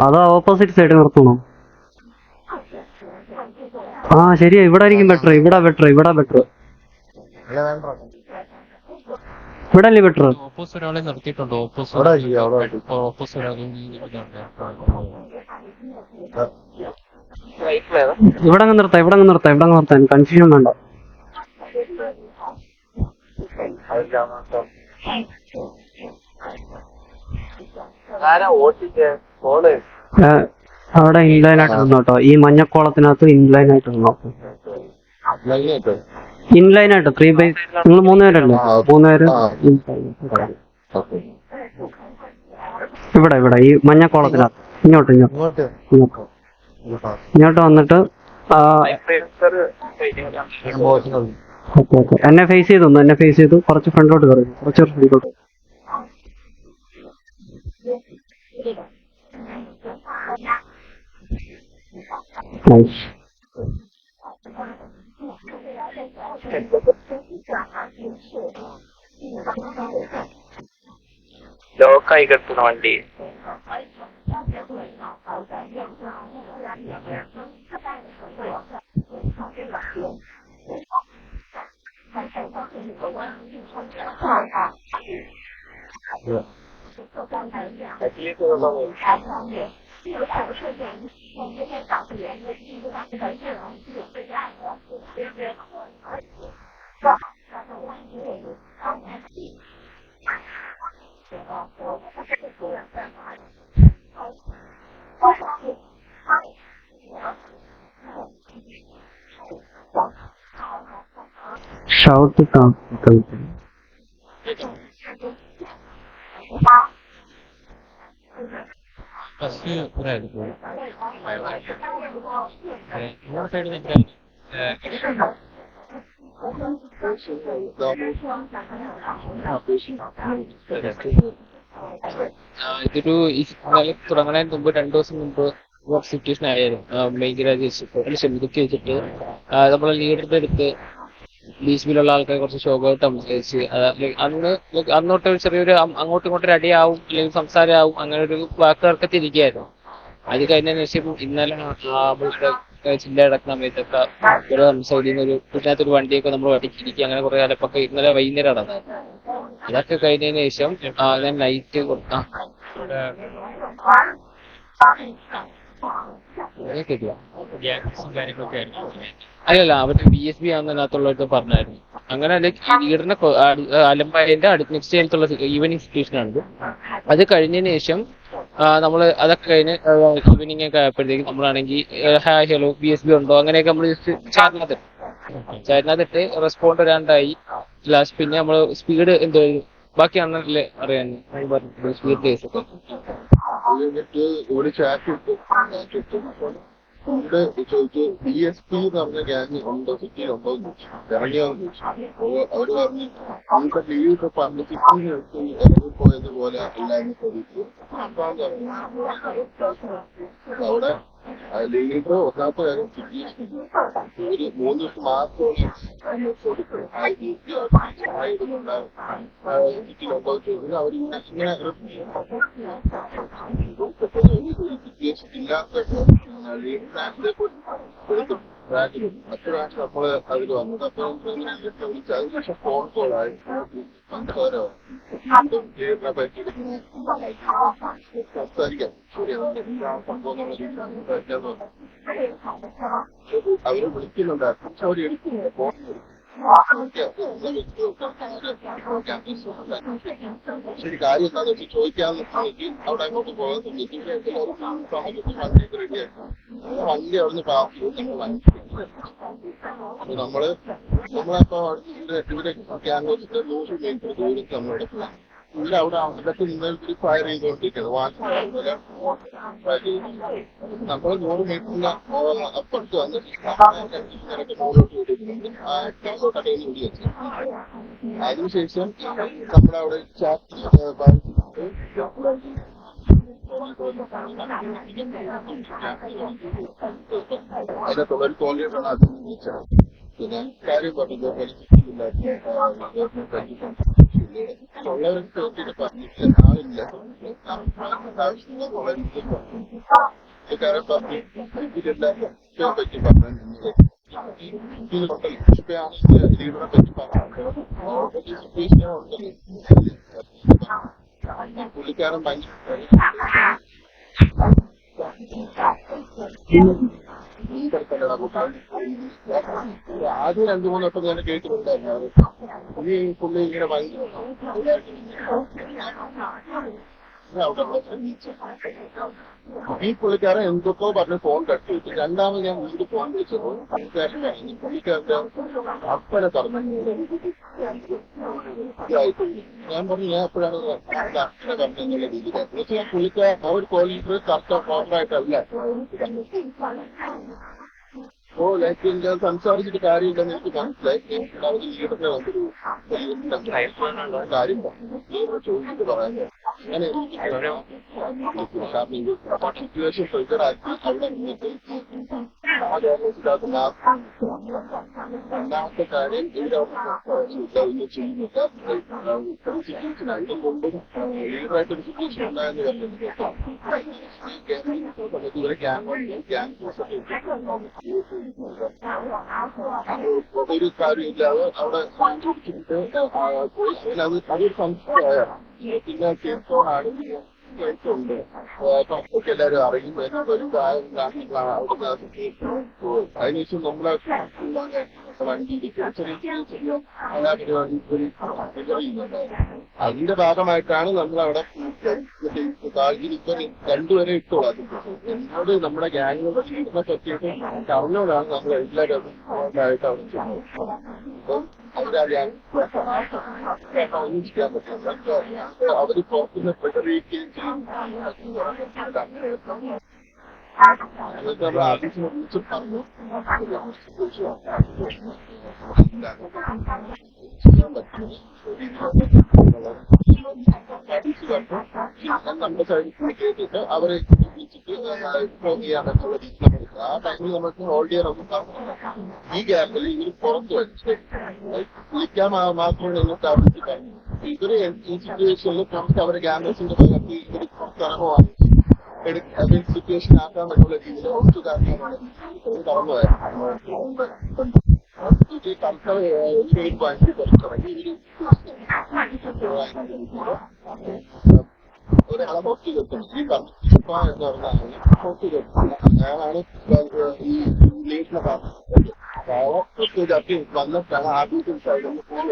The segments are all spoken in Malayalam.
അതാ ഓപ്പോസിറ്റ് സൈഡ് നിർത്തണോ? ആ ശരിയാ, ഇവിടെ ആയിരിക്കും ബെറ്റർ. ഇവിടെ ബെറ്റർ, ഇവിടെ ബെറ്റർ. ഇവിടെ അല്ലേ ബെറ്റർ? ഓപ്പോസിറ്റ് ഒരാളെ നിർത്തിയിട്ടുണ്ടോ? ഓപ്പോസിറ്റ് ഇവിടെ അങ്ങ് നിർത്താം, ഇവിടെ അങ്ങ് നിർത്താം, ഇവിടെ അങ്ങ് നിർത്താൻ കൺഫ്യൂഷൻ വേണ്ട. അവിടെ ഇൻലൈൻ ആയിട്ട് നിന്നോ കേട്ടോ. ഈ മഞ്ഞക്കോളത്തിനകത്ത് ഇൻലൈൻ ആയിട്ട് നിന്നോ. ഇൻലൈൻ ആയിട്ട് 3 നിങ്ങൾ 3 പേരല്ലേ? 3 പേര് ഇവിടെ ഇവിടെ ഈ മഞ്ഞക്കോളത്തിനകത്ത് ഇങ്ങോട്ട് ഇങ്ങോട്ട് ഇങ്ങോട്ട് ഇങ്ങോട്ട് വന്നിട്ട് എന്നെ ഫേസ് ചെയ്തു, എന്നെ ഫേസ് ചെയ്തു. കുറച്ച് ഫ്രണ്ടോട്ട് കയറി, കുറച്ച് ഫ്രണ്ടോട്ട്. ലോക്കായി കിടക്കുന്ന വണ്ടി. ഷൗട്ട് ഇതൊരു തുടങ്ങുന്നതിന് മുമ്പ് 2 ദിവസം മുമ്പ് സിറ്റുവേഷൻ ആയിരുന്നു. ഭയങ്കര ശ്രമിതൊക്കെ വെച്ചിട്ട് നമ്മളെ ലീഡറുടെ അടുത്ത് ബീച്ചിലുള്ള ആൾക്കാരെ കുറച്ച് ഷോക്കായിട്ട് സംസാരിച്ച് അന്ന് അന്നോട്ട് ചെറിയൊരു അങ്ങോട്ടും ഇങ്ങോട്ടും അടിയാവും, അല്ലെങ്കിൽ സംസാരമാവും, അങ്ങനെ ഒരു വാക്കുകൾക്കൊക്കെ ഇരിക്കുകയായിരുന്നു. അത് കഴിഞ്ഞതിന് ശേഷം ഇന്നലെ ചില്ല കിടക്കുന്ന സമയത്തൊക്കെ ഒരു സൈഡിൽ നിന്ന് ഇതിനകത്തൊരു വണ്ടിയൊക്കെ നമ്മൾ വടിച്ചിരിക്കുക, അങ്ങനെ കുറെ കാലപ്പൊക്കെ ഇന്നലെ വൈകുന്നേരം നടന്നത്. അതൊക്കെ കഴിഞ്ഞതിന് ശേഷം ഞാൻ നൈറ്റ് അല്ലല്ല അവര് BSB ആണെന്നതിനകത്തുള്ളവർക്ക് പറഞ്ഞായിരുന്നു. അങ്ങനെ ലീഡറിനെ അലമ്പായതിന്റെ നെക്സ്റ്റ് ടൈമത്തുള്ള ഈവനിങ് സിറ്റുവേഷൻ ആണ്. അത് കഴിഞ്ഞതിന് ശേഷം നമ്മള് അതൊക്കെ കഴിഞ്ഞ് ഈവനിങ് ഒക്കെ ആയപ്പോഴത്തേക്കും നമ്മളാണെങ്കിൽ ഹായ് ഹലോ BSB ഉണ്ടോ അങ്ങനെയൊക്കെ നമ്മൾ ജസ്റ്റ് ചാറ്റിനകത്തിട്ട് റെസ്പോണ്ട് വരാണ്ടായി. ലാസ്റ്റ് പിന്നെ നമ്മള് സ്പീഡ് എന്തോ ബാക്കിയാണല്ലേ അറിയാൻ സ്പീഡ് കേസ് ഇവിടെ ചോദിച്ചു BSB എന്ന് പറഞ്ഞ ഗ്യാങ് ഉണ്ടോ, സിറ്റിയിലുണ്ടോ എന്ന് ചോദിച്ചു. ഇറങ്ങിയാന്ന് ചോദിച്ചു. അവര് പറഞ്ഞു നമുക്ക് ലീവ് പറഞ്ഞ് സിറ്റിയിൽ ഇറങ്ങിപ്പോയത് പോലെ എല്ലാവരും ചോദിച്ചു. അവിടെ ലീഡർ ഒന്നാമത്തെ കാര്യം സിറ്റി ഒരു 3 ദിവസം മാത്രം സിറ്റിയിലുണ്ടോ ചോദിച്ചത്. അവർ ഇങ്ങനെ ഇല്ലാത്ത നമ്മള് അതിൽ വന്നത്. അപ്പൊ അതിനുശേഷം ഫോൺ കോളായി സംസാരിക്കാം. അവര് വിളിക്കുന്നുണ്ടായിരുന്നു, പക്ഷെ അവര് എടുക്കുന്നില്ല. ഫോൺ ശരി, കാര്യം എന്താണെന്ന് വെച്ചാൽ ചോദിക്കാന്ന് വെച്ചിട്ടുണ്ടെങ്കിൽ അവിടെ അങ്ങോട്ട് പോകാൻ വണ്ടി അവിടുന്ന് നമ്മളപ്പോ ഇവിടെ ക്യാൻ വെച്ചിട്ട് 100 മീറ്റർ ദൂരത്ത് നമ്മളുടെ ഇവിടെ അവിടെ അവിടത്ത് നിന്ന് ഒരു ഫയർ ചെയ്തുകൊണ്ടിരിക്കുന്നത്. നമ്മൾ 100 മീറ്ററിന് അപ്പുറത്ത് വന്നിട്ട് അതിനുശേഷം നമ്മളവിടെ അതിനകത്തുള്ള ഒരു കോളിയാണ് അത് വിളിച്ചത്. പിന്നെ കാര്യം പറഞ്ഞത് ഉള്ളവർക്ക് വേണ്ടിയിട്ട് പറഞ്ഞില്ല ആളില്ല ആവശ്യമുള്ള പുള്ളിക്കാരൻ പറഞ്ഞു ഇതിലെല്ലാവരും പറ്റി പറഞ്ഞു ലീഡറെ പറ്റി പറഞ്ഞു സിറ്റുവേഷൻ ഉണ്ടല്ലോ പുള്ളിക്കാരൻ ഭയങ്കര ആദ്യം 2-3 വട്ടം ഞാൻ കേട്ടിട്ടുണ്ടായിരുന്നു ഈ പുള്ളി ഇങ്ങനെ ഭയങ്കര ഈ പുള്ളിക്കാരൻ എന്തൊക്കെയോ പറഞ്ഞ് ഫോൺ കട്ട് ചെയ്തു. രണ്ടാമത് ഞാൻ വീണ്ടും ഫോൺ വിളിച്ചപ്പോൾ പുള്ളിക്കാരന്റെ അപ്പനെ പറഞ്ഞു. ഞാൻ പറഞ്ഞു ഞാൻ എപ്പോഴാണ് അപ്പനെ പറഞ്ഞെന്നുള്ള രീതിയിലാണ്. പക്ഷേ പുള്ളിക്കാരൻ ആ ഒരു കോളീഡർ കറക്റ്റ് പ്രോപ്പറായിട്ടല്ല. ഓ ലൈക്ക് ഞാൻ സംസാരിച്ചിട്ട് കാര്യമില്ലെന്ന് എനിക്ക് മനസ്സിലായി. അവര് ലീഡറിനെ കാര്യം ചോദിച്ചിട്ട് പറയാൻ അങ്ങനെ സിറ്റുവേഷൻ ട്രിഗറാക്കി അവിടെ നിന്നിട്ട് രണ്ടാമത്തെ കാര്യം ലീഡറായിട്ടൊരു സിറ്റുവേഷൻ ഉണ്ടായെന്ന് പറഞ്ഞത് ഇവരെ ഒരു കാര്യമില്ലാതെ അവിടെ അതൊരു സംശയമായ പിന്നെ കേസോണാണ് കേസുണ്ട് എല്ലാവരും അറിയും ഒരു കാര്യങ്ങളാണ് അവിടെ അതിനുശേഷം നമ്മളെ അതിന്റെ ഭാഗമായിട്ടാണ് നമ്മളവിടെ ഇപ്പൊ രണ്ടുപേരെ ഇട്ടോളാം. എന്നോട് നമ്മുടെ ഗ്യാങ്ങുകളെ പറ്റിയിട്ട് അറിഞ്ഞോടാണ് നമ്മൾ എല്ലാവരും ആയിട്ട് അവിടെ അവര് പുറത്തുനിന്ന് ഫെഡറേറ്റ് നമ്മുടെ ആഫീസിനെ വിളിച്ച് പറഞ്ഞു ചെയ്യാൻ പറ്റും നമ്മുടെ സൈഡിൽ കേട്ടിട്ട് അവരെ ചെയ്യാൻ പറ്റുള്ള രീതി ആ ടൈമിൽ നമുക്ക് ഹോൾഡ് ചെയ്യാനൊന്നും ഈ ഗ്യാപ്പിൽ ഇവര് പുറത്ത് വെച്ച് വിളിക്കാൻ മാത്രമേ എന്നിട്ട് ആവശ്യമില്ല. ഇവര് ഈ സിറ്റുവേഷനിൽ പുറത്ത് അവരെ ക്യാമ്പസിന്റെ ഭാഗത്ത് ഇവര് പുറത്തിറങ്ങുവാണ് സിറ്റുവേഷൻ ആക്കാൻ പറ്റുള്ള രീതിയിൽ ഹോസ്റ്റ് കടന്നു ഒരാളെ ഹോസ്റ്റ് കിട്ടും. ഈ എന്ന് പറഞ്ഞാൽ ഹോസ്റ്റ് കിട്ടും. ഞാനാണ് ഈ ലീഡിനെ പറഞ്ഞത് വന്നിട്ടാണ് ആദ്യത്തെ സൈഡിൽ പോയി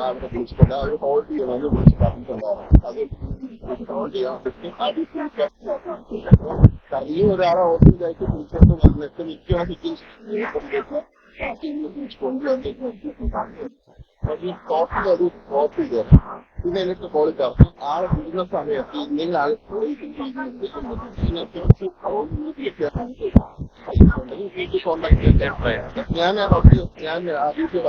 അവിടെ വിളിച്ചിട്ടുണ്ട്. അവർ ഹോൾഡ് ചെയ്യണമെന്ന് വിളിച്ച് പറഞ്ഞിട്ടുണ്ടായിരുന്നു. അത് ഹോൾഡ് ചെയ്യാൻ ഈ ഒരാളെ ഓഫീസിലേക്ക് വിളിച്ചിട്ട് വന്നിട്ട് മിക്ക സിറ്റുവേഷൻ ഒരു കോപ്പി ചെയ്തു. പിന്നെ എനിക്ക് കോളി പറഞ്ഞു ആളെ വിടുന്ന സമയത്ത് ഇല്ലെങ്കിൽ ആൾ വീട്ടിൽ കോണ്ടാക്ട് ചെയ്തിട്ട് ഞാൻ ആദ്യത്തെ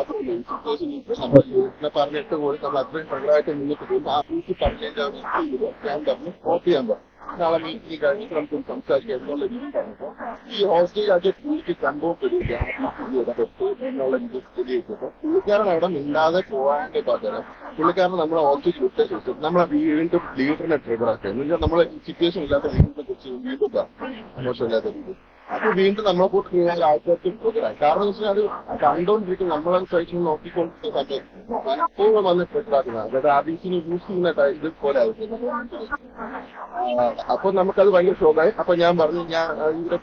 പറഞ്ഞിട്ട് പോയി നമ്മൾ അത്രയും പ്രകടമായിട്ട് മുന്നിട്ട് പോകും. ആ വീട്ടിൽ പറഞ്ഞതിന്റെ ഞാൻ പറഞ്ഞു കോപ്പി ചെയ്യാൻ പറഞ്ഞു. നാളെ മീറ്റിംഗ് കഴിഞ്ഞിട്ട് നമുക്ക് സംസാരിക്കാം എന്നുള്ള ഈ ഹോസ്റ്റേജ് അത് എനിക്ക് സംഭവപ്പെടുകയാണ് എന്നുള്ള പുള്ളിക്കാരൻ അവിടെ മിണ്ടാതെ പോകാൻ്റെ പകരം പുള്ളിക്കാരൻ നമ്മളെ ഹോസ്റ്റേജ് വിട്ടു നമ്മളെ വീണ്ടും ലീഡറിനെ ട്രിഗറാക്കുക എന്ന് വെച്ചാൽ നമ്മളെ സിറ്റുവേഷൻ ഇല്ലാത്ത ലീഡറിനെ കുറിച്ച് വീണ്ടും മോശമില്ലാത്ത രീതി അപ്പൊ വീണ്ടും നമ്മളെ കൂട്ടി ആൾക്കാർക്ക് ട്രിഗറായി. കാരണം എന്ന് വെച്ചാൽ അത് കണ്ടോണ്ടിരിക്കും നമ്മളെ സൈറ്റിൽ നോക്കിക്കൊണ്ടിരിക്കുന്ന സമയത്ത് എപ്പോഴും വന്ന് ട്രിഗറാക്കുന്നത് അതായത് ആർഡിസിനെ യൂസ് ചെയ്യുന്ന ഇതുപോലെ അപ്പൊ നമുക്കത് ഭയങ്കര ഷോക്കായി. അപ്പൊ ഞാൻ പറഞ്ഞു ഞാൻ ഇവിടെ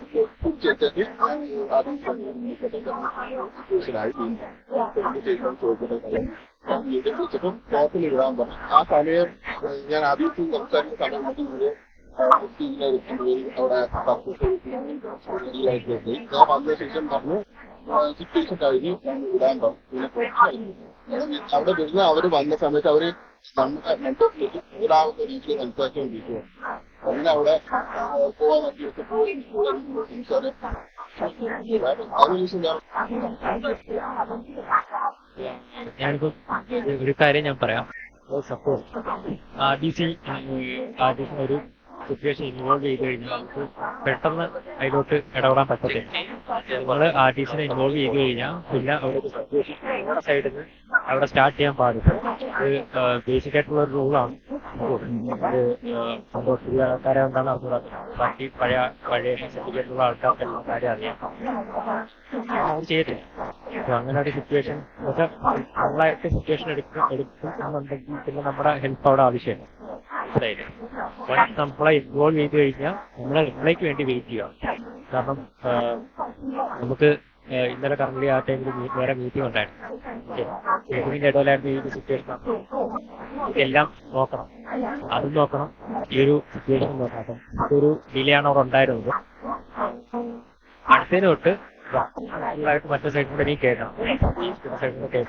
ചോദിച്ചപ്പം ടോപ്പിൽ ഇടാൻ പറഞ്ഞു. ആ സമയം ഞാൻ ആദ്യം സംസാരിക്കുന്ന സമയത്ത് അവിടെ ഞാൻ വന്ന ശേഷം പറഞ്ഞു സിറ്റുവേഷൻ കഴിഞ്ഞ് ഇടാൻ പറഞ്ഞു. അവിടെ വരുന്ന അവര് വന്ന സമയത്ത് അവര് നമ്മുടെ ഇടാവുന്ന രീതിയിൽ സംസാരിച്ചുകൊണ്ടിരിക്കുക. അങ്ങനെ അവിടെ പോകാൻ ഞാനിപ്പോ ഒരു കാര്യം ഞാൻ പറയാം. സപ്പോസ് RDC ഒരു സിറ്റുവേഷൻ ഇൻവോൾവ് ചെയ്ത് കഴിഞ്ഞാൽ നമുക്ക് പെട്ടെന്ന് അതിലോട്ട് ഇടപെടാൻ പറ്റത്തില്ല. നമ്മൾ ആർട്ടിസ്റ്റിനെ ഇൻവോൾവ് ചെയ്ത് കഴിഞ്ഞാൽ പിന്നെ അവിടെ സിറ്റുവേഷൻ നിങ്ങളുടെ സൈഡിൽ നിന്ന് അവിടെ സ്റ്റാർട്ട് ചെയ്യാൻ പാടില്ല. ഇത് ബേസിക് ആയിട്ടുള്ള ഒരു റൂളാണ്. സന്തോഷത്തിലുള്ള ആൾക്കാരെ എന്താണ് അറിഞ്ഞൂടാ, ബാക്കി പഴയ സർട്ടിഫിക്കറ്റുള്ള ആൾക്കാർക്കെല്ലാം കാര്യം അറിയാം. അത് ചെയ്യത്തില്ല. അപ്പൊ അങ്ങനെ ഒരു സിറ്റുവേഷൻ നമ്മളായിട്ട് സിറ്റുവേഷൻ എടുക്കുന്നുണ്ടെങ്കിൽ പിന്നെ നമ്മുടെ ഹെൽപ്പ് അവിടെ ആവശ്യമാണ്. മനസ്സിലായില്ലേ? നമ്മളെ ഇൻവോൾവ് ചെയ്ത് കഴിഞ്ഞാൽ നമ്മളെ റിപ്ലൈക്ക് വേണ്ടി വെയിറ്റ് ചെയ്യാം. കാരണം നമുക്ക് ഇന്നലെ കറന്റ് ആ ടൈമിൽ വേറെ മീറ്റിംഗ് ഉണ്ടായിരുന്നു. മീറ്റിംഗിന്റെ ഇടയിലായിരുന്നു ഈ സിറ്റുവേഷൻ. എല്ലാം നോക്കണം, അതും നോക്കണം, ഈ ഒരു സിറ്റുവേഷൻ നോക്കണം. അപ്പം ഇതൊരു ഡിലേ ആണ് അവിടെ ഉണ്ടായിരുന്നത്. അടുത്തതിന് തൊട്ട് ഫുള്ളായിട്ട് മറ്റേ സൈഡിൽ കൂടെ നീ കേൾക്കണം, സൈഡിൽ കൂടെ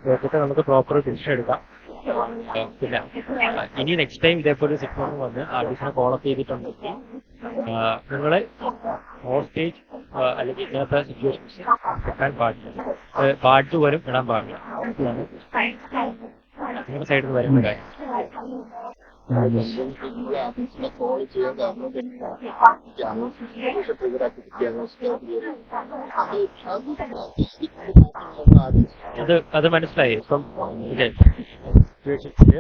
കേട്ടിട്ട് നമുക്ക് പ്രോപ്പർ ഡിസിഷൻ എടുക്കാം. പിന്നെ ഇനി നെക്സ്റ്റ് ടൈം ഇതേപോലെ സിറ്റുവേഷൻ വന്ന് ആർട്ടിസ്റ്റിനെ കോളപ്പ് ചെയ്തിട്ടുണ്ടെങ്കിൽ നിങ്ങള് ഹോസ്റ്റേജ് അല്ലെങ്കിൽ ഇങ്ങനത്തെ സിറ്റുവേഷൻസ് കിട്ടാൻ പാടില്ല. പാട്ട് പോലും ഇടാൻ പാടില്ല. നിങ്ങളുടെ സൈഡിൽ നിന്ന് വരുന്ന കാര്യം. കോൾ ചെയ്യാൻ കാരണം അത് മനസ്സിലായി. ഇപ്പം സിറ്റുവേഷൻസിൽ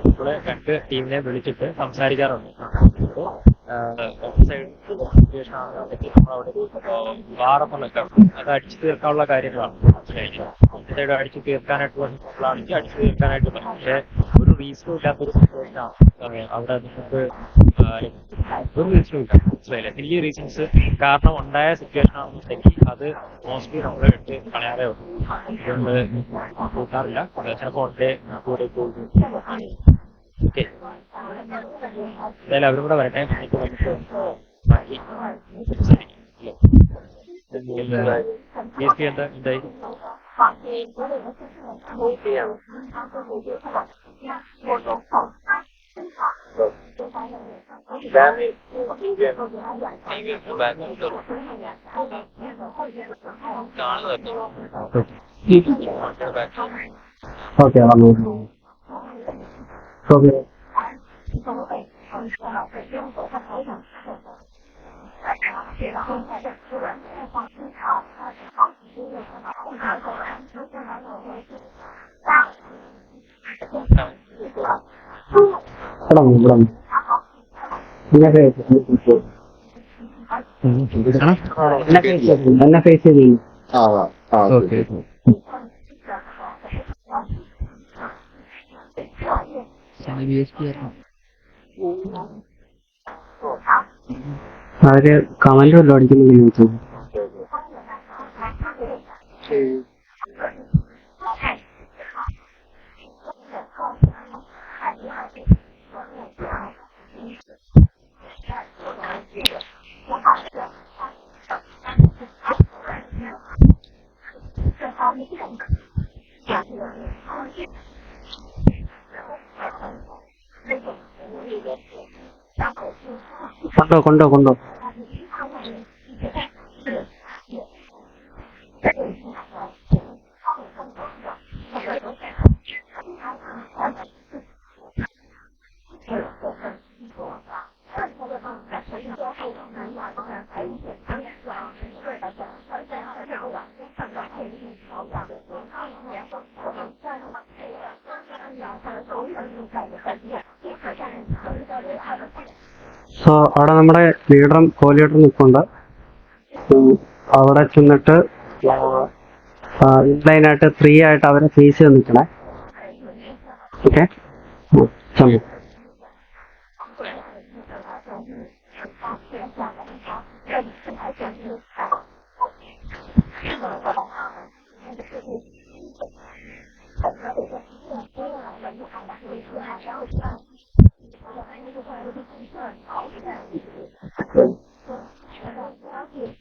നമ്മള് രണ്ട് ടീമിനെ വിളിച്ചിട്ട് സംസാരിക്കാറുണ്ട്. സിറ്റുവേഷൻ ആണെന്നുണ്ടെങ്കിൽ നമ്മളവിടെ വാറെന്നുള്ളൊക്കെ അത് അടിച്ചു തീർക്കാനുള്ള കാര്യങ്ങളാണ്. സൈഡ് അടിച്ചു തീർക്കാനായിട്ടുള്ള ആണെങ്കിൽ അടിച്ചു തീർക്കാനായിട്ട് പറ്റും. പക്ഷെ ഒരു റീസണും ഇല്ലാത്തൊരു സിറ്റുവേഷനാണ് അവിടെ നിങ്ങൾക്ക് ഒരു റീസണും ഇല്ല. മനസ്സിലായില്ലേ? സില്ലി റീസൺസ് കാരണം ഉണ്ടായ സിറ്റുവേഷൻ ആണെന്നുണ്ടെങ്കിൽ അത് മോസ്റ്റ്ലി നമ്മൾ ഇട്ട് കളയാറേ ഉള്ളൂ. അതുകൊണ്ട് കൂട്ടാറില്ല. ചിലപ്പോൾ ഒണ്ടേ കൂടെ പോകും. ഓക്കെ, എന്തായാലും അവരും കൂടെ വരട്ടെ. എന്നിട്ട് നമുക്ക് ബാക്കി എന്തായി? Okay, okay. എന്നെ ഫേസ് ചെയ്തു. അവര് കമന്റ് വല്ലതും അടിക്കുന്നുണ്ടെന്ന് ചോദിച്ചു. കൊണ്ടോ സോ അവിടെ നമ്മുടെ ലീഡറും കോ ലീഡറും നിൽപ്പുണ്ട്. അവിടെ ചെന്നിട്ട് ഇൻലൈനായിട്ട് 3 ആയിട്ട് അവരെ ഫേസ് ചെയ്ത് നിൽക്കണേ. ഓക്കെ,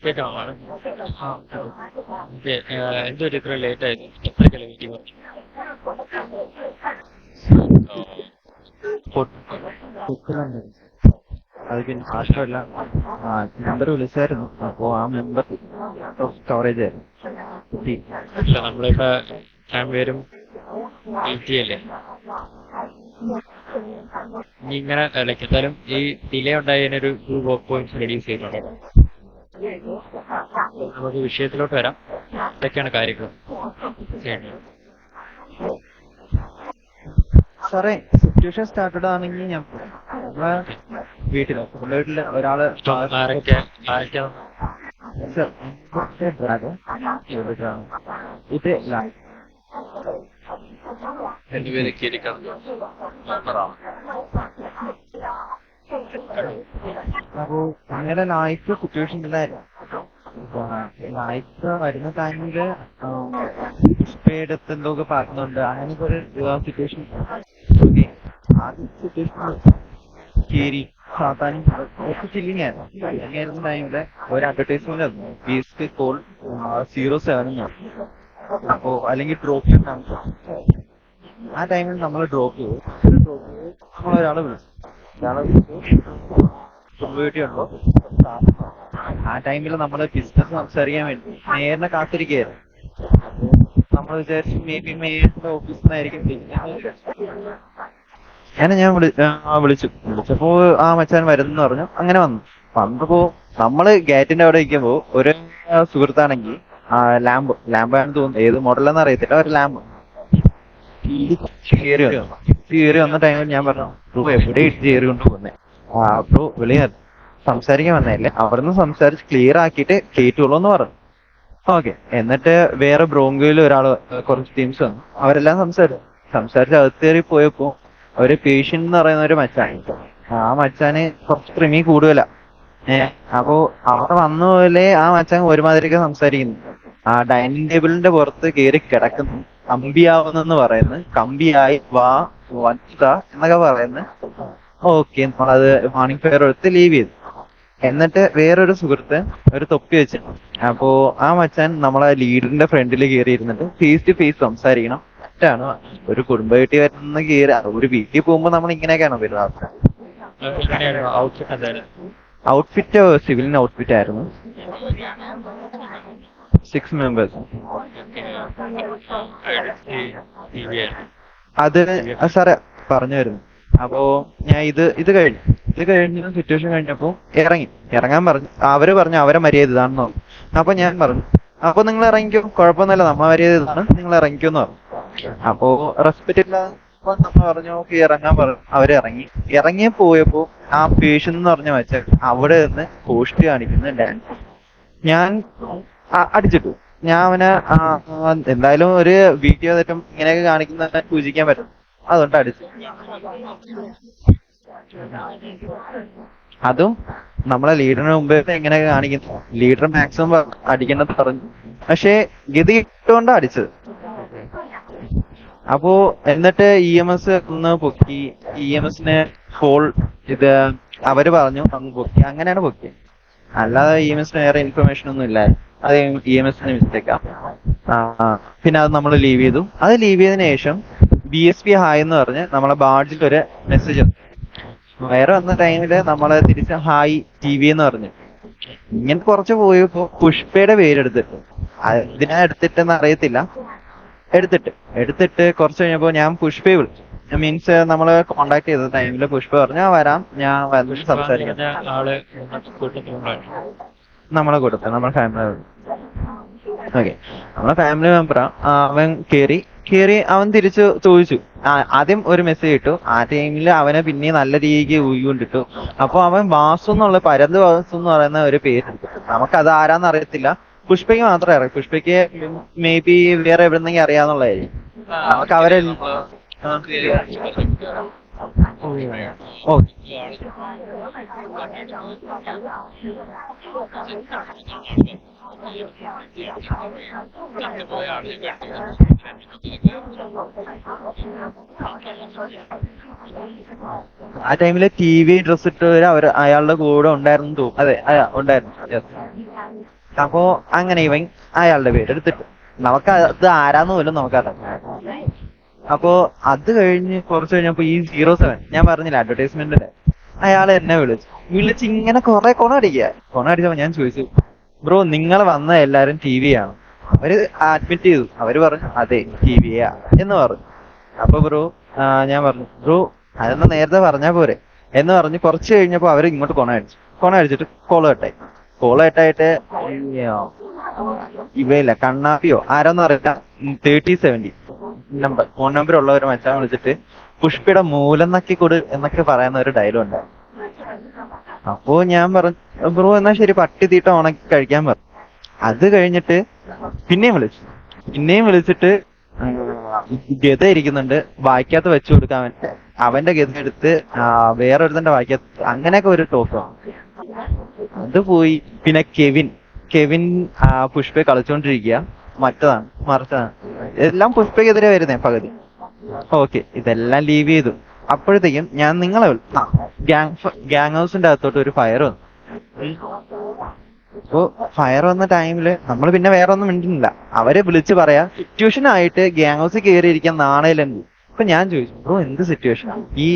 കേൾക്കാമാണ്. എന്തൊരു ഇത്ര ലേറ്റ് ആയിരുന്നു? എത്രയ്ക്കല്ലേ മീറ്റിംഗ്? അത് പിന്നെ മാത്രമല്ല മെമ്പർ വിളിച്ചായിരുന്നു. അപ്പോ ആ മെമ്പർ കവറേജ് ആയിരുന്നു. നമ്മളിപ്പോ പേരും അല്ലേ? ഇനി ഇങ്ങനെ ലൈക്ക് എന്തായാലും ഈ ഡിലേ ഉണ്ടായതിനൊരു 2 വർക്ക് പോയിന്റ്സ് റെഡ്യൂസ് ചെയ്യുന്നുണ്ട്. നമുക്ക് വിഷയത്തിലോട്ട് വരാം. ഇതൊക്കെയാണ് കാര്യങ്ങൾ ചെയ്യേണ്ടത്. സാറേ, സിറ്റുവേഷൻ സ്റ്റാർട്ടഡ് ആണെങ്കിൽ ഞാൻ നമ്മളെ വീട്ടില് ഒരാള് ആരൊക്കെ സർ, ഇത് രണ്ടുപേരെ കീരിക്കണം. അപ്പോ അങ്ങനെ ലൈഫ് സിറ്റുവേഷൻ ഇല്ലായിരുന്നു. ലൈഫ് വരുന്ന ടൈമില് എടുത്ത് എന്തൊക്കെ പറയുന്നുണ്ട്. അങ്ങനത്തെ ഒരു സിറ്റുവേഷൻ. ഓക്കെ, ആദ്യം സിറ്റുവേഷൻ കേരി സാത്താനും ഒക്കെ ചില്ലിങ് ആയിരുന്നു. ചില്ലിങ് ആയിരുന്ന ടൈമില് ഒരു അഡ്വർടൈസ്മെന്റ് ആയിരുന്നു, BSB കോൾ 07 അപ്പോ അല്ലെങ്കിൽ ഡ്രോപ്പ് ചെയ്യണം. ആ ടൈമിൽ നമ്മൾ ഡ്രോപ്പ് ചെയ്തു. നമ്മളൊരാളെ വിളിച്ചു. ഉണ്ടോ? ആ ടൈമിൽ നമ്മള് ബിസിനസ് സംസാരിക്കാൻ വേണ്ടി നേരിനെ കാത്തിരിക്കുകയായിരുന്നു. നമ്മൾ വിചാരിച്ചു മേബി മേയറിന്റെ ഓഫീസിൽ നിന്നായിരിക്കും ഞാൻ വിളിച്ചപ്പോ ആ മച്ചാൻ വരുന്നെന്ന് പറഞ്ഞു. അങ്ങനെ വന്നപ്പോ നമ്മള് ഗേറ്റിന്റെ അവിടെ ഇരിക്കുമ്പോ ഒരു സുഹൃത്താണെങ്കിൽ ലാമ്പാണെന്ന് തോന്നുന്നു, ഏത് മോഡലെന്ന് അറിയത്തില്ല, ഒരു ലാമ്പ് കയറി വന്ന ടൈമിൽ ഞാൻ പറഞ്ഞു എവിടെ ഇട്ട് കയറി കൊണ്ട് പോകുന്നേ. അപ്പൊ വിളി സംസാരിക്കാൻ വന്നതല്ലേ, അവിടുന്ന് സംസാരിച്ച് ക്ലിയർ ആക്കിയിട്ട് കേറ്റുള്ളൂ എന്ന് പറഞ്ഞു. ഓക്കെ, എന്നിട്ട് വേറെ ബ്രോങ്കോയിൽ കുറച്ച് ടീംസ് വന്നു. അവരെല്ലാം സംസാരിച്ച് അകത്ത് കയറി പോയപ്പോ ഒരു പേഷ്യൻ എന്ന് പറയുന്ന ഒരു മച്ചാൻ, ആ മച്ചാന് കുറച്ച് ക്രിമി കൂടുതലാ. അപ്പോ അവിടെ വന്ന പോലെ ആ മച്ചാൻ ഒരുമാതിരിയൊക്കെ സംസാരിക്കുന്നു. ആ ഡൈനിങ് ടേബിളിന്റെ പുറത്ത് കയറി കിടക്കുന്നു. കമ്പിയാവുന്നെന്ന് പറയുന്നു, കമ്പിയായി വച്ച എന്നൊക്കെ പറയുന്നു. ഓക്കെ, നമ്മളത് മോർണിംഗ് ഫെയർ എടുത്ത് ലീവ് ചെയ്തു. എന്നിട്ട് വേറൊരു സുഹൃത്ത് ഒരു തൊപ്പി വെച്ചു. അപ്പോ ആ മച്ചാൻ നമ്മളെ ലീഡറിന്റെ ഫ്രണ്ടിൽ കയറി ഇരുന്നിട്ട് ഫേസ് ടു ഫേസ് സംസാരിക്കണം. തെറ്റാണ്. ഒരു കുടുംബ വീട്ടിൽ വരുന്ന കയറി ഒരു വീട്ടിൽ പോകുമ്പോ നമ്മൾ ഇങ്ങനെയൊക്കെയാണോ വരുന്നത്? ഔട്ട്ഫിറ്റ് സിവിലിൻ ഔട്ട്ഫിറ്റ് ആയിരുന്നു. 6 members. അത് സാറേ പറഞ്ഞു വരുന്നു. അപ്പോ ഞാൻ ഇത് കഴിഞ്ഞ സിറ്റുവേഷൻ കഴിഞ്ഞപ്പോ ഇറങ്ങാൻ പറഞ്ഞു. അവര് പറഞ്ഞു അവരെ മര്യാദ ഇതാണെന്ന് പറഞ്ഞു. അപ്പൊ ഞാൻ പറഞ്ഞു അപ്പൊ നിങ്ങൾ ഇറങ്ങിക്കോ, കുഴപ്പമൊന്നുമില്ല, നമ്മ മര്യാദ ഇതാണ്, നിങ്ങൾ ഇറങ്ങിക്കോന്ന് പറഞ്ഞു. അപ്പോ റെസ്പെക്ട് ഇല്ല നമ്മൾ പറഞ്ഞു ഓക്കെ ഇറങ്ങാൻ പറഞ്ഞു. ഇറങ്ങി പോയപ്പോ ആ പേഷ്യൻ എന്ന് പറഞ്ഞ വെച്ചാൽ അവിടെ നിന്ന് കോസ്റ്റ് കാണിക്കുന്ന ഡാൻസ് ഞാൻ അടിച്ചിട്ടു. ഞാൻ അവനെ എന്തായാലും ഒരു വീഡിയോ തെറ്റും ഇങ്ങനെയൊക്കെ കാണിക്കുന്ന സൂചിക്കാൻ പറ്റും, അതുകൊണ്ട് അടിച്ചു. അതും നമ്മളെ ലീഡറിന് മുമ്പ് എങ്ങനെയൊക്കെ കാണിക്കുന്നു. ലീഡർ മാക്സിമം അടിക്കണമെന്ന് പറഞ്ഞു, പക്ഷെ ഗതി ഇട്ടുകൊണ്ടാ അടിച്ചത്. അപ്പോ എന്നിട്ട് EMS ഒന്ന് പൊക്കി. EMSനെ ഫോൾ ഇത് അവര് പറഞ്ഞു അങ്ങ് പൊക്കി. അങ്ങനെയാണ് പൊക്കി, അല്ലാതെ EMSന് വേറെ ഇൻഫർമേഷൻ ഒന്നും ഇല്ല. അത് EMSന് മിസ്റ്റേക്കാ. പിന്നെ അത് നമ്മൾ ലീവ് ചെയ്തു. അത് ലീവ് ചെയ്തതിനു ശേഷം BSB ഹായ് എന്ന് പറഞ്ഞ് നമ്മളെ ബാഡ്ജിൽ ഒരു മെസ്സേജ് വേറെ വന്ന ടൈമില് നമ്മള് തിരിച്ച് ഹായ് TV എന്ന് പറഞ്ഞു. ഇങ്ങനെ കുറച്ച് പോയപ്പോ പുഷ്പയുടെ പേരെടുത്തിട്ട് ഇതിനാ എടുത്തിട്ടെന്ന് അറിയത്തില്ല. എടുത്തിട്ട് കുറച്ച് കഴിഞ്ഞപ്പോ ഞാൻ പുഷ്പയെ വിളിച്ചു. മീൻസ് നമ്മള് കോണ്ടാക്ട് ചെയ്ത ടൈമില് പുഷ്പ പറഞ്ഞു വരാം, ഞാൻ വന്നിട്ട് സംസാരിക്കാം. നമ്മളെ കൂട്ടത്തിൽ നമ്മളെ ഫാമിലി ഓക്കെ, നമ്മളെ ഫാമിലി മെമ്പറാ. അവൻ കേറി അവൻ തിരിച്ചു ചോദിച്ചു. ആദ്യം ഒരു മെസ്സേജ് ഇട്ടു. ആ ടൈമില് അവനെ പിന്നെ നല്ല രീതിക്ക് ഊയിക്കൊണ്ടിട്ടു. അപ്പൊ അവൻ വാസു എന്നുള്ള പരന്ത് വാസു എന്ന് പറയുന്ന ഒരു പേരെടുത്തു. നമുക്കത് ആരാന്ന് അറിയത്തില്ല. പുഷ്പയ്ക്ക് മാത്രമേ അറിയാം. പുഷ്പയ്ക്ക് മേ ബി വേറെ എവിടെന്നെങ്കിൽ അറിയാന്നുള്ളതായിരിക്കും. നമുക്ക് അവരെ ആ ടൈമില് TV ഡ്രസ് ഇട്ടവര് അയാളുടെ കൂടെ ഉണ്ടായിരുന്നു തോന്നുന്നു. അതെ ഉണ്ടായിരുന്നു. അപ്പോ അങ്ങനെ ഇവൻ അയാളുടെ പേര് എടുത്തിട്ട് നമുക്ക് അത് ആരാന്ന് പോലും നമുക്കറിയാം. അപ്പോ അത് കുറച്ച് കഴിഞ്ഞപ്പോ ഈ 07 ഞാൻ പറഞ്ഞില്ല അഡ്വർടൈസ്മെന്റിന്റെ, അയാൾ എന്നെ വിളിച്ച് ഇങ്ങനെ കുറെ കൊണ അടിച്ചപ്പോ ഞാൻ ചോദിച്ചു ബ്രോ നിങ്ങൾ വന്ന എല്ലാരും TV ആണ്? അവര് അഡ്മിറ്റ് ചെയ്തു. അവര് പറഞ്ഞു അതെ TV യാ എന്ന് പറഞ്ഞു. അപ്പൊ ഞാൻ പറഞ്ഞു ബ്രോ അതൊന്ന് നേരത്തെ പറഞ്ഞാൽ പോരെ എന്ന് പറഞ്ഞ് കുറച്ച് കഴിഞ്ഞപ്പോൾ അവർ ഇങ്ങോട്ട് കൊണ അടിച്ചിട്ട് കോള് കട്ടായിട്ട് ഇവയില്ല കണ്ണാപ്പിയോ ആരോന്നും അറിയില്ല 3070 ഫോൺ നമ്പർ ഉള്ള ഒരു മച്ചാൻ വിളിച്ചിട്ട് പുഷ്പയുടെ മൂലം നക്കി കൊടു എന്നൊക്കെ പറയുന്ന ഒരു ഡയലോഗ് ഉണ്ട്. അപ്പോ ഞാൻ പറഞ്ഞു ബ്രോ എന്നാ ശരി പട്ടി തീട്ട ഉണക്കി കഴിക്കാൻ പറഞ്ഞു. അത് കഴിഞ്ഞിട്ട് പിന്നെയും വിളിച്ചിട്ട് ഗത ഇരിക്കുന്നുണ്ട് വായിക്കാത്ത വെച്ചു കൊടുക്കാൻ വേണ്ടി അവന്റെ ഗത എടുത്ത് വേറൊരുത്തന്റെ വായിക്കാത്ത അങ്ങനെയൊക്കെ ഒരു ടോക്ക്. അത് പോയി. പിന്നെ കെവിൻ പുഷ്പയെ കളിച്ചോണ്ടിരിക്കുക മറിച്ചതാണ് എല്ലാം പുഷ്പക്കെതിരെ വരുന്നേ പകുതി. ഓക്കെ ഇതെല്ലാം ലീവ് ചെയ്തു. അപ്പോഴത്തേക്കും ഞാൻ നിങ്ങളെ ഗ്യാങ് ഹൗസിന്റെ അകത്തോട്ട് ഒരു ഫയർ വന്നു. അപ്പോ ഫയർ വന്ന ടൈമില് നമ്മൾ പിന്നെ വേറെ ഒന്നും മിണ്ടുന്നില്ല. അവരെ വിളിച്ച് പറയാ സിറ്റുവേഷൻ ആയിട്ട് ഗ്യാങ് ഹൗസിൽ കയറിയിരിക്കാൻ നാണയിലെങ്കിൽ. അപ്പൊ ഞാൻ ചോദിച്ചു ബ്രോ എന്ത് സിറ്റുവേഷൻ, ഈ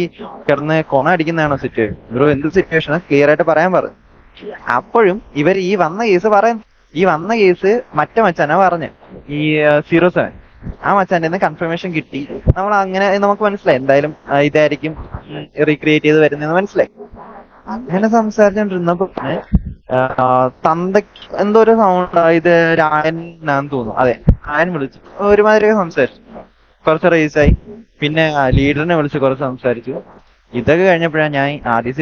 കിടന്ന് കൊണ അടിക്കുന്നതാണോ സിറ്റുവേഷൻ? ബ്രോ എന്ത് സിറ്റുവേഷൻ ക്ലിയർ ആയിട്ട് പറയാൻ പറഞ്ഞു. അപ്പോഴും ഇവർ ഈ വന്ന കേസ് മറ്റേ മച്ചാനാ പറഞ്ഞ് ഈ 07 ആ മച്ചാന്റെ നിന്ന് കൺഫർമേഷൻ കിട്ടി. നമ്മൾ അങ്ങനെ നമുക്ക് മനസ്സിലായി എന്തായാലും ഇതായിരിക്കും റീക്രിയേറ്റ് ചെയ്ത് വരുന്നതെന്ന് മനസ്സിലായി. അങ്ങനെ സംസാരിച്ചോണ്ടിരുന്നപ്പോ തന്തയ്ക്ക് എന്തോ ഒരു സൗണ്ട്, ഇത് രായനാന്ന് തോന്നുന്നു. അതെ രായൻ വിളിച്ചു ഒരുമാതിരിയൊക്കെ സംസാരിച്ചു, കുറച്ച് റേസായി. പിന്നെ ലീഡറിനെ വിളിച്ച് കുറച്ച് സംസാരിച്ചു. ഇതൊക്കെ കഴിഞ്ഞപ്പോഴാണ് ഞാൻ RDC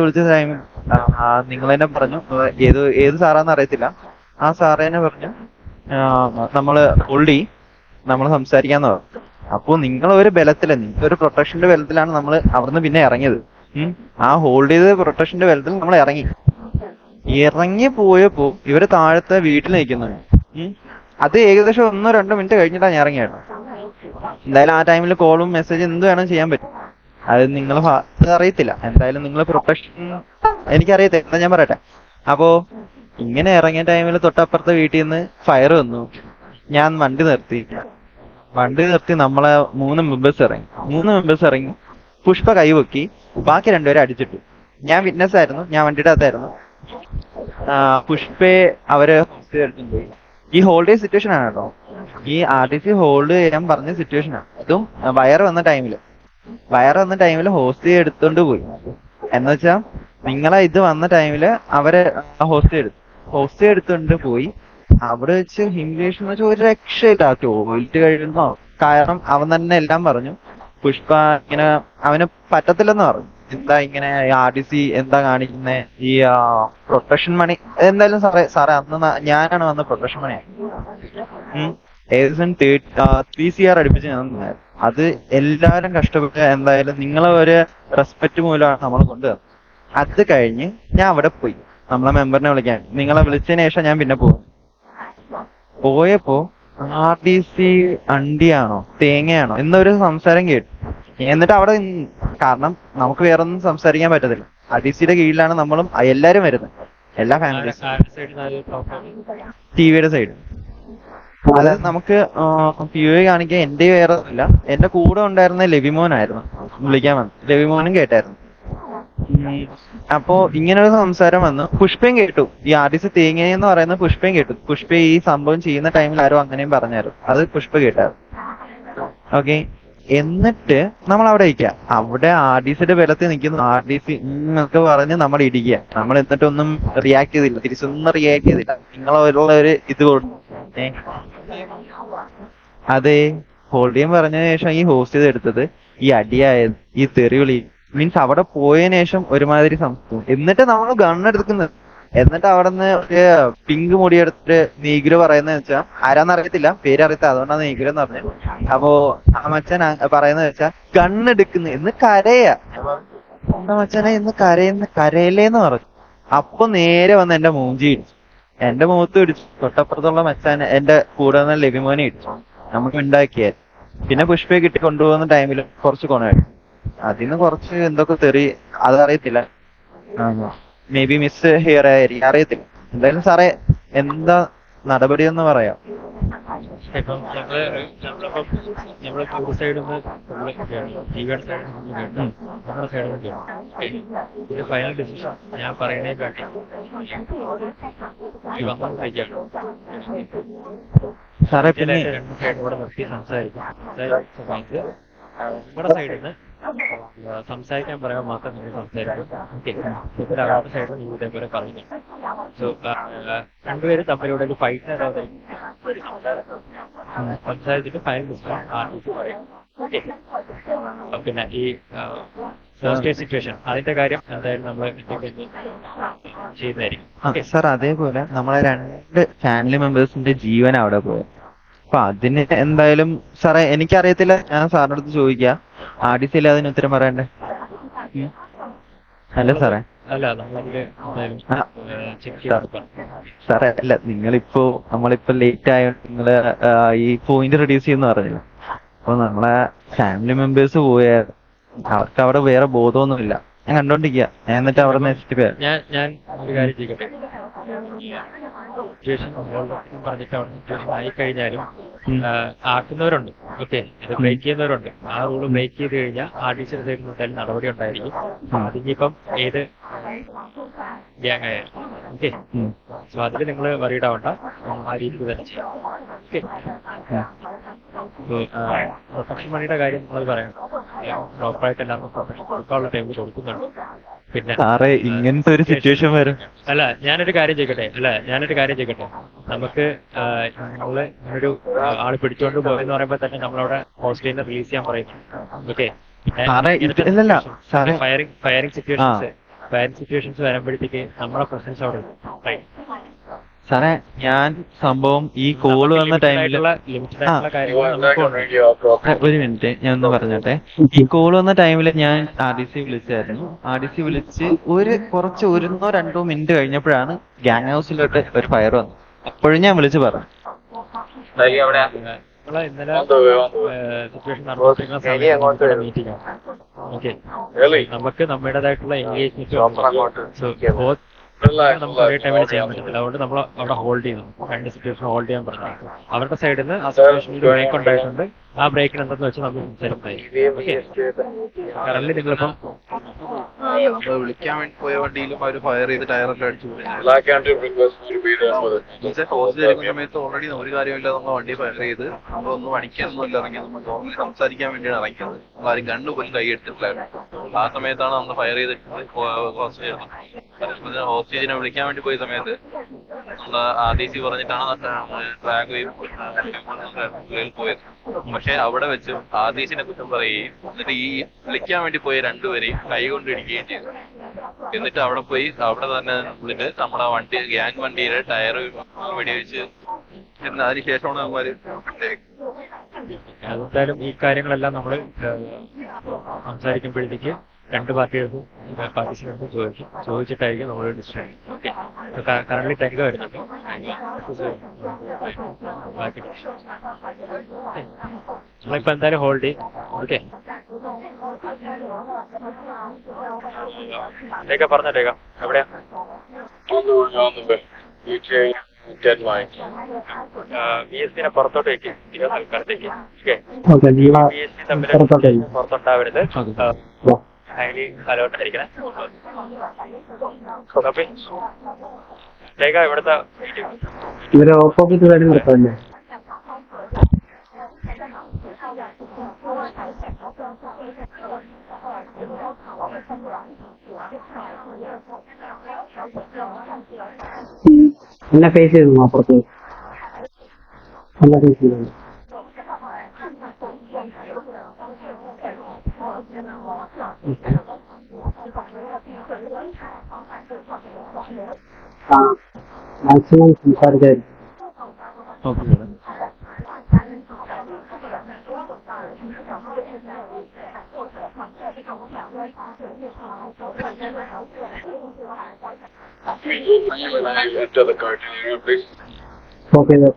വിളിച്ച ടൈമിൽ നിങ്ങൾ തന്നെ പറഞ്ഞു, ഏത് സാറാന്ന് അറിയത്തില്ല, ആ സാറ് തന്നെ പറഞ്ഞു നമ്മള് നമ്മൾ സംസാരിക്കാന്ന് പറഞ്ഞു. അപ്പോ നിങ്ങൾ ഒരു ഒരു പ്രൊട്ടക്ഷന്റെ ബലത്തിലാണ് നമ്മൾ അവിടുന്ന് പിന്നെ ഇറങ്ങിയത്. ആ ഹോൾഡ് ചെയ്ത പ്രൊട്ടക്ഷന്റെ ബലത്തിൽ നമ്മൾ ഇറങ്ങി പോയപ്പോ ഇവര് താഴത്തെ വീട്ടിൽ നിൽക്കുന്നുണ്ട്. അത് ഏകദേശം 1-2 മിനിറ്റ് കഴിഞ്ഞിട്ടാണ് ഞാൻ ഇറങ്ങിയത്. എന്തായാലും ആ ടൈമിൽ കോളും മെസ്സേജ് എന്ത് വേണം ചെയ്യാൻ പറ്റും. അത് നിങ്ങൾ അറിയത്തില്ല. എന്തായാലും നിങ്ങൾ പ്രൊട്ടക്ഷൻ എനിക്കറിയത്തില്ല, എന്താ ഞാൻ പറയട്ടെ. അപ്പോ ഇങ്ങനെ ഇറങ്ങിയ ടൈമിൽ തൊട്ടപ്പുറത്തെ വീട്ടിൽ നിന്ന് ഫയർ വന്നു. ഞാൻ വണ്ടി നിർത്തി നമ്മളെ 3 മെമ്പേഴ്സ് ഇറങ്ങി. പുഷ്പ കൈവക്കി, ബാക്കി 2 പേരെ അടിച്ചിട്ടു. ഞാൻ വിറ്റ്നസ് ആയിരുന്നു, ഞാൻ വണ്ടിയുടെ അകത്തായിരുന്നു. പുഷ്പയെ അവര് ഹോസ്റ്റ് ചെയ്തിട്ടുണ്ട്. ഈ ഹോൾഡ് ചെയ്ത സിറ്റുവേഷൻ ആണ് കേട്ടോ, ഈ RDC ഹോൾഡ് ചെയ്യാൻ പറഞ്ഞ സിറ്റുവേഷൻ ആണ്. അതും വയർ വന്ന ടൈമില് ഹോസ്റ്റ് എടുത്തോണ്ട് പോയി. എന്നുവെച്ചാ നിങ്ങളെ ഇത് വന്ന ടൈമില് അവരെ ഹോസ്റ്റ് എടുത്തോണ്ട് പോയി. അവിടെ വെച്ച് ഹ്യൂമിലിയേഷൻ എന്ന് വെച്ചാൽ ഒരു രക്ഷയില്ല. ടോയ്ലറ്റ് കഴിയുന്നോ, കാരണം അവൻ തന്നെ എല്ലാം പറഞ്ഞു. പുഷ്പ ഇങ്ങനെ അവന് പറ്റത്തില്ലെന്ന് പറഞ്ഞു. എന്താ ഇങ്ങനെ RDC എന്താ കാണിക്കുന്നേ, ഈ പ്രൊട്ടക്ഷൻ മണി എന്തായാലും സാറേ അന്ന് ഞാനാണ് വന്ന പ്രൊട്ടക്ഷൻ മണി ഏകദേശം 3 CR അടുപ്പിച്ച് ഞാൻ തന്നായിരുന്നു. അത് എല്ലാവരും കഷ്ടപ്പെട്ട് എന്തായാലും നിങ്ങളെ ഒരു റെസ്പെക്ട് മൂലമാണ് നമ്മൾ കൊണ്ടുവന്നത്. അത് കഴിഞ്ഞ് ഞാൻ അവിടെ പോയി നമ്മളെ മെമ്പറിനെ വിളിക്കാൻ. നിങ്ങളെ വിളിച്ചതിന് ശേഷം ഞാൻ പിന്നെ പോയപ്പോ RDC അണ്ടിയാണോ തേങ്ങയാണോ എന്നൊരു സംസാരം കേട്ടു. എന്നിട്ട് അവിടെ കാരണം നമുക്ക് വേറെ ഒന്നും സംസാരിക്കാൻ പറ്റത്തില്ല. RDCയുടെ കീഴിലാണ് നമ്മളും എല്ലാരും വരുന്നത്, എല്ലാ ഫാമിലീസും. TVയുടെ സൈഡ് അത് നമുക്ക് POA കാണിക്കാൻ എന്റെ വേറെ ഇല്ല. എന്റെ കൂടെ ഉണ്ടായിരുന്ന ലെവിമോനായിരുന്നു വിളിക്കാൻ വന്നു. ലെവിമോനും കേട്ടായിരുന്നു. അപ്പോ ഇങ്ങനൊരു സംസാരം വന്നു. പുഷ്പയും കേട്ടു, ഈ RDC തേങ്ങയെന്ന് പറയുന്ന പുഷ്പയും കേട്ടു. പുഷ്പ ഈ സംഭവം ചെയ്യുന്ന ടൈമിൽ ആരോ അങ്ങനെയും പറഞ്ഞായിരുന്നു, അത് പുഷ്പ കേട്ടായിരുന്നു. ഓക്കെ, എന്നിട്ട് നമ്മൾ അവിടെ ഇരിക്കുക. അവിടെ RDCയുടെ ബലത്തിൽ നിൽക്കുന്നു. RDC എന്നൊക്കെ പറഞ്ഞ് നമ്മൾ ഇടിക്കുക. നമ്മൾ എന്നിട്ടൊന്നും റിയാക്ട് ചെയ്തില്ല, തിരിച്ചൊന്നും റിയാക്ട് ചെയ്തില്ല. നിങ്ങളുള്ള ഒരു ഇത് കൊടുത്തു. അതെ, ഹോൾഡ് ചെയ്യാൻ പറഞ്ഞതിന് ശേഷം ഈ ഹോസ്റ്റ് ചെയ്തെടുത്തത് ഈ അടിയായത്, ഈ തെറിവിളി മീൻസ് അവിടെ പോയതിനു ശേഷം ഒരുമാതിരി സംഭവം. എന്നിട്ട് നമ്മൾ ഗണ്ണെടുക്കുന്നത്. എന്നിട്ട് അവിടെ നിന്ന് ഒരു പിങ്ക് മുടിയെടുത്തിട്ട് നീഗ്ര പറയുന്നത് വെച്ചാൽ ആരാന്നറിയത്തില്ല, പേരറിയത്തില്ല, അതുകൊണ്ടാണ് നീഗ്ര എന്ന് പറഞ്ഞത്. അപ്പോ ആ മച്ചൻ പറയുന്നത് വെച്ചാൽ ഗണ്ണെടുക്കുന്നു എന്ന് കരയാ. എന്താ മച്ചനെ ഇന്ന് കരയില്ലേന്ന് പറഞ്ഞു. അപ്പൊ നേരെ വന്ന് എന്റെ മൂഞ്ചി ഇടിച്ചു, എന്റെ മുഖത്ത് ഇടിച്ചു. തൊട്ടപ്പുറത്തുള്ള മച്ചാൻ എന്റെ കൂടെ വന്ന ലെവിമോനെ ഇടിച്ചു. നമുക്ക് ഉണ്ടാക്കിയാൽ പിന്നെ പുഷ്പയെ കിട്ടി കൊണ്ടുപോകുന്ന ടൈമിൽ കുറച്ച് കൊണയായി. അതിന്ന് കുറച്ച് എന്തൊക്കെ തെറി, അതറിയത്തില്ല, മേ ബി മിസ് ഹിയർ ആയിരിക്കും, അറിയത്തില്ല. എന്തായാലും സാറേ എന്താ നടപടി എന്ന് പറയാം. ഇപ്പം നമ്മള് ടൂർ സൈഡിൽ നിന്ന് TVയുടെ സൈഡിൽ നിന്ന് കേട്ടു, നമ്മുടെ സൈഡിൽ നിന്ന് കേട്ടു. ഇത് ഫൈനൽ ഡിസിഷൻ ഞാൻ പറയണേ കാട്ടി സാറേ പിന്നെ 2 സൈഡും കൂടെ നിർത്തി സംസാരിക്കും. നമ്മുടെ സൈഡിൽ നിന്ന് സംസാരിക്കാൻ പറയാൻ മാത്രം നിങ്ങൾ സംസാരിക്കും. ഓക്കെ, ഇതിൽ അവരുടെ സൈഡിൽ നിങ്ങൾ ഇതേപോലെ പറഞ്ഞു. സോ രണ്ടുപേരും തമ്മിലൂടെ ഒരു ഫൈറ്റ് സംസാരിച്ചിട്ട് ഫൈനൽ ഡിസിഷൻ പറയും. ഓക്കെ, പിന്നെ ഈ ഫസ്റ്റ് സിറ്റുവേഷൻ അതിന്റെ കാര്യം എന്തായാലും നമ്മൾ ചെയ്യുന്നതായിരിക്കും. സാർ അതേപോലെ നമ്മളെ 2 ഫാമിലി മെമ്പേഴ്സിന്റെ ജീവൻ അവിടെ പോയത്. അപ്പൊ അതിന് എന്തായാലും സാറേ എനിക്കറിയത്തില്ല, ഞാൻ സാറിന്റെ അടുത്ത് ചോദിക്കാം. ആദ്യത്തിൽ അതിന് ഉത്തരം പറയണ്ടേ? അല്ല സാറേ, അല്ല നമ്മളതില് ചെക്ക് ചെയ്ത് സാറേ അല്ല, നമ്മളിപ്പോ ലേറ്റ് ആയോണ്ട് നിങ്ങള് ഈ പോയിന്റ് റെഡ്യൂസ് ചെയ്യുന്ന പറഞ്ഞില്ല. അപ്പൊ നമ്മളെ ഫാമിലി മെമ്പേഴ്സ് പോയാൽ അവർക്ക് അവിടെ വേറെ ബോധമൊന്നുമില്ല. ഞാൻ കണ്ടോണ്ടിരിക്കുക. ഞാൻ എന്നിട്ട് അവിടെ നിന്ന് ഞാൻ ഒരു കാര്യം ചെയ്യട്ടെ. സിറ്റുവേഷൻ പറഞ്ഞിട്ട് അവിടെ സിറ്റുവേഷൻ ആയി കഴിഞ്ഞാലും ആക്കുന്നവരുണ്ട്. ഓക്കെ, ഇത് ബ്രേക്ക് ചെയ്യുന്നവരുണ്ട്. ആ റൂള് ബ്രേക്ക് ചെയ്ത് കഴിഞ്ഞാൽ RDC സൈഡിൽ നിന്ന് എന്തായാലും നടപടി ഉണ്ടായിരിക്കും. അതിനിപ്പം ഏത് ഗ്യാങ് ആയാലും. ഓക്കെ, സോ അതിൽ നിങ്ങൾ വറീഡ് ആവണ്ട, ആ രീതിയിൽ തന്നെ ചെയ്യാം. ഓക്കെ, പ്രൊഫഷൻ മണിയുടെ കാര്യം നമ്മൾ പറയണം. പ്രോപ്പറായിട്ട് എല്ലാവർക്കും പ്രൊഫഷൻ കൊടുക്കാനുള്ള ടൈമിൽ കൊടുക്കുന്നുണ്ട്. പിന്നെ സാറേ ഇങ്ങനത്തെ ഒരു സിറ്റുവേഷൻ വരും. അല്ല ഞാനൊരു കാര്യം ചെയ്യട്ടെ. നമുക്ക് നമ്മള് ഇങ്ങനൊരു ആള് പിടിച്ചോണ്ട് പോയെന്ന് പറയുമ്പോ തന്നെ നമ്മളവിടെ ഹോസ്റ്റലിനെ റിലീസ് ചെയ്യാൻ പറയുന്നു. ഓക്കെ, ഫയറിംഗ് സിറ്റുവേഷൻസ് വരുമ്പോഴത്തേക്ക് നമ്മളെ പ്രസൻസ് അവിടെ സാറേ ഞാൻ സംഭവം ഈ കോള് വന്ന ടൈമില് ഒരു മിനിറ്റ് ഞാൻ ഒന്ന് പറഞ്ഞോട്ടെ. ഈ കോള് വന്ന ടൈമില് ഞാൻ RDC വിളിച്ചായിരുന്നു. RDC വിളിച്ച് കുറച്ച് 1-2 മിനിറ്റ് കഴിഞ്ഞപ്പോഴാണ് ഗ്യാങ് ഹൗസിലോട്ട് ഒരു ഫയർ വന്നത്. അപ്പോഴും ഞാൻ വിളിച്ചു പറഞ്ഞു. ഇന്നലെ സിറ്റുവേഷൻ നടന്നുകൊണ്ടിരിക്കുന്ന സമയത്ത് മീറ്റിംഗ്. ഓക്കെ, നമുക്ക് നമ്മുടേതായിട്ടുള്ള എൻഗേജ്മെന്റ് നമുക്ക് ഒരേ ടൈമിൽ ചെയ്യാൻ പറ്റത്തില്ല. അതുകൊണ്ട് നമ്മൾ അവിടെ ഹോൾഡ് ചെയ്തു. 2 സിറ്റുവേഷൻ ഹോൾഡ് ചെയ്യാൻ പറഞ്ഞു. അവരുടെ സൈഡിൽ നിന്ന് ആ സിറ്റുവേഷനിൽ ബ്രേക്ക് ഉണ്ടായിട്ടുണ്ട്. ആ ബ്രേക്കിന് എന്തെന്ന് വെച്ചാൽ നമ്മൾ സംസാരിക്കുന്നതായിരിക്കും. ഓക്കെ, കറന്റ് നിങ്ങളിപ്പം വിളിക്കാൻ വേണ്ടി പോയ വണ്ടിയിലും അവർ ഫയർ ചെയ്ത് ടയറൊക്കെ അടിച്ചു. സമയത്ത് ഓൾറെഡി ഒരു കാര്യമില്ല, നമ്മൾ വണ്ടി ഫയർ ചെയ്ത് നമ്മളൊന്നും അടിക്കാനൊന്നുമില്ല ഇറങ്ങിയത്. നമ്മൾ നോർമലി സംസാരിക്കാൻ വേണ്ടിയാണ് ഇറങ്ങിയത്. നമ്മളാരും ഗണ്ണ് പോലും കൈ എടുത്തിട്ടില്ലായിരുന്നു. ആ സമയത്താണ് നമ്മൾ ഫയർ ചെയ്തിട്ട് ഹോസ്റ്റേജിനെ വിളിക്കാൻ വേണ്ടി പോയ സമയത്ത് നമ്മള് RDC പറഞ്ഞിട്ടാണ് പോയത്. പക്ഷെ അവിടെ വെച്ച് RDCനെ കുറ്റം പറയുകയും എന്നിട്ട് ഈ വിളിക്കാൻ വേണ്ടി പോയ 2 പേരെയും കൈ കൊണ്ട് ഇടിക്കുകയും ചെയ്തു. എന്നിട്ട് അവിടെ തന്നെ നിന്നിട്ട് നമ്മുടെ ഗ്യാങ് വണ്ടിയുടെ ടയർ വെടിവെച്ച് അതിനുശേഷമാണ് അവന്മാര് എന്തായാലും ഈ കാര്യങ്ങളെല്ലാം നമ്മൾ സംസാരിക്കുമ്പോഴത്തേക്ക് 2 പാർട്ടീസിനും ചോദിച്ചിട്ടായിരിക്കും നമ്മൾ ഡിസിഷൻ. ഓക്കെ, കറന്റ് ടെങ്ക വരുന്നുണ്ട്. നമ്മളിപ്പോ എന്തായാലും ഹോൾഡ് ചെയ്യും. ഓക്കെ, പറഞ്ഞേക്കാം എവിടെയാ VSB പുറത്തോട്ട് വെക്കും. തൽക്കാലത്തേക്ക് പുറത്തുണ്ടാവരുത്. Highly alert ആയിരിക്കണേ. ഇവിടുത്തെ ഇവര് ഓപ്പോസിറ്റ് സൈഡിൽ നിർത്തല്ലേ? എന്നെ ഫേസ് ചെയ്തു അപ്പുറത്ത് ഫേസ് ചെയ്തു. മാക്സിമം സംസാരിക്കായിരിക്കും. Okay sir.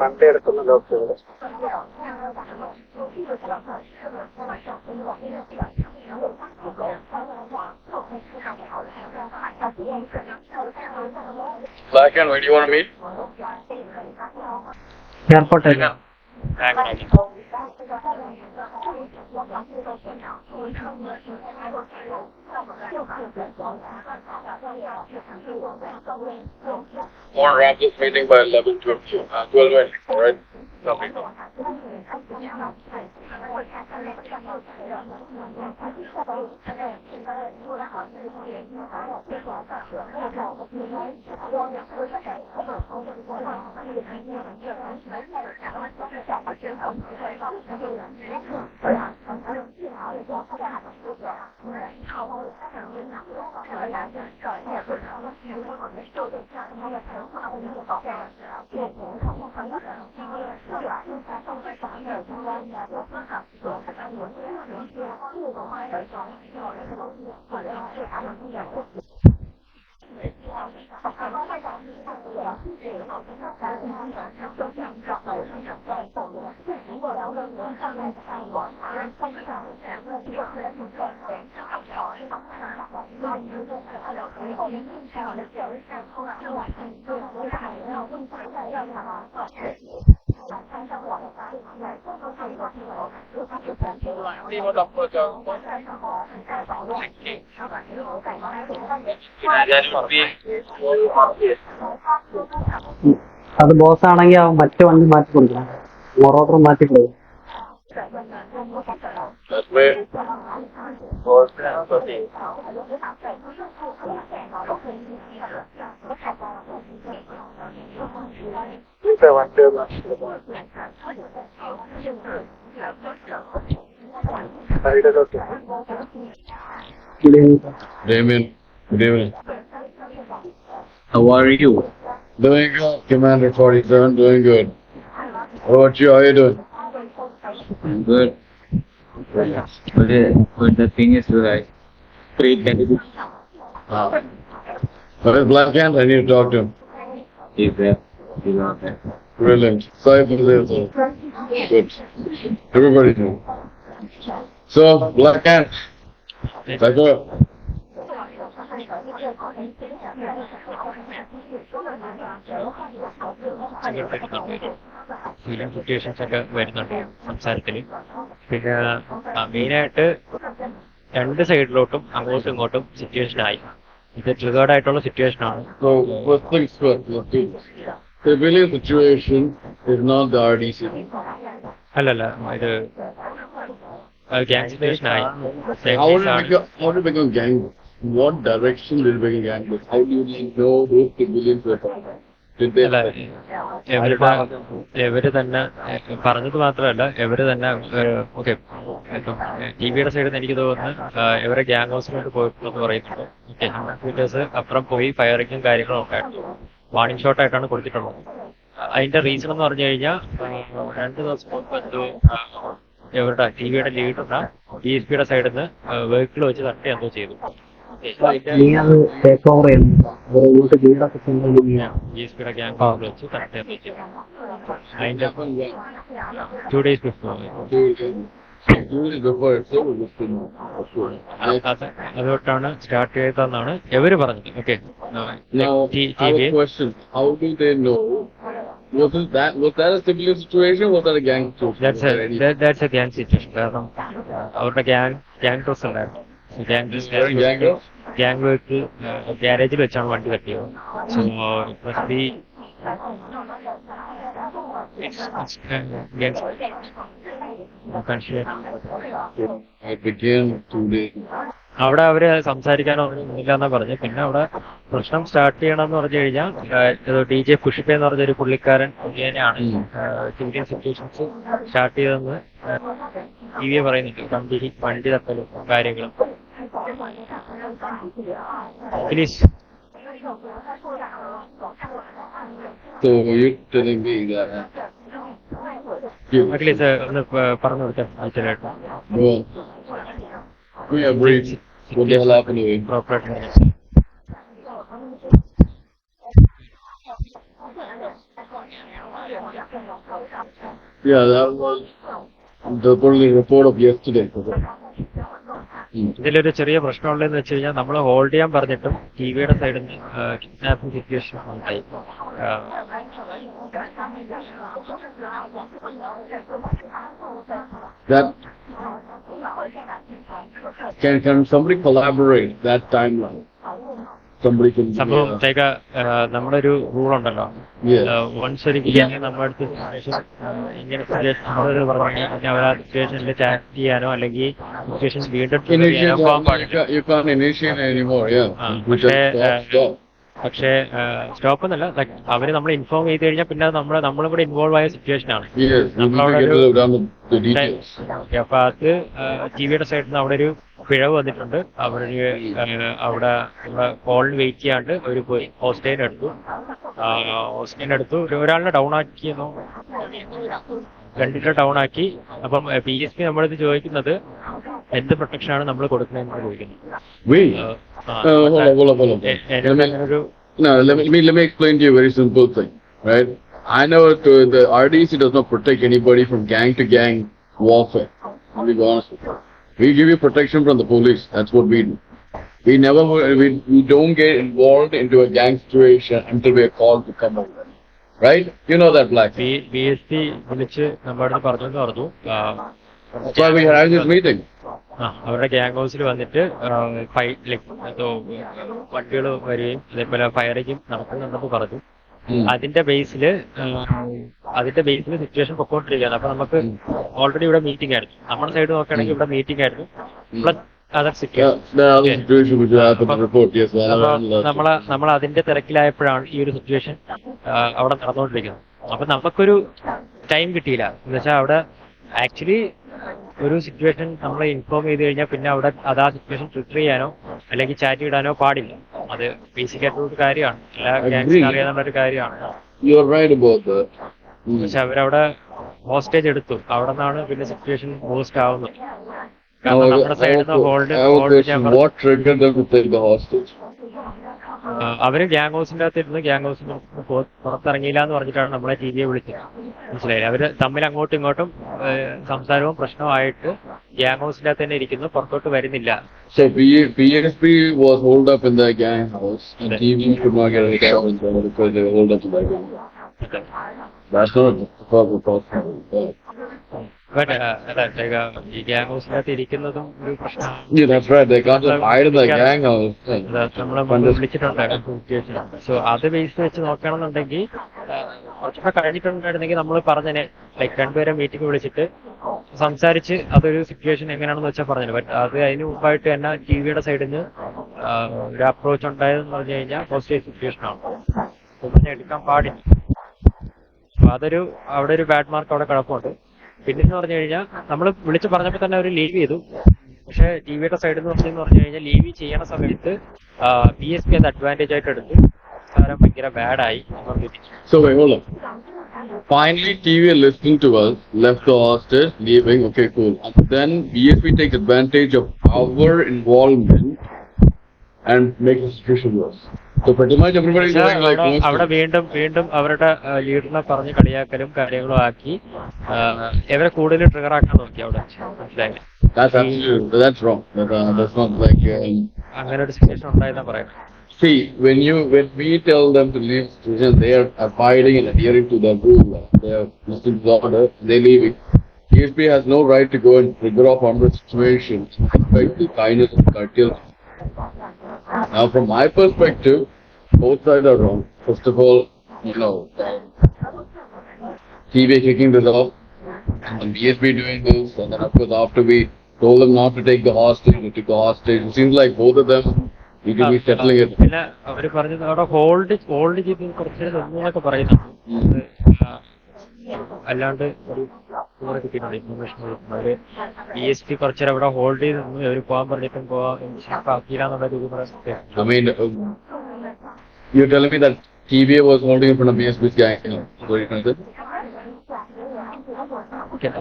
വണ്ടി എടുക്കുന്ന doctor Black and where do you want to meet? എയർപോർട്ടിൽ Want to wrap this meeting by 11:20, 12:20, right? Okay. അത് ബോസ് ആണെങ്കിൽ അവൻ മറ്റു വണ്ടി മാറ്റി കൊടുക്കണം, മോറോട്ടർ മാറ്റി കൊടുക്കും. That's where. Damien, good evening. How are you? Doing good, Commander 47, doing good. What about you? How are you doing? Good. But the thing is, like, treat candidates. Where is Black Hand? I need to talk to him. Is there? Is not there. Brilliant. Sorry for this. Good. Everybody do. So, Black Hand. Psycho. Feeling situations ഒക്കെ വരുന്നുണ്ട് സംസാരത്തിൽ. പിന്നെ മെയിനായിട്ട് രണ്ട് സൈഡിലോട്ടും അങ്ങോട്ടും ഇങ്ങോട്ടും സിറ്റുവേഷൻ ആയി. ഇത് ട്രിഗേർഡ് ആയിട്ടുള്ള സിറ്റുവേഷൻ ആണ്. So, let's think first. Civilian situation is not the RDC. അല്ലല്ല, ഇത് ഗ്യാങ് സിറ്റുവേഷൻ ആയി. How did it become gang? What direction did it become gang? How do you know those civilians were? Did they? അല്ല, ഇവര് തന്നെ പറഞ്ഞത് മാത്രമല്ല, ഇവര് തന്നെ ഓക്കെ ടിവിയുടെ സൈഡിൽ നിന്ന് എനിക്ക് തോന്നുന്നു ഇവരെ ഗ്യാങ് ഹൗസിലോട്ട് പോയിട്ടുണ്ടെന്ന് പറയുന്നുണ്ട്. ഓക്കെ, 100 മീറ്റേഴ്സ് അപ്പുറം പോയി ഫയറിങ്ങും കാര്യങ്ങളും ഒക്കെ വാർണിംഗ് ഷോട്ട് ആയിട്ടാണ് കൊടുത്തിട്ടുള്ളത്. അതിന്റെ റീസൺ എന്ന് പറഞ്ഞു കഴിഞ്ഞാൽ 2 ദിവസം മുമ്പ് എന്തോ ഇവരുടെ ടിവിയുടെ ലീഡറിനെ DSPയുടെ സൈഡിൽ നിന്ന് വെഹിക്കിൾ വെച്ച് തട്ടി എന്തോ ചെയ്തു. നീ അത് ടേക്ക് ഓവർ ചെയ്യണം. ഇങ്ങോട്ട് വീടൊക്കെ DSPയുടെ ഗ്യാങ് ഹൗസിൽ വെച്ച് തട്ടി എന്തോ ചെയ്തു. അതിന്റെ 2 days before. അതുകൊണ്ടാണ് സ്റ്റാർട്ട് ചെയ്തതെന്നാണ് ഇവര് പറഞ്ഞത്. Okay, Now, I have a question. How do they know? Was that a civilian situation or was that a gang situation? That's a gang situation. കാരണം അവരുടെ ഗ്യാങ് ഡ്രസ് ഉണ്ടായിരുന്നു. ഗ്യാങ് വെച്ച് ഗ്യാരേജിൽ വെച്ചാണ് വണ്ടി തട്ടിയത്. So it must be It began today. അവിടെ അവര് സംസാരിക്കാനോ ഒന്നുമില്ല എന്നാ പറഞ്ഞു. പിന്നെ അവിടെ പ്രശ്നം സ്റ്റാർട്ട് ചെയ്യണമെന്ന് പറഞ്ഞു കഴിഞ്ഞാൽ DJ പുഷ്പ എന്ന് പറഞ്ഞൊരു പുള്ളിക്കാരൻ മുഖേനയാണ് ഇന്ത്യൻ സിറ്റുവേഷൻസ് സ്റ്റാർട്ട് ചെയ്തതെന്ന് TV പറയുന്നുണ്ട്. വണ്ടി തപ്പലും കാര്യങ്ങളും. Please. So you're telling me that Akhilesh ഒന്ന് പറഞ്ഞു കൊടുക്കാം ആഴ്ചയിലായിട്ട്. well, we have briefed what the hell happened to him. Yeah, that was the Brolly report of yesterday. ഇതിലൊരു ചെറിയ പ്രശ്നമുള്ളതെന്ന് വെച്ച് കഴിഞ്ഞാൽ നമ്മൾ ഹോൾഡ് ചെയ്യാൻ പറഞ്ഞിട്ടും TVയുടെ സൈഡിൽ നിന്ന് കിഡ്നാപ്പിംഗ് സിറ്റുവേഷൻ ഉണ്ടായി. That can somebody collaborate that timeline? Somebody can. സംഭവം നമ്മളൊരു റൂൾ ഉണ്ടല്ലോ, Yes. വൺസ് ഒരിക്കലും നമ്മുടെ അടുത്ത് ഇങ്ങനെ സിറ്റുവേഷൻ പറഞ്ഞു കഴിഞ്ഞാൽ അവർ ആ സിറ്റുവേഷനിൽ ചാറ്റ് ചെയ്യാനോ അല്ലെങ്കിൽ സിറ്റുവേഷൻ വീണ്ടും ചെയ്യാനോ പോകാൻ പാടില്ല. You can't initiate anymore. Yeah. Stop. പക്ഷേ സ്റ്റോപ്പ് എന്നല്ല, അവര് നമ്മൾ ഇൻഫോം ചെയ്ത് കഴിഞ്ഞാൽ പിന്നെ നമ്മളും കൂടെ ഇൻവോൾവ് ആയ സിറ്റുവേഷൻ ആണ്. Yes. നമ്മളവിടെ The details. അപ്പൊ അത് TVയുടെ സൈഡിൽ നിന്ന് അവിടെ ഒരു പിഴവ് വന്നിട്ടുണ്ട്. അവിടെ കോളിന് വെയിറ്റ് ചെയ്യാണ്ട് ഒരു പോയി ഹോസ്റ്റൈൻ എടുത്തു. ഒരാളിനെ ഡൗൺ ആക്കിയെന്നോ രണ്ടിട്ട് ഡൗൺ ആക്കി. അപ്പം PSP നമ്മളിത് ചോദിക്കുന്നത് എന്ത് പ്രൊട്ടക്ഷനാണ് നമ്മൾ കൊടുക്കുന്നതെന്ന് ചോദിക്കുന്നത്. Hold on. No, let me explain to you a very simple thing, right? I know the RDC does not protect anybody from gang to gang warfare. I'll be honest with you. We give you protection from the police. That's what we do. We don't get involved into a gang situation until we are called to come over. Right? You know that, Black. BSP വിളിച്ച് നമ്മുടെ പറഞ്ഞു. That's why we had this meeting. അവരുടെ ഗ്യാങ് ഹൗസിൽ വന്നിട്ട് വണ്ടികൾ വരികയും അതേപോലെ ഫയറിങ്ങും നടക്കുന്നുണ്ടെന്ന് പറഞ്ഞു. അതിന്റെ ബേസിൽ സിറ്റുവേഷൻ പൊക്കോണ്ടിരിക്കുകയാണ്. അപ്പൊ നമുക്ക് ഓൾറെഡി ഇവിടെ മീറ്റിംഗ് ആയിരുന്നു. നമ്മുടെ സൈഡ് നോക്കുകയാണെങ്കിൽ ഇവിടെ മീറ്റിംഗ് ആയിരുന്നു. പ്ലസ് അതർ നമ്മൾ അതിന്റെ തിരക്കിലായപ്പോഴാണ് ഈ ഒരു സിറ്റുവേഷൻ അവിടെ നടന്നുകൊണ്ടിരിക്കുന്നത്. അപ്പൊ നമുക്കൊരു ടൈം കിട്ടിയില്ല. എന്ന് വെച്ചാൽ അവിടെ ആക്ച്വലി ഒരു സിറ്റുവേഷൻ നമ്മളെ ഇൻഫോം ചെയ്ത് കഴിഞ്ഞാൽ പിന്നെ അവിടെ അത് ആ സിറ്റുവേഷൻ ട്രിഗർ ചെയ്യാനോ അല്ലെങ്കിൽ ചാറ്റ് ഇടാനോ പാടില്ല. അത് ബേസിക് ആയിട്ടുള്ള ഒരു കാര്യമാണ്, എല്ലാ ഗാങ്സിനും അറിയാവുന്ന ഒരു കാര്യമാണ്. പക്ഷെ അവരവിടെ ഹോസ്റ്റേജ് എടുത്തു. അവിടെ നിന്നാണ് പിന്നെ സിറ്റുവേഷൻ ബൂസ്റ്റ് ആവുന്നത്. കാരണം നമ്മുടെ സൈഡിൽ നിന്ന് ഹോൾഡ് അവര് ഗ്യാങ് ഹൗസിന്റെ അകത്തിരുന്ന് ഗ്യാങ് ഹൗസിന് പുറത്തിറങ്ങിയില്ല എന്ന് പറഞ്ഞിട്ടാണ് നമ്മളെ TVയെ വിളിച്ചത്. മനസ്സിലായില്ലേ? അവര് തമ്മിൽ അങ്ങോട്ടും ഇങ്ങോട്ടും സംസാരവും പ്രശ്നമായിട്ട് ഗ്യാങ് ഹൗസിന്റെ അകത്ത് തന്നെ ഇരിക്കുന്നു, പുറത്തോട്ട് വരുന്നില്ല. So PSP was holed up in the gang house and TV could not get a response because they were holed up in the gang house. That's not the problem. ഈ ഗ്യാങ് ഹൗസിനകത്ത് ഇരിക്കുന്നതും ഒരു പ്രശ്നമാണ്. Yeah, that's right. They can't just hide in the gang house. നമ്മളെ വിളിച്ചിട്ടുണ്ടായിരുന്നു. സോ അത് ബേസ് വെച്ച് നോക്കുകയാണെന്നുണ്ടെങ്കിൽ കുറച്ചൊക്കെ കഴിഞ്ഞിട്ടുണ്ടായിരുന്നെങ്കിൽ നമ്മൾ പറഞ്ഞതിനെ രണ്ടുപേരെ മീറ്റിംഗ് വിളിച്ചിട്ട് സംസാരിച്ച് അതൊരു സിറ്റുവേഷൻ എങ്ങനെയാണെന്ന് വെച്ചാൽ പറഞ്ഞു. ബട്ട് അത് അതിന് മുമ്പായിട്ട് തന്നെ TVയുടെ സൈഡിൽ നിന്ന് ഒരു അപ്രോച്ച് ഉണ്ടായതെന്ന് പറഞ്ഞു കഴിഞ്ഞാൽ പോസിറ്റീവ് സിറ്റുവേഷനാണ്. ഒന്നും എടുക്കാൻ പാടില്ല. അപ്പൊ അവിടെ ഒരു ബാഡ് മാർക്ക് അവിടെ കിടപ്പുണ്ട്. പിന്നെന്ന് പറഞ്ഞു കഴിഞ്ഞാൽ നമ്മൾ വിളിച്ച് പറഞ്ഞപ്പോൾ തന്നെ അവർ ലീവ് ചെയ്തു. പക്ഷെ TVയുടെ സൈഡിൽ നിന്ന് പറഞ്ഞു കഴിഞ്ഞാൽ ലീവ് ചെയ്യണ സമയത്ത് PSP അത് അഡ്വാൻറ്റേജ് ആയിട്ട് എടുത്തു. സാരം ഭയങ്കര ബാഡായി. So wait, hold on. Finally, TV listening to us, left the hostage, leaving. Okay, cool. And then BSP takes advantage of our involvement and makes the situation worse. So pretty much everybody is doing like most. അവിടെ വീണ്ടും അവരുടെ ലീഡറിനെ പറഞ്ഞ് കളിയാക്കലും കാര്യങ്ങളും ആക്കി ഇവരെ കൂടുതൽ ട്രിഗർ ആക്കാൻ നോക്കി അവിടെ. മനസ്സിലായില്ലേ? That's wrong. That's not like. അങ്ങനെ ഒരു സിറ്റുവേഷൻ ഉണ്ടായെന്നാ പറയുന്നത്. See, when we tell them to leave station, they are abiding and adhering to the rule. They are listening to the order. They leaving. BSB has no right to go and trigger off on the situation, expect the kindness and courtesy. Now, from my perspective, both sides are wrong. First of all, TVA kicking this off, and BSB doing this, and then of course after we told them not to take the hostage, they took the hostage. It seems like both of them need to be settling it. പിന്നെ അവര് പറഞ്ഞത് അവിടെ ഹോൾഡ് ചെയ്ത് കുറച്ച് നിന്നൊക്കെ പറയുന്നുണ്ട്. അല്ലാണ്ട് ഒരു കിട്ടിയിട്ടുണ്ട് ഇൻഫർമേഷൻ. അവര് BSP കുറച്ചേരം അവിടെ ഹോൾഡ് ചെയ്ത് നിന്ന് അവര് പോകാൻ പറഞ്ഞിട്ടും ആക്കിയില്ല രീതി I mean, you're telling me that TVA was holding in front of BSB's gang, what you can say?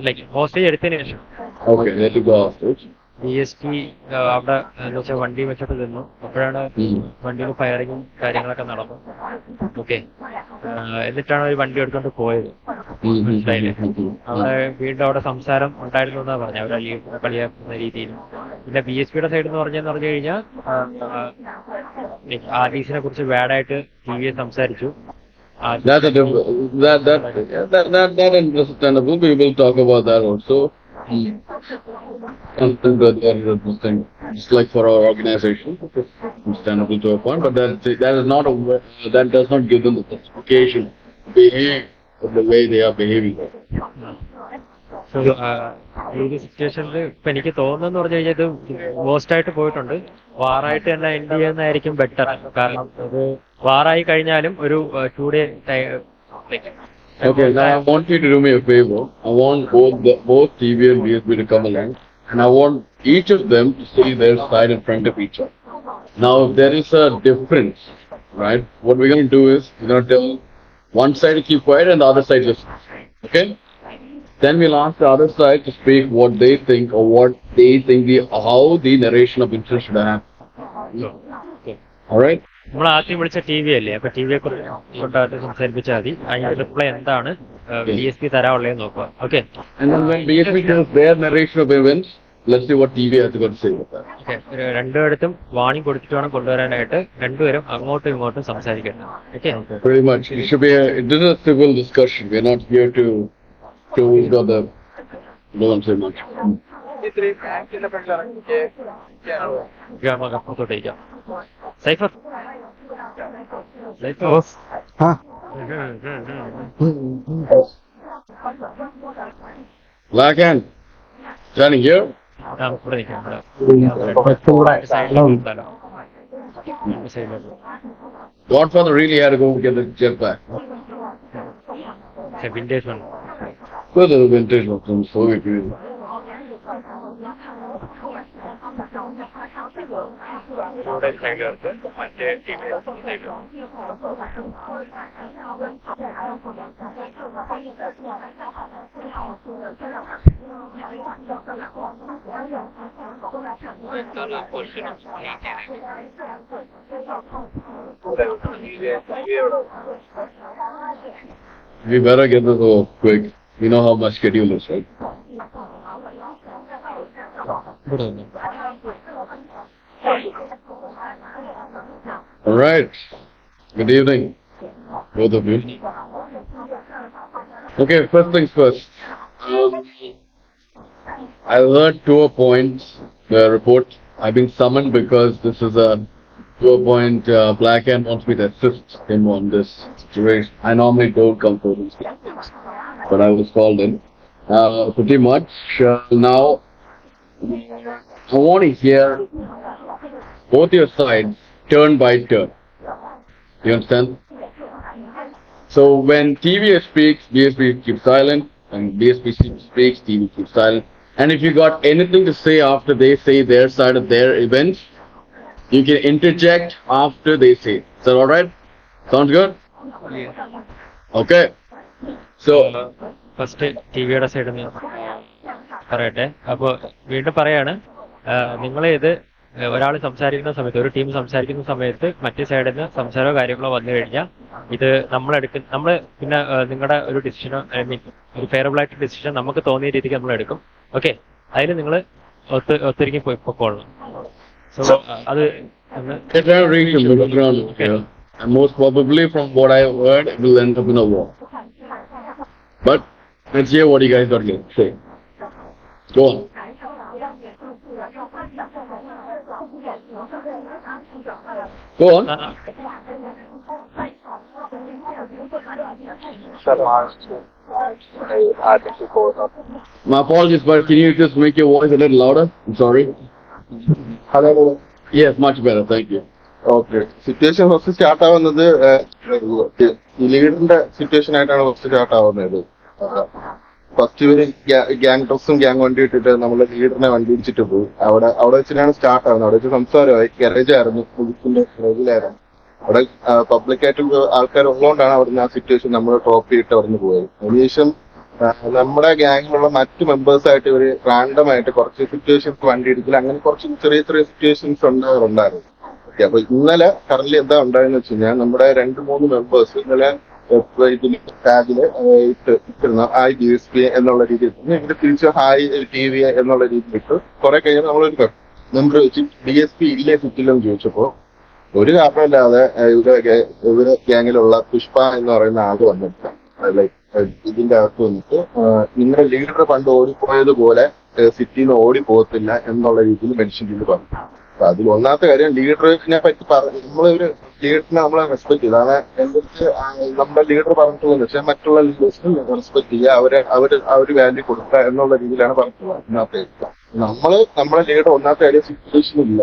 Like hostage എടുത്തതിന് ശേഷം Okay, let it go hostage. BSP അവിടെ എന്ന് വെച്ചാൽ വണ്ടി വെച്ചിട്ട് നിന്നു. അപ്പോഴാണ് വണ്ടിയിൽ ഫയറിങ്ങും കാര്യങ്ങളൊക്കെ നടന്നു. ഓക്കെ, എന്നിട്ടാണ് ഒരു വണ്ടി എടുത്തോണ്ട് പോയത്. മനസ്സിലായില്ലേ? അവിടെ വീണ്ടും അവിടെ സംസാരം ഉണ്ടായിരുന്നു എന്നാ പറഞ്ഞു, അവരെ ലീഡറിനെ കളിയാക്കുന്ന രീതിയിൽ. പിന്നെ BSPയുടെ സൈഡ് എന്ന് പറഞ്ഞു കഴിഞ്ഞാൽ RDCനെ കുറിച്ച് ബാഡായിട്ട് TV സംസാരിച്ചു. That's understandable. We will talk about that also. Just like for our organization, understandable to a point, but that does not give them the justification to behave the way they are behaving. So ഈ ഒരു സിറ്റുവേഷനിൽ ഇപ്പൊ എനിക്ക് തോന്നുന്നു പറഞ്ഞു കഴിഞ്ഞാൽ ഇത് വേസ്റ്റ് ആയിട്ട് പോയിട്ടുണ്ട്. വാറായിട്ട് തന്നെ എൻഡ് ചെയ്യുന്നതായിരിക്കും ബെറ്റർ. കാരണം ഇത് വാറായി കഴിഞ്ഞാലും ഒരു 2 day Okay, now I want you to do me a favor. I want both TV and BSB to come along, and I want each of them to see their side in front of each other. Now, if there is a difference, right, what we're going to do is we're going to tell one side to keep quiet and the other side listen. Okay? Then we'll ask the other side to speak what they think or what they think how the narration of incident should happen. Alright? നമ്മൾ ആദ്യം വിളിച്ച TV അല്ലേ, അപ്പൊ TV യെ കുറിച്ച് സംസാരിപ്പിച്ചാൽ മതി. അതിന്റെ റിപ്ലൈ എന്താണ് BSP തരാനുള്ളതെന്ന് നോക്കുക. Okay, And then when BSP tells their narration of events, let's see what TV has got to say about that. Okay, രണ്ടുപേർക്കും വാണിംഗ് കൊടുത്തിട്ട് വേണം കൊണ്ടുവരാനായിട്ട്. രണ്ടുപേരും അങ്ങോട്ടും ഇങ്ങോട്ടും സംസാരിക്കണം. Okay, Pretty much. It should be this is a civil discussion. We're not here to who's got the don't say much. അപ്പുറത്തോട്ടേക്കാം. Cipher Black hand. Standing here. ഇവിടെ നിൽക്കാം. Godfather really had to go get the jet back. Vintage one. Well, the vintage of some Soviet Union. We better get this over quick. We know how much schedule is, right? ഇവിടെ നിന്ന് All right. Good evening, both of you. Okay, first things first. I heard to a point the report. I've been summoned because this is to a point Black Hand wants me to assist him on this situation. I normally don't come for these things, but I was called in. Pretty much now. I want to hear both your sides turn by turn. You understand? So when TVA speaks, BSB keeps silent, and BSB speaks, TV keeps silent. And if you got anything to say after they say their side of their events, you can interject after they say. Is that alright? Sounds good? Okay. So first TVയുടെ സൈഡിൽ നിന്ന് പറയട്ടെ. അപ്പോൾ വീണ്ടും പറയാണ്, നിങ്ങളിത് ഒരാൾ സംസാരിക്കുന്ന സമയത്ത്, ഒരു ടീം സംസാരിക്കുന്ന സമയത്ത് മറ്റേ സൈഡിൽ നിന്ന് സംസാരമോ കാര്യങ്ങളോ വന്നു കഴിഞ്ഞാൽ ഇത് നമ്മൾ പിന്നെ നിങ്ങളുടെ ഒരു ഡിസിഷനോ ഐ മീൻ ഒരു ഫെയറബിൾ ആയിട്ട് ഡിസിഷൻ നമുക്ക് തോന്നിയ രീതിക്ക് നമ്മൾ എടുക്കും. ഓക്കെ, അതിന് നിങ്ങൾ ഒത്തൊരുങ്ങി പൊക്കോളണം. സോ അത് reach the middle ground here, and most probably from what I heard, it will end up in a war. But let's hear what you guys got to say. Go on. Go on. My apologies, but can you just make your voice a little louder? I'm sorry. Hello. Yes, much better. Thank you. Okay. Situation first start ആവുന്നത് ലീഡറിന്റെ സിറ്റുവേഷൻ ആയിട്ടാണ് ഫസ്റ്റ് സ്റ്റാർട്ട് ആവുന്നത്. ഫസ്റ്റ് ഇവര് ഗ്യാങ് ഡ്രസ്സും ഗ്യാങ് വണ്ടി ഇട്ടിട്ട് നമ്മള് ലീഡറിനെ വണ്ടി ഇടിച്ചിട്ട് പോയി. അവിടെ വെച്ചിട്ടാണ് സ്റ്റാർട്ട് ആവുന്നത്. അവിടെ വെച്ച് സംസാരമായി. ഗാരേജ് ആയിരുന്നു, പോലീസിന്റെ ഗാരേജിലായിരുന്നു. അവിടെ പബ്ലിക്കായിട്ട് ആൾക്കാർ ഉള്ളതുകൊണ്ടാണ് അവിടുന്ന് ആ സിറ്റുവേഷൻ നമ്മൾ ടോപ്പ് ചെയ്തിട്ട് അവിടുന്ന് പോയത്. അതിനുശേഷം നമ്മുടെ ഗ്യാങ്ങിലുള്ള മറ്റു മെമ്പേഴ്സായിട്ട് ഇവര് റാൻഡം ആയിട്ട് കുറച്ച് സിറ്റുവേഷൻസ് വണ്ടി ഇടിക്കില്ല, അങ്ങനെ കുറച്ച് ചെറിയ ചെറിയ സിറ്റുവേഷൻസ് ഉണ്ടാകാറുണ്ടായിരുന്നു. ഓക്കെ, അപ്പൊ ഇന്നലെ കറന്റ് എന്താ ഉണ്ടായെന്ന് വെച്ച് കഴിഞ്ഞാൽ നമ്മുടെ 2-3 മെമ്പേഴ്സ് ഇന്നലെ ഇതിൽ ടാഗില് ഇട്ടിരുന്ന ഹായ് BSB എന്നുള്ള രീതിയിൽ ഇവര് തിരിച്ച് ഹായ് TV എന്നുള്ള രീതിയിൽ ഇട്ട് കുറെ കഴിഞ്ഞാൽ നമ്മളൊരു മെമ്പർ വെച്ച് BSB ഇല്ലേ സിറ്റിലെന്ന് ചോദിച്ചപ്പോ ഒരു കാരണമില്ലാതെ ഇവര് ഗ്യാങ്ങിലുള്ള പുഷ്പ എന്ന് പറയുന്ന ആള് വന്നിട്ട് ലൈക്ക് ഇതിന്റെ അകത്ത് വന്നിട്ട് നിങ്ങളുടെ ലീഡർ പണ്ട് ഓടിപ്പോയതുപോലെ സിറ്റിയിൽ നിന്ന് ഓടിപ്പോകത്തില്ല എന്നുള്ള രീതിയിൽ മെൻഷൻ ചെയ്ത് പറഞ്ഞു. അപ്പൊ അതിൽ ഒന്നാമത്തെ കാര്യം ലീഡറിനെ പറ്റി നമ്മളൊരു ലീഡറിനെ നമ്മളെ റെസ്പെക്ട് ചെയ്ത് അതാണ് എന്റെ നമ്മുടെ ലീഡർ പറഞ്ഞിട്ട് പോകുന്നത്. പക്ഷെ മറ്റുള്ള ലീഡേഴ്സിന് റെസ്പെക്ട് ചെയ്യുക, അവര് വാല്യൂ കൊടുക്കുക എന്നുള്ള രീതിയിലാണ് പറഞ്ഞിട്ടുള്ളത്. ഒന്നാമത്തെ നമ്മളെ ലീഡർ ഒന്നാമത്തെ കാര്യം സിറ്റുവേഷൻ ഇല്ല.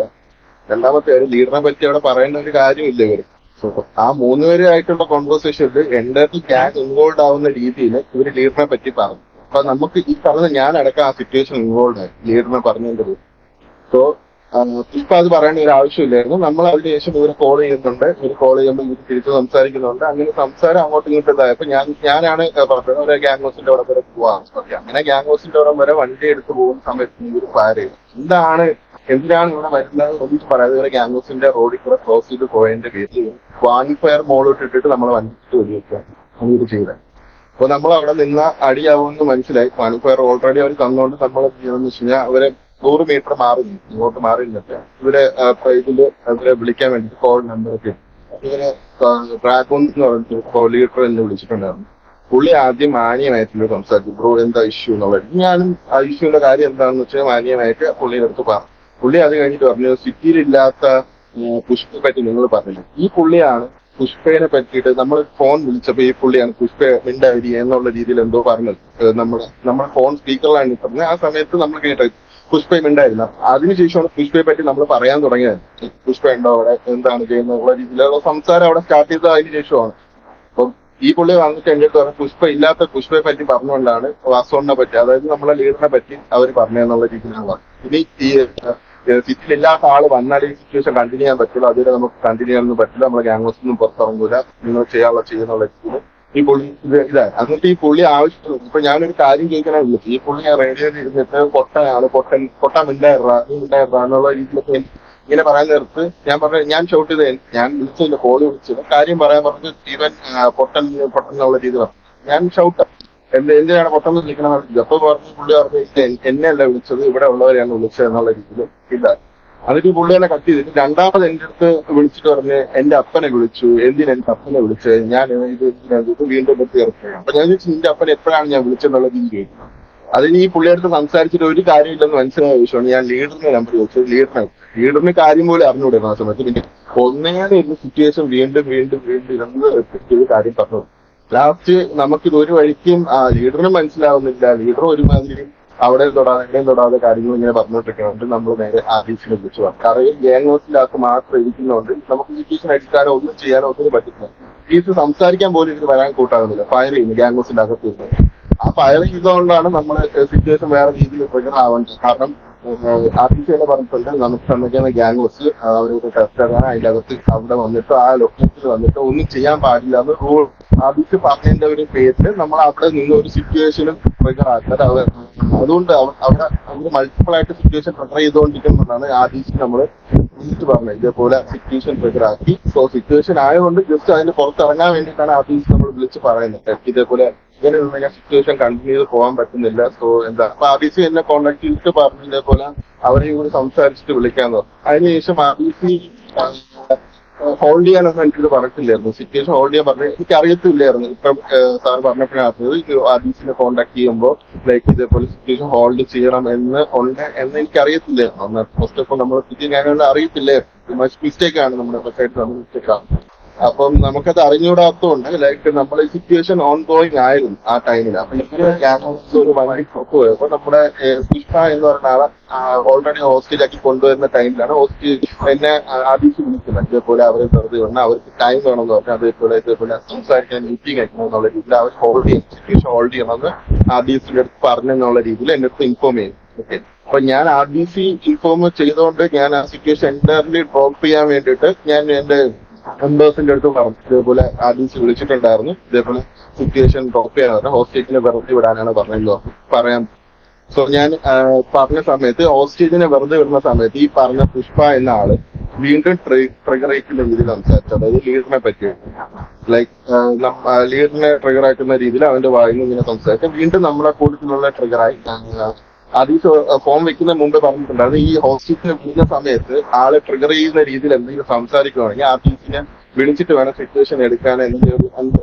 രണ്ടാമത്തെ കാര്യം ലീഡറിനെ പറ്റി അവിടെ പറയേണ്ട ഒരു കാര്യമില്ല ഇവര്. സോ ആ 3 പേരുമായിട്ടുള്ള കോൺവെർസേഷനിൽ എന്റെ ഗ്യാങ് ഇൻവോൾവ് ആവുന്ന രീതിയിൽ ഇവര് ലീഡറിനെ പറ്റി പറഞ്ഞു. അപ്പൊ നമുക്ക് ഈ പറഞ്ഞ ഞാനടക്കം ആ സിറ്റുവേഷൻ ഇൻവോൾവ് ആയി ലീഡറിനെ പറഞ്ഞതിന്റെ. സോ ഇപ്പൊ അത് പറയേണ്ട ഒരു ആവശ്യമില്ലായിരുന്നു. നമ്മൾ അതിനുശേഷം ഇവരെ കോൾ ചെയ്യുന്നുണ്ട്. ഇവർ കോൾ ചെയ്യുമ്പോൾ ഇവർ തിരിച്ച് സംസാരിക്കുന്നുണ്ട്. അങ്ങനെ സംസാരം അങ്ങോട്ടും ഇങ്ങോട്ടും ഇതായപ്പോ ഞാനാണ് പറഞ്ഞത് ഒരു ഗ്യാങ് ഹൗസിന്റെ അവിടെ വരെ പോവാം. അങ്ങനെ ഗ്യാങ് ഹൗസിന്റെ അവിടെ വരെ വണ്ടി എടുത്ത് പോകുന്ന സമയത്ത് ഇവർ ഫയർ ചെയ്തു. എന്തിനാണ് ഇവിടെ വരുന്നത് ഒന്നിച്ച് പറയാതെ ഇവരെ ഗ്യാങ് ഹൗസിന്റെ റോഡിൽ കൂടെ ക്രോസ് ചെയ്ത് പോയതിന്റെ പേരിൽ വാങ്ങിഫയർ മോളോട്ട് ഇട്ടിട്ട് നമ്മളെ വണ്ടിട്ട് വെടിവെക്കുകയാണ് ഇവർ ചെയ്തത്. അപ്പൊ നമ്മൾ അവിടെ നിന്ന് അടിയാവുമെന്ന് മനസ്സിലായി. വാങ്ങിഫയർ ഓൾറെഡി അവർ തന്നുകൊണ്ട് നമ്മൾ ചെയ്തെന്ന് വെച്ച് കഴിഞ്ഞാൽ അവരെ 100 മീറ്റർ ഇങ്ങോട്ട് മാറി നിന്നിട്ട് ഇവരെ ഇവരെ വിളിക്കാൻ വേണ്ടി കോൾ നമ്പറൊക്കെ ഇവരെ ഡ്രാഗോൺ എന്ന് പറഞ്ഞിട്ട് ലീഡർ എന്നെ വിളിച്ചിട്ടുണ്ടായിരുന്നു. പുള്ളി ആദ്യം മാന്യമായിട്ടുള്ള സംസാരിച്ചു, ബ്രോ എന്താ ഇഷ്യൂ എന്നുള്ളത്. ഞാനും ആ ഇഷ്യൂന്റെ കാര്യം എന്താണെന്ന് വെച്ചാൽ മാന്യമായിട്ട് പുള്ളിയുടെ അടുത്ത് പറഞ്ഞു. പുള്ളി അത് കഴിഞ്ഞിട്ട് പറഞ്ഞു സിറ്റിയിലില്ലാത്ത പുഷ്പയെ പറ്റി നിങ്ങൾ പറഞ്ഞില്ല. ഈ പുള്ളിയാണ് പുഷ്പയെ പറ്റിയിട്ട് നമ്മൾ ഫോൺ വിളിച്ചപ്പോ ഈ പുള്ളിയാണ് പുഷ്പ മിണ്ടായി എന്നുള്ള രീതിയിൽ എന്തോ പറഞ്ഞത്. നമ്മുടെ ഫോൺ സ്പീക്കറിലാണ് പറഞ്ഞത്. ആ സമയത്ത് നമ്മൾ കേട്ടത് പുഷ്പ മിണ്ടായിരുന്നു. അതിനുശേഷമാണ് പുഷ്പയെ പറ്റി നമ്മൾ പറയാൻ തുടങ്ങിയത്. പുഷ്പ ഉണ്ടോ അവിടെ, എന്താണ് ചെയ്യുന്നുള്ള രീതിയിലുള്ള സംസാരം അവിടെ സ്റ്റാർട്ട് ചെയ്തത് അതിന് ശേഷമാണ്. അപ്പം ഈ പുള്ളി വന്നിട്ട് എന്റെ അടുത്ത് പറഞ്ഞു പുഷ്പയെ പറ്റി പറഞ്ഞുകൊണ്ടാണ് വാസോണിനെ പറ്റി, അതായത് നമ്മളെ ലീഡറിനെ പറ്റി അവർ പറഞ്ഞെന്നുള്ള രീതിയിലാണ് പറഞ്ഞത്. ഇനി ഈ സിറ്റിയിലില്ലാത്ത ആള് വന്നാൽ ഈ സിറ്റുവേഷൻ കണ്ടിന്യൂ ചെയ്യാൻ പറ്റില്ല, അതുവരെ നമുക്ക് കണ്ടിന്യൂ ചെയ്യാനൊന്നും പറ്റില്ല, നമ്മളെ ഗ്യാങ് ഹൗസിൽ ചെയ്യൂല, നിങ്ങൾ ചെയ്യുന്നുള്ള രീതിയിൽ ഈ പുള്ളി ഇതാണ്. എന്നിട്ട് ഈ പുള്ളി ആവശ്യം ഇപ്പൊ ഞാനൊരു കാര്യം ചോദിക്കാനാണ് വിളിച്ചത്. ഈ പുള്ളി റേഡിയോയിൽ ഇരുന്നിട്ട് പൊട്ടാൻ മിണ്ടായിരുന്ന എന്നുള്ള രീതിയിലൊക്കെ ഇങ്ങനെ പറയാൻ നേരത്ത് ഞാൻ ഷൗട്ട് ചെയ്ത് ഞാൻ വിളിച്ചില്ല, കോള് വിളിച്ചത് കാര്യം പറയാൻ പറഞ്ഞു ജീവൻ പൊട്ടൻ എന്നുള്ള രീതി പറഞ്ഞു. ഞാൻ ഷൗട്ട് എന്തിനാണ് പൊട്ടെന്ന് വിളിക്കണം. അപ്പൊ പറഞ്ഞു പുള്ളി പറഞ്ഞു എന്നെയല്ല വിളിച്ചത്, ഇവിടെ ഉള്ളവരെയാണ് വിളിച്ചത് എന്നുള്ള രീതിയിൽ ഇല്ല. എന്നിട്ട് ഈ പുള്ളിയെ കട്ട് ചെയ്തിട്ട് രണ്ടാമത് എന്റെ അടുത്ത് വിളിച്ചിട്ട് പറഞ്ഞ് എന്റെ അപ്പനെ വിളിച്ചു, എന്തിനാ എന്റെ അപ്പനെ വിളിച്ചത്, ഞാൻ ഇത് വീണ്ടും തീർച്ചയായും. അപ്പൊ ഞാൻ ചോദിച്ചു നിന്റെ അപ്പനെ എപ്പോഴാണ് ഞാൻ വിളിച്ചെന്നുള്ള രീതി ചോദിച്ചു. അതിന് ഈ പുള്ളിയെടുത്ത് സംസാരിച്ചിട്ട് ഒരു കാര്യമില്ലെന്ന് മനസ്സിലായ വിഷയമാണ് ഞാൻ ലീഡറിന്റെ നമ്പർ ചോദിച്ചത്. ലീഡറിന് കാര്യം പോലും അറിഞ്ഞുകൂടുന്നു ആ സമയത്ത്. പിന്നെ ഒന്നേറെ സിറ്റുവേഷൻ വീണ്ടും ഇതൊന്ന് റിപ്പീറ്റ് ചെയ്ത് കാര്യം പറഞ്ഞു. ലാസ്റ്റ് നമുക്കിത് ഒരു വഴിക്കും ലീഡറിനും മനസ്സിലാവുന്നില്ല. ലീഡർ ഒരുമാതിരി അവിടെ തൊടാതെ കാര്യങ്ങൾ ഇങ്ങനെ പറഞ്ഞുകൊണ്ടിരിക്കുന്നുണ്ട്. നമ്മൾ നേരെ RDCനെ വിളിച്ചു പറഞ്ഞു. കാരണം ഗ്യാങ് ഹൗസിനകത്ത് മാത്രം ഇരിക്കുന്നതുകൊണ്ട് നമുക്ക് സിറ്റുവേഷൻ അടിക്കാനോ ഒന്നും ചെയ്യാനോ ഒന്നും പറ്റില്ല. ഇത് സംസാരിക്കാൻ പോലും ഇത് വരാൻ കൂട്ടാകുന്നില്ല. ഫയർ ചെയ്യുന്നു ഗ്യാങ് ഹൗസിന്റെ അകത്ത് ഇരുന്നത്. ആ ഫയർ ചെയ്തുകൊണ്ടാണ് നമ്മൾ സിറ്റുവേഷൻ വേറെ രീതിയിൽ ട്രിഗർ ആവേണ്ടത്. കാരണം RDC തന്നെ പറഞ്ഞിട്ടുണ്ട് നമുക്ക് തന്നിരിക്കുന്ന ഗ്യാങ് ഹൗസ് അവരൊക്കെ ടെസ്റ്റ് ആകാൻ അതിന്റെ അകത്ത് അവിടെ വന്നിട്ട് ആ ലൊക്കേഷനിൽ വന്നിട്ട് ഒന്നും ചെയ്യാൻ പാടില്ല എന്ന് റൂൾ RDC പറഞ്ഞതിന്റെ ഒരു പേരിൽ നമ്മൾ അവിടെ നിന്ന് ഒരു സിറ്റുവേഷനും ട്രിഗർ ആക്കാതെ അതുകൊണ്ട് അവിടെ മൾട്ടിപ്പിൾ ആയിട്ട് സിറ്റുവേഷൻ ട്രിഗർ ചെയ്തുകൊണ്ടിരിക്കുന്നതാണ് RDC നമ്മൾ വിളിച്ച് പറഞ്ഞത്. ഇതേപോലെ സിറ്റുവേഷൻ ട്രിഗർ ആക്കി. സോ സിറ്റുവേഷൻ ആയതുകൊണ്ട് ജസ്റ്റ് അതിന് പുറത്തിറങ്ങാൻ വേണ്ടിയിട്ടാണ് RDC നമ്മൾ വിളിച്ച് പറയുന്നത്. ഇതേപോലെ ഇങ്ങനെയുള്ള സിറ്റുവേഷൻ കണ്ടിന്യൂ ചെയ്ത് പോകാൻ പറ്റുന്നില്ല. സോ എന്താ അപ്പൊ RDC എന്നെ കോൺടാക്ട് ചെയ്തിട്ട് പറഞ്ഞു ഇതേപോലെ അവരെയും കൂടി സംസാരിച്ചിട്ട് വിളിക്കാന്ന് പറഞ്ഞു. അതിനുശേഷം RDC ഹോൾഡ് ചെയ്യാനൊന്നും എനിക്കിത് പറഞ്ഞിട്ടില്ലായിരുന്നു. സിറ്റുവേഷൻ ഹോൾഡ് ചെയ്യാൻ പറഞ്ഞത് എനിക്ക് അറിയത്തില്ലായിരുന്നു. ഇപ്പം സാർ പറഞ്ഞപ്പോഴാണ് ആർഡിസിനെ കോൺടാക്ട് ചെയ്യുമ്പോൾ ലൈക്ക് ഇതേപോലെ സിറ്റുവേഷൻ ഹോൾഡ് ചെയ്യണം എന്ന് എനിക്ക് അറിയത്തില്ലായിരുന്നു. ഫസ്റ്റ് ഓഫ് ഓൾ നമ്മൾ ഞാൻ അറിയത്തില്ലായിരുന്നു. മിസ്റ്റേക്ക് ആണ് നമ്മുടെ സൈഡ് മിസ്റ്റേക്ക് ആണ്. അപ്പം നമുക്കത് അറിഞ്ഞുകൂടാത്തതുകൊണ്ട് ലൈക്ക് നമ്മൾ ഈ സിറ്റുവേഷൻ ഓൺ ഗോയിങ് ആയിരുന്നു ആ ടൈമിൽ. അപ്പൊ ഒരു വണ്ടി പോയപ്പോ നമ്മുടെ പുഷ്പ എന്ന് പറയുന്ന ആളെ ഓൾറെഡി ഹോസ്റ്റേജാക്കി കൊണ്ടുവരുന്ന ടൈമിലാണ് ഹോസ്റ്റേജ് എന്നെ ആദ്യം വിളിക്കുന്നത്. ഇതേപോലെ അവരെ വെറുതെ വന്ന് അവർക്ക് ടൈം വേണമെന്ന് പറഞ്ഞാൽ ഇതേപോലെ സംസാരിക്കാൻ മീറ്റിംഗ് അയക്കണം എന്നുള്ള രീതിയിൽ അവർ ഹോൾഡ് ചെയ്യും, സിറ്റുവേഷൻ ഹോൾഡ് ചെയ്യണമെന്ന് ആദ്യത്തിന്റെ അടുത്ത് പറഞ്ഞെന്നുള്ള രീതിയിൽ എന്റെ അടുത്ത് ഇൻഫോം ചെയ്യും. ഓക്കെ, അപ്പൊ ഞാൻ RDC ഇൻഫോം ചെയ്തുകൊണ്ട് ഞാൻ ആ സിറ്റുവേഷൻ എൻറ്റയർലി ഡ്രോപ്പ് ചെയ്യാൻ വേണ്ടിയിട്ട് ഞാൻ എന്റെ മെമ്പേഴ്സിന്റെ അടുത്ത് പറഞ്ഞു. ഇതേപോലെ RDC വിളിച്ചിട്ടുണ്ടായിരുന്നു, ഇതേപോലെ സിറ്റുവേഷൻ ഡ്രോപ്പ് ചെയ്യാനാണ് ഹോസ്റ്റേജിനെ വെറുതെ വിടാനാണ് പറയാൻ. സോ ഞാൻ പറഞ്ഞ സമയത്ത് ഹോസ്റ്റേജിനെ വെറുതെ വിടുന്ന സമയത്ത് ഈ പറഞ്ഞ പുഷ്പ എന്ന ആള് വീണ്ടും ട്രിഗർ ആക്കുന്ന രീതിയിൽ സംസാരിച്ചു. അതായത് ലീഡറിനെ പറ്റി ലൈക്ക് ലീഡറിനെ ട്രിഗർ ആക്കുന്ന രീതിയിൽ അവന്റെ വായിന്ന് ഇങ്ങനെ സംസാരിച്ചു. വീണ്ടും നമ്മളെ കൂട്ടത്തിലുള്ള ട്രിഗറായി ആദ്യം ഫോം വെക്കുന്ന മുമ്പ് പറഞ്ഞിട്ടുണ്ടായിരുന്നു ഈ ഹോസ്റ്റേജിനെ വിടുന്ന സമയത്ത് ആളെ ട്രിഗർ ചെയ്യുന്ന രീതിയിൽ എന്തെങ്കിലും സംസാരിക്കുകയാണെങ്കിൽ RDCനെ വിളിച്ചിട്ട് വേണം സിറ്റുവേഷൻ എടുക്കാൻ എന്തെങ്കിലും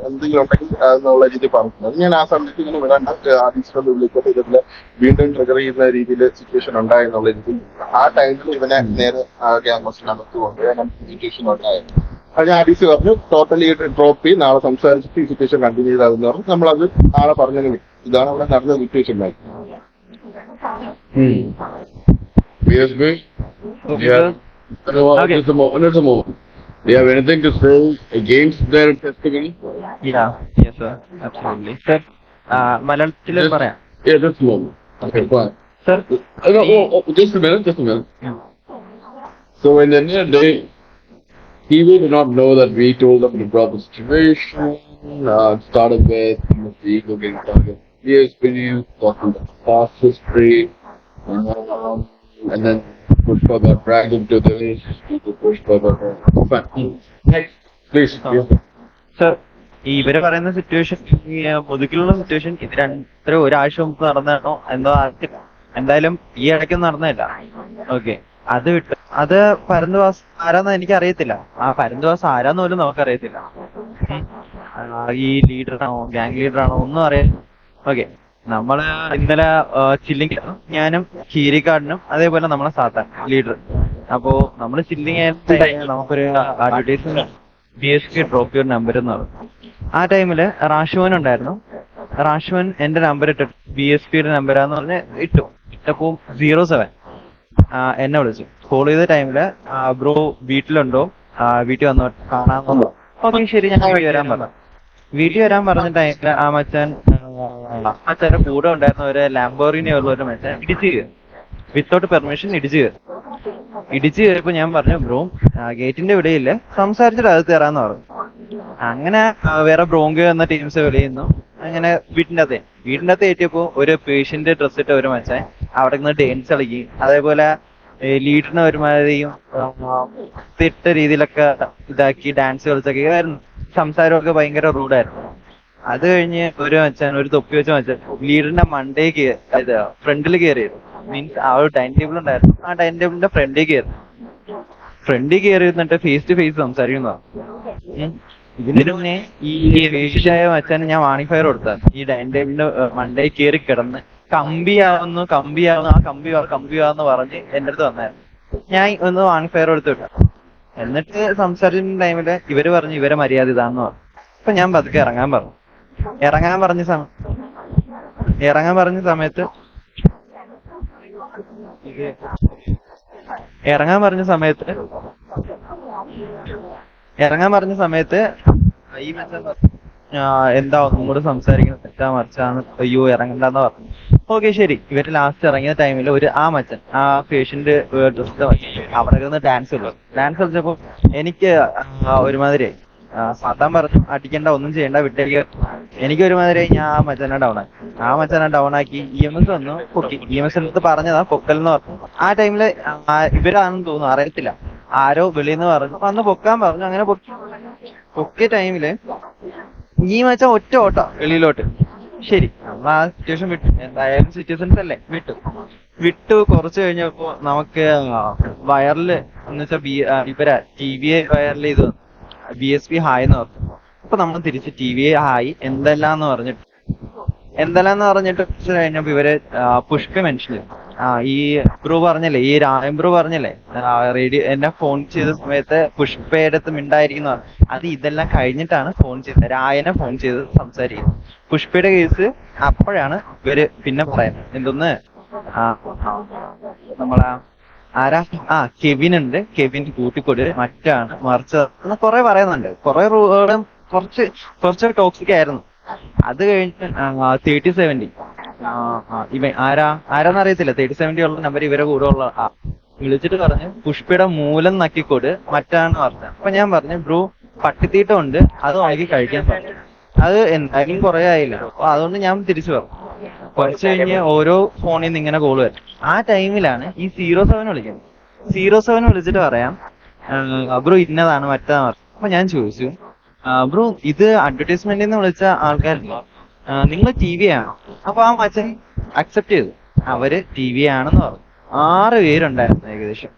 ഉണ്ടെങ്കിൽ എന്നുള്ള രീതിയിൽ പറഞ്ഞിട്ടുണ്ട്. ഞാൻ ആ സമയത്ത് ഇങ്ങനെ വിടാണ്ട് RDCനെ വിളിച്ചിട്ട് ഇതുപോലെ വീണ്ടും ട്രിഗർ ചെയ്യുന്ന രീതിയിൽ സിറ്റുവേഷൻ ഉണ്ടായി എന്നുള്ള രീതിയിൽ ആ ടൈമിൽ ഇവനെ നേരെ ക്യാമ്പസിനകത്ത് കൊണ്ടുപോയി സിറ്റുവേഷൻ ഉണ്ടായത്. അത് RDC പറഞ്ഞു ടോട്ടലി ഡ്രോപ്പ് ചെയ്ത് നാളെ സംസാരിച്ചിട്ട് ഈ സിറ്റുവേഷൻ കണ്ടിന്യൂ ചെയ്താതെന്ന് പറഞ്ഞു. നമ്മളത് നാളെ പറഞ്ഞു. ഇതാണ് അവിടെ നടന്ന സിറ്റുവേഷൻ ഉണ്ടായി. BSB? Yeah. Okay. Just a moment. Do you have anything to say against their testimony? Yes, sir. Absolutely. Sir, മലയാളത്തിൽ പറയാം. Yeah, just a moment. Okay, fine. Sir, Just a minute. So in the end of the day, TV did not know that we told them to drop the situation. Started with the ego getting targeted. BSB news, talking about past history, and then Pushpa got dragged into the relationship with Pushpa. Fine. Next, please. Sir ഇവര് പറയുന്ന സിറ്റുവേഷൻ, ഈ മുതുക്കിലുള്ള സിറ്റുവേഷൻ ഇത് ഒരാഴ്ച മുമ്പ് നടന്നതാണോ എന്തോ അറിയില്ല. എന്തായാലും ഈ ഇടയ്ക്ക് നടന്നതല്ല. ഓക്കെ, അത് വിട്ട് അത് പരന്തുവാസ് ആരാന്ന് എനിക്ക് അറിയത്തില്ല. ആ പരന്തുവാസ് ആരാന്ന് പോലും നമുക്കറിയത്തില്ല. ഈ ലീഡറാണോ ഗാങ് ലീഡറാണോ ഒന്നും അറിയാം. ഓക്കെ, നമ്മള് ഇന്നലെ ചില്ലിങ് ഞാനും കീരിക്കാടിനും അതേപോലെ നമ്മളെ സാത്താൻ ലീഡർ. അപ്പോ നമ്മള് ചില്ലിങ് നമുക്കൊരു advertisement BSB drop your number എന്ന് പറഞ്ഞു. ആ ടൈമില് റാഷുവൻ ഉണ്ടായിരുന്നു. റാഷുവൻ എന്റെ നമ്പർ ഇട്ടിട്ട് BSBയുടെ നമ്പരാന്ന് പറഞ്ഞ് ഇട്ടപ്പോ 07 എന്നെ വിളിച്ചു. കോൾ ചെയ്ത ടൈമില് ബ്രോ വീട്ടിലുണ്ടോ, വീട്ടിൽ വന്നോ കാണാമെന്നോ. ഓക്കെ ശരി, ഞാൻ വീട്ടിൽ വരാൻ പറഞ്ഞു. വീട്ടിൽ വരാൻ പറഞ്ഞ ടൈമില് ആ മച്ചാന്റെ കൂടെ ഉണ്ടായിരുന്ന ഒരു ലാംബോർഗിനി ഉള്ള ഒരു മച്ചാൻ ഇടിച്ചു കയറി. വിത്തൗട്ട് പെർമിഷൻ ഇടിച്ചു കയറിയപ്പോ ഞാൻ പറഞ്ഞു ബ്രോ ഗേറ്റിന്റെ ഇവിടെയില്ല, സംസാരിച്ചിട്ട് അത് തരാന്ന് പറഞ്ഞു. അങ്ങനെ വേറെ ബ്രോങ്കോ എന്ന ടീംസ് വിളിയുന്നു. അങ്ങനെ വീട്ടിന്റെ അകത്ത് കയറ്റിയപ്പോ ഒരു പേഷ്യന്റ് ഡ്രസ് ഇട്ട ഒരു മച്ചാൻ അവിടെ നിന്ന് ഡാൻസ് കളിക്കും. അതേപോലെ ലീഡറിന് ഒരുമാതിരിയും തിട്ട രീതിയിലൊക്കെ ഇതാക്കി ഡാൻസ് കളിച്ചൊക്കെ ആയിരുന്നു. സംസാരമൊക്കെ ഭയങ്കര റൂഡായിരുന്നു. അത് കഴിഞ്ഞ് ഒരു മച്ചാൻ ഒരു തൊപ്പി വെച്ച മച്ചാൻ ലീഡറിന്റെ മണ്ടേ ഫ്രണ്ടിൽ കയറിയിരുന്നു. മീൻസ് ആ ഒരു ഡൈനിങ് ടേബിൾ ഉണ്ടായിരുന്നു, ആ ഡൈനിങ് ടേബിളിന്റെ ഫ്രണ്ടിൽ കയറി നിന്നിട്ട് ഫേസ് ടു ഫേസ് സംസാരിക്കുന്ന. ഇതിന് മുന്നേ ഈ വേഷിയായ മച്ചാന് ഞാൻ വാണിംഗ് ഫയർ കൊടുത്താൽ ഈ ഡൈനിങ് ടേബിളിന്റെ മണ്ടേ കയറി കിടന്ന് കമ്പിയാവുന്നു ആ കമ്പിയാവെന്ന് പറഞ്ഞ് എന്റെ അടുത്ത് വന്നായിരുന്നു. ഞാൻ ഒന്ന് വാണിംഗ് ഫയർ കൊടുത്തു വിട്ടു. എന്നിട്ട് സംസാരിക്കുന്ന ടൈമില് ഇവര് പറഞ്ഞു ഇവരെ മര്യാദ ഇതാന്ന് പറഞ്ഞു. അപ്പൊ ഞാൻ പതുക്കെ ഇറങ്ങാൻ പറഞ്ഞ സമയത്ത് ഈ എന്താ ഒന്നും കൂടെ സംസാരിക്കണം, തെറ്റാ മറിച്ചാന്ന്, അയ്യോ ഇറങ്ങണ്ടെന്ന് പറഞ്ഞു. ഓക്കെ ശരി, ഇവര് ലാസ്റ്റ് ഇറങ്ങിയ ടൈമിൽ ആ മച്ചൻ ആ പേഷ്യന്റ് അവിടെ നിന്ന് ഡാൻസ് കളിച്ചപ്പോ എനിക്ക് ഒരുമാതിരിയായി. സാത്താൻ പറഞ്ഞു അടിക്കണ്ട, ഒന്നും ചെയ്യണ്ട, വിട്ടേക്ക്. എനിക്ക് ഒരുമാതിരിയായി. ഞാൻ ആ മച്ചനെ ഡൗൺ ആക്കി EMS വന്നു പൊക്കി. EMS അടുത്ത് പറഞ്ഞതാ പൊക്കൽ എന്ന് പറഞ്ഞു. ആ ടൈമില് ഇവരാണെന്ന് തോന്നുന്നു, അറിയത്തില്ല, ആരോ വെളിയിൽ നിന്ന് പറഞ്ഞു വന്ന് പൊക്കാൻ പറഞ്ഞു. അങ്ങനെ പൊക്കിയ ടൈമില് ഈ മച്ചാൻ ഒറ്റ ഓട്ട വെളിയിലോട്ട്. ശരി, നമ്മൾ ആ സിറ്റുവേഷൻ വിട്ടു. എന്തായാലും സിറ്റിസൺസ് അല്ലേ, വിട്ടു. കുറച്ച് കഴിഞ്ഞപ്പോ നമുക്ക് വയറില് എന്ന് വെച്ചാൽ ഇവരാ TVA വയറിൽ ഇത് BSB ഹായ് എന്ന് പറഞ്ഞു. അപ്പൊ നമ്മൾ തിരിച്ച് TVA ഹായ് എന്തെല്ലാം പറഞ്ഞിട്ട് കുറച്ച് കഴിഞ്ഞപ്പോ ഇവര് പുഷ്പ മെൻഷൻ ചെയ്തു. ഈ ബ്രൂ പറഞ്ഞില്ലേ, ഈ രായം ബ്രൂ പറഞ്ഞില്ലേ, റേഡിയോ എന്നെ ഫോൺ ചെയ്ത സമയത്ത് പുഷ്പയുടെ അടുത്ത് മിണ്ടായിരിക്കുന്ന, അത് ഇതെല്ലാം കഴിഞ്ഞിട്ടാണ് ഫോൺ ചെയ്തത്. രായനെ ഫോൺ ചെയ്ത് സംസാരിക്കുന്നത്. പുഷ്പയുടെ കേസ് അപ്പോഴാണ് ഇവര് പിന്നെ പറയുന്നത്. എന്തൊന്ന് നമ്മളാ ആരാ കെവിൻ ഉണ്ട്, കെവിൻ കൂട്ടിക്കൊട്, മറ്റാണ് മറിച്ച് കുറെ പറയുന്നുണ്ട്. കുറെ കുറച്ച് ടോക്സിക് ആയിരുന്നു. അത് കഴിഞ്ഞ് 3070 ഇവൻ ആരാന്നറിയത്തില്ല, 3070 ഉള്ള നമ്പർ ഇവരെ കൂടെ ഉള്ള വിളിച്ചിട്ട് പറഞ്ഞു പുഷ്പയുടെ മൂലം നക്കിക്കൊട്, മറ്റാണ് പറഞ്ഞത്. അപ്പൊ ഞാൻ പറഞ്ഞു ബ്രോ പട്ടിത്തീട്ടമുണ്ട്, അത് വാങ്ങി കഴിക്കാൻ പറഞ്ഞു. അത് എന്തായാലും കുറെ ആയില്ല, അപ്പൊ അതുകൊണ്ട് ഞാൻ തിരിച്ചു പറഞ്ഞു. കുറച്ച് കഴിഞ്ഞ് ഓരോ ഫോണിൽ നിന്ന് ഇങ്ങനെ കോൾ വരും. ആ ടൈമിലാണ് ഈ 07 വിളിക്കുന്നത്. 07 വിളിച്ചിട്ട് പറയാം ബ്രോ ഇന്നതാണ് മറ്റേതാണ് പറഞ്ഞു. അപ്പൊ ഞാൻ ചോദിച്ചു ബ്രോ ഇത് അഡ്വർടൈസ്മെന്റിൽ നിന്ന് വിളിച്ച ആൾക്കാരല്ലോ, നിങ്ങൾ TV ആണോ? അപ്പൊ ആ മച്ചൻ അക്സെപ്റ്റ് ചെയ്തു, അവര് TV ആണെന്ന് പറഞ്ഞു. 6 പേരുണ്ടായിരുന്നു, ഏകദേശം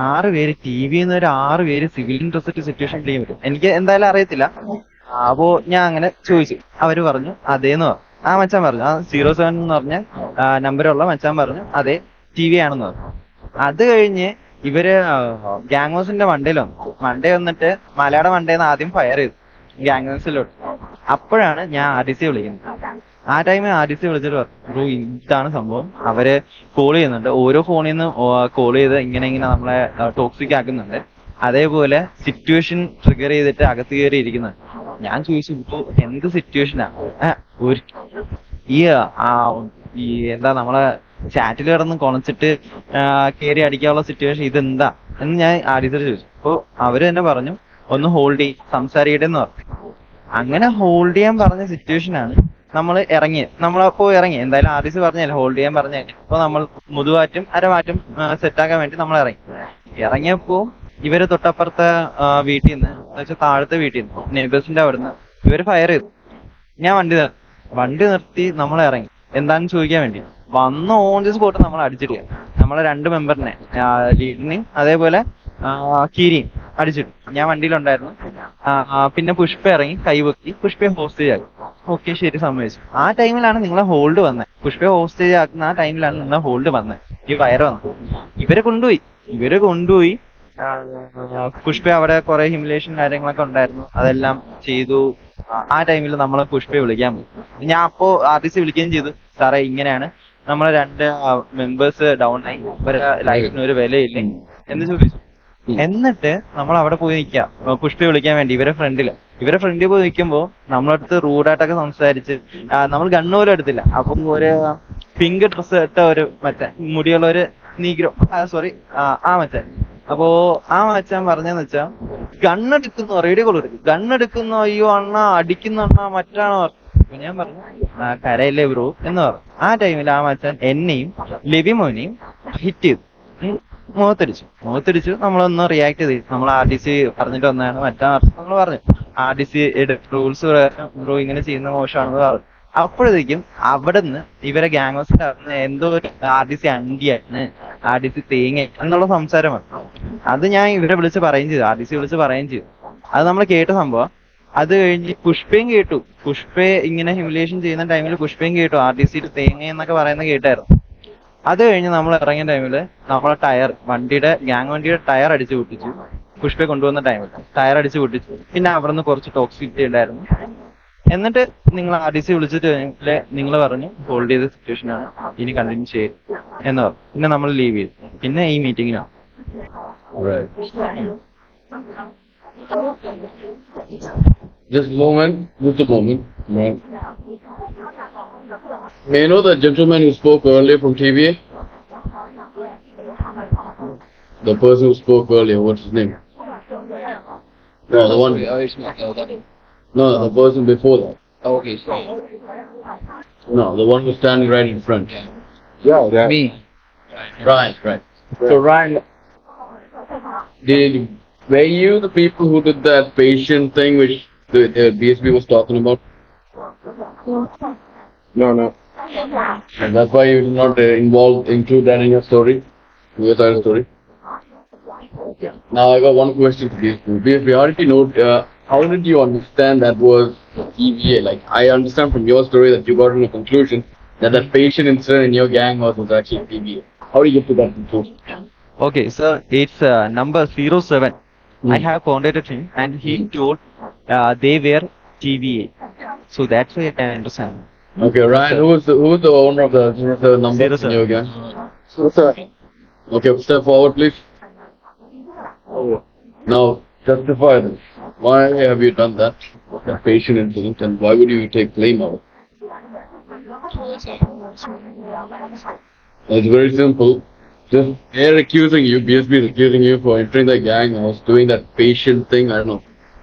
6 പേര് TV ന്ന്, ഒരു 6 പേര് സിവിലിയൻ ഡ്രസ് സിറ്റുവേഷൻ ക്ലെയിം വരും. എനിക്ക് എന്തായാലും അറിയത്തില്ല. അപ്പോ ഞാൻ അങ്ങനെ ചോദിച്ചു, അവര് പറഞ്ഞു അതേന്ന് പറഞ്ഞു. ആ മച്ചാൻ പറഞ്ഞു, ആ 07 എന്ന് പറഞ്ഞ നമ്പറുള്ള മച്ചാൻ പറഞ്ഞു അതെ TV ആണെന്ന് പറഞ്ഞു. അത് കഴിഞ്ഞ് ഇവര് ഗാങ്സിന്റെ വണ്ടിയിൽ വന്നിട്ട് മലയാളം വണ്ടിയിൽ നിന്ന് ആദ്യം ഫയർ ചെയ്തു ഗാങ്സിലോട്ട്. അപ്പോഴാണ് ഞാൻ RDC വിളിക്കുന്നത്. ആ ടൈമിൽ RDC വിളിച്ചിട്ട് പറഞ്ഞു ബ്രോ ഇതാണ് സംഭവം, അവര് കോൾ ചെയ്യുന്നുണ്ട്, ഓരോ ഫോണിൽ നിന്ന് കോൾ ചെയ്ത് ഇങ്ങനെ നമ്മളെ ടോക്സിക് ആക്കുന്നുണ്ട്, അതേപോലെ സിറ്റുവേഷൻ ട്രിഗർ ചെയ്തിട്ട് അകത്ത് കയറി ഇരിക്കുന്നുണ്ട്. ഞാൻ ചോദിച്ചു ഇപ്പൊ എന്ത് സിറ്റുവേഷനാ? ഈ എന്താ നമ്മളെ ചാറ്റിൽ കിടന്ന് കുണച്ചിട്ട് കയറി അടിക്കാനുള്ള സിറ്റുവേഷൻ ഇതെന്താ എന്ന് ഞാൻ RDC ചോദിച്ചു. അപ്പൊ അവര് തന്നെ പറഞ്ഞു ഒന്ന് ഹോൾഡ് സംസാരിക്കട്ടെ എന്ന് പറഞ്ഞു. അങ്ങനെ ഹോൾഡ് ചെയ്യാൻ പറഞ്ഞ സിറ്റുവേഷനാണ് നമ്മൾ നമ്മളപ്പോ ഇറങ്ങി. എന്തായാലും RDC പറഞ്ഞല്ലേ ഹോൾഡ് ചെയ്യാൻ പറഞ്ഞേ. അപ്പൊ നമ്മൾ മുതുവാറ്റും അരമാറ്റും സെറ്റാക്കാൻ വേണ്ടി നമ്മൾ ഇറങ്ങിയപ്പോ ഇവര് തൊട്ടപ്പുറത്തെ വീട്ടിൽ നിന്ന്, എന്നുവെച്ചാൽ താഴത്തെ വീട്ടിൽ നിന്ന്, നെയ്ബേഴ്സിന്റെ അവിടുന്ന് ഇവര് ഫയർ ചെയ്തു. ഞാൻ വണ്ടി നിർത്തി നമ്മൾ ഇറങ്ങി എന്താണെന്ന് ചോദിക്കാൻ വേണ്ടി. വന്ന് ഓൺ ദി സ്പോട്ട് നമ്മൾ അടിച്ചിട്ടില്ല. നമ്മളെ 2 മെമ്പറിനെ, ലീഡിനെയും അതേപോലെ കീരിയും അടിച്ചിട്ടു. ഞാൻ വണ്ടിയിലുണ്ടായിരുന്നു. പിന്നെ പുഷ്പ ഇറങ്ങി കൈവക്കി പുഷ്പയെ ഹോസ്റ്റേജ് ആക്കി. ഓക്കെ ശരി സമ്മതിച്ചു. ആ ടൈമിലാണ് നിങ്ങളെ ഹോൾഡ് വന്നത്. പുഷ്പയെ ഹോസ്റ്റേജ് ആക്കുന്ന ആ ടൈമിലാണ് നിങ്ങളെ ഹോൾഡ് വന്നത്. ഈ വയറ് വന്നത് ഇവരെ കൊണ്ടുപോയി പുഷ്പ അവിടെ കുറെ ഹ്യൂമിലേഷൻ കാര്യങ്ങളൊക്കെ ഉണ്ടായിരുന്നു, അതെല്ലാം ചെയ്തു. ആ ടൈമിൽ നമ്മളെ പുഷ്പയെ വിളിക്കാൻ പോയി. ഞാൻ അപ്പോ RDC വിളിക്കുകയും ചെയ്തു, സാറേ ഇങ്ങനെയാണ് നമ്മളെ 2 മെമ്പേഴ്സ് ഡൗൺ ആയി, ഇവരെ ലൈഫിന് ഒരു വിലയില്ല എന്ന് ചോദിച്ചു. എന്നിട്ട് നമ്മൾ അവിടെ പോയി നിൽക്കാം പുഷ്പയെ വിളിക്കാൻ വേണ്ടി. ഇവരെ ഫ്രണ്ടിൽ പോയി നിൽക്കുമ്പോ നമ്മളടുത്ത് റൂഡായിട്ടൊക്കെ സംസാരിച്ച്, നമ്മൾ ഗണ്ണ് പോലും എടുത്തില്ല. അപ്പം ഒരു പിങ്ക് ഡ്രസ് ഇട്ട ഒരു മറ്റേ മുടിയുള്ള ഒരു നീഗ്രോ, സോറി ആ മച്ചാൻ. അപ്പോ ആ മച്ചാൻ പറഞ്ഞെന്ന് വെച്ചാ ഗണ്ണെടുക്കുന്നു, റേഡിയോ കോൾ എടുക്കും, ഗണ്ണെടുക്കുന്നു, അയ്യോ അണ്ണ അടിക്കുന്ന അണ്ണ മറ്റാണോ പറഞ്ഞു. അപ്പൊ ഞാൻ പറഞ്ഞു കരയില്ലേ ബ്രോ എന്ന് പറഞ്ഞു. ആ ടൈമിൽ ആ മച്ചാൻ എന്നെയും ലെവിമോനെയും ഹിറ്റ് ചെയ്തു, മുഖത്തടിച്ചു. നമ്മളൊന്ന് റിയാക്ട് ചെയ്തു. നമ്മൾ RDC പറഞ്ഞിട്ട് വന്നതാണ്, നമ്മൾ പറഞ്ഞു RDC റൂൾസ് ബ്രോ ഇങ്ങനെ ചെയ്യുന്ന മോശമാണെന്ന് പറഞ്ഞു. അപ്പോഴത്തേക്കും അവിടുന്ന് ഇവരെ ഗാങ്സിന്റെ അവിടുന്ന് എന്തോ ഒരു RDC അണ്ടിയാണ്, RDC തേങ്ങ എന്നുള്ള സംസാരം വന്നു. അത് ഞാൻ ഇവരെ വിളിച്ച് പറയുകയും ചെയ്തു, RDC വിളിച്ച് പറയുകയും ചെയ്തു. അത് നമ്മൾ കേട്ട സംഭവം. അത് കഴിഞ്ഞ് പുഷ്പയും കേട്ടു. പുഷ്പയെ ഇങ്ങനെ ഹ്യൂമിലേഷൻ ചെയ്യുന്ന ടൈമിൽ പുഷ്പയും കേട്ടു RDC തേങ്ങ എന്നൊക്കെ പറയുന്നത് കേട്ടായിരുന്നു. അത് കഴിഞ്ഞ് നമ്മൾ ഇറങ്ങിയ ടൈമില് നമ്മളെ ഗാങ് വണ്ടിയുടെ ടയർ അടിച്ചു പൊട്ടിച്ചു. പുഷ്പയെ കൊണ്ടുവന്ന ടൈമിൽ ടയർ അടിച്ചു പൊട്ടിച്ചു. പിന്നെ അവിടെ നിന്ന് കുറച്ച് ടോക്സിസിറ്റി ഉണ്ടായിരുന്നു. എന്നിട്ട് നിങ്ങൾ RDC വിളിച്ചിട്ട് നിങ്ങൾ പറഞ്ഞു ഹോൾഡ് ചെയ്ത സിറ്റുവേഷൻ ആണ്, ഇനി കണ്ടിന്യൂ ചെയ്യും എന്ന് പറഞ്ഞു. പിന്നെ നമ്മൾ ലീവ് ചെയ്തു. പിന്നെ ഈ മീറ്റിങ്ങിനാണ്. Just a moment. Right. May I know the gentleman who spoke earlier from TVA? The person who spoke earlier, what's his name? No, the one. No, the person before that. Okay, so No, the one who's standing right in front. Yeah. me. Right. So Ryan, were you the people who did that patient thing which the BSB was talking about? No. And that's why you did not include that in your story, your side of the story. Now I got one question for you. We already know. How did you understand that was TVA? Like I understand from your story that you got to a conclusion that that patient incident in your gang was actually TVA. How do you get to that conclusion? Okay, so it's number 07. I have contacted him and he told they were TVA. So that's why I understand. Okay, Ryan, who was the owner of the numbers in your gang? Okay, step forward, please. Now, justify this. Why have you done that? That patient incident, and why would you take blame of it? It's very simple. Just they're accusing you, BSB is accusing you for entering the gang house, doing that patient thing. I don't know.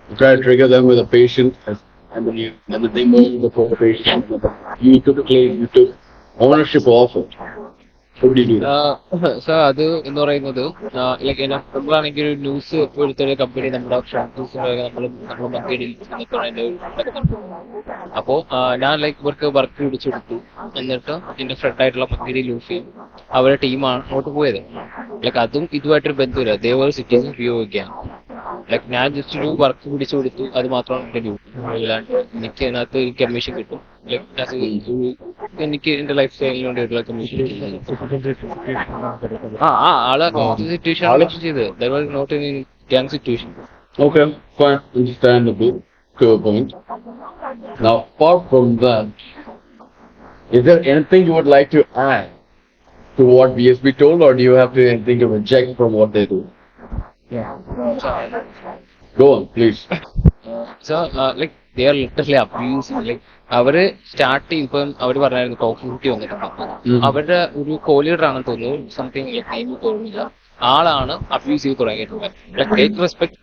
You try to trigger them with a patient, and then they murdered the poor patient. You took claim, you took ownership of it. How did you do that? Sir അത് എന്ന് പറയുന്നത് ലൈക്ക് നമ്മളാണെങ്കിൽ ഒരു ന്യൂസ് എടുത്തൊരു കമ്പനി നമ്മുടെ നമ്മുടെ മക്കയിൽ അപ്പോൾ ഞാൻ ലൈക്ക് ഇവർക്ക് വർക്ക് പിടിച്ചെടുത്തു. എന്നിട്ട് എന്റെ ഫ്രണ്ട് ആയിട്ടുള്ള മക്കയിൽ ലൂഫിയും അവരുടെ ടീമാണ് അങ്ങോട്ട് പോയത്. ലൈക്ക് അതും ഇതുമായിട്ടൊരു ബന്ധമില്ല. ദേവർ സിറ്റീസ് ഉപയോഗിക്കാം. ലൈക്ക് ഞാൻ ജസ്റ്റ് ഒരു വർക്ക് പിടിച്ചു കൊടുത്തു, അത് മാത്രമാണ് എന്റെ ഡ്യൂട്ടി. അല്ലാണ്ട് എനിക്ക് അതിനകത്ത് കമ്മീഷൻ കിട്ടും. ലൈക്ക് എനിക്ക് എന്റെ ലൈഫ് സ്റ്റൈലിന് വേണ്ടിയിട്ടുള്ള കമ്മീഷൻ ആള് സിറ്റുവേഷൻ ചെയ്തത്. Not in gang situation. Okay, fine, understandable to a point. Now, apart from that, is there anything you would like to add to what BSB told, or do you have to anything to reject from what they do? Go on, please. So, like they are literally abusing. Like അവര് സ്റ്റാർട്ട് ചെയ്തപ്പം അവര് പറഞ്ഞായിരുന്നു ടോക്സിസിറ്റി വന്നിട്ടുണ്ട്. അവരുടെ ഒരു കോലീഡർ ആണെന്ന് തോന്നുന്നു, സംതിങ് തോന്നുന്നില്ല, ആളാണ് അബ്യൂസ് ചെയ്ത് തുടങ്ങിയിട്ടുള്ളത്. ടേക്ക് റെസ്പെക്ട്,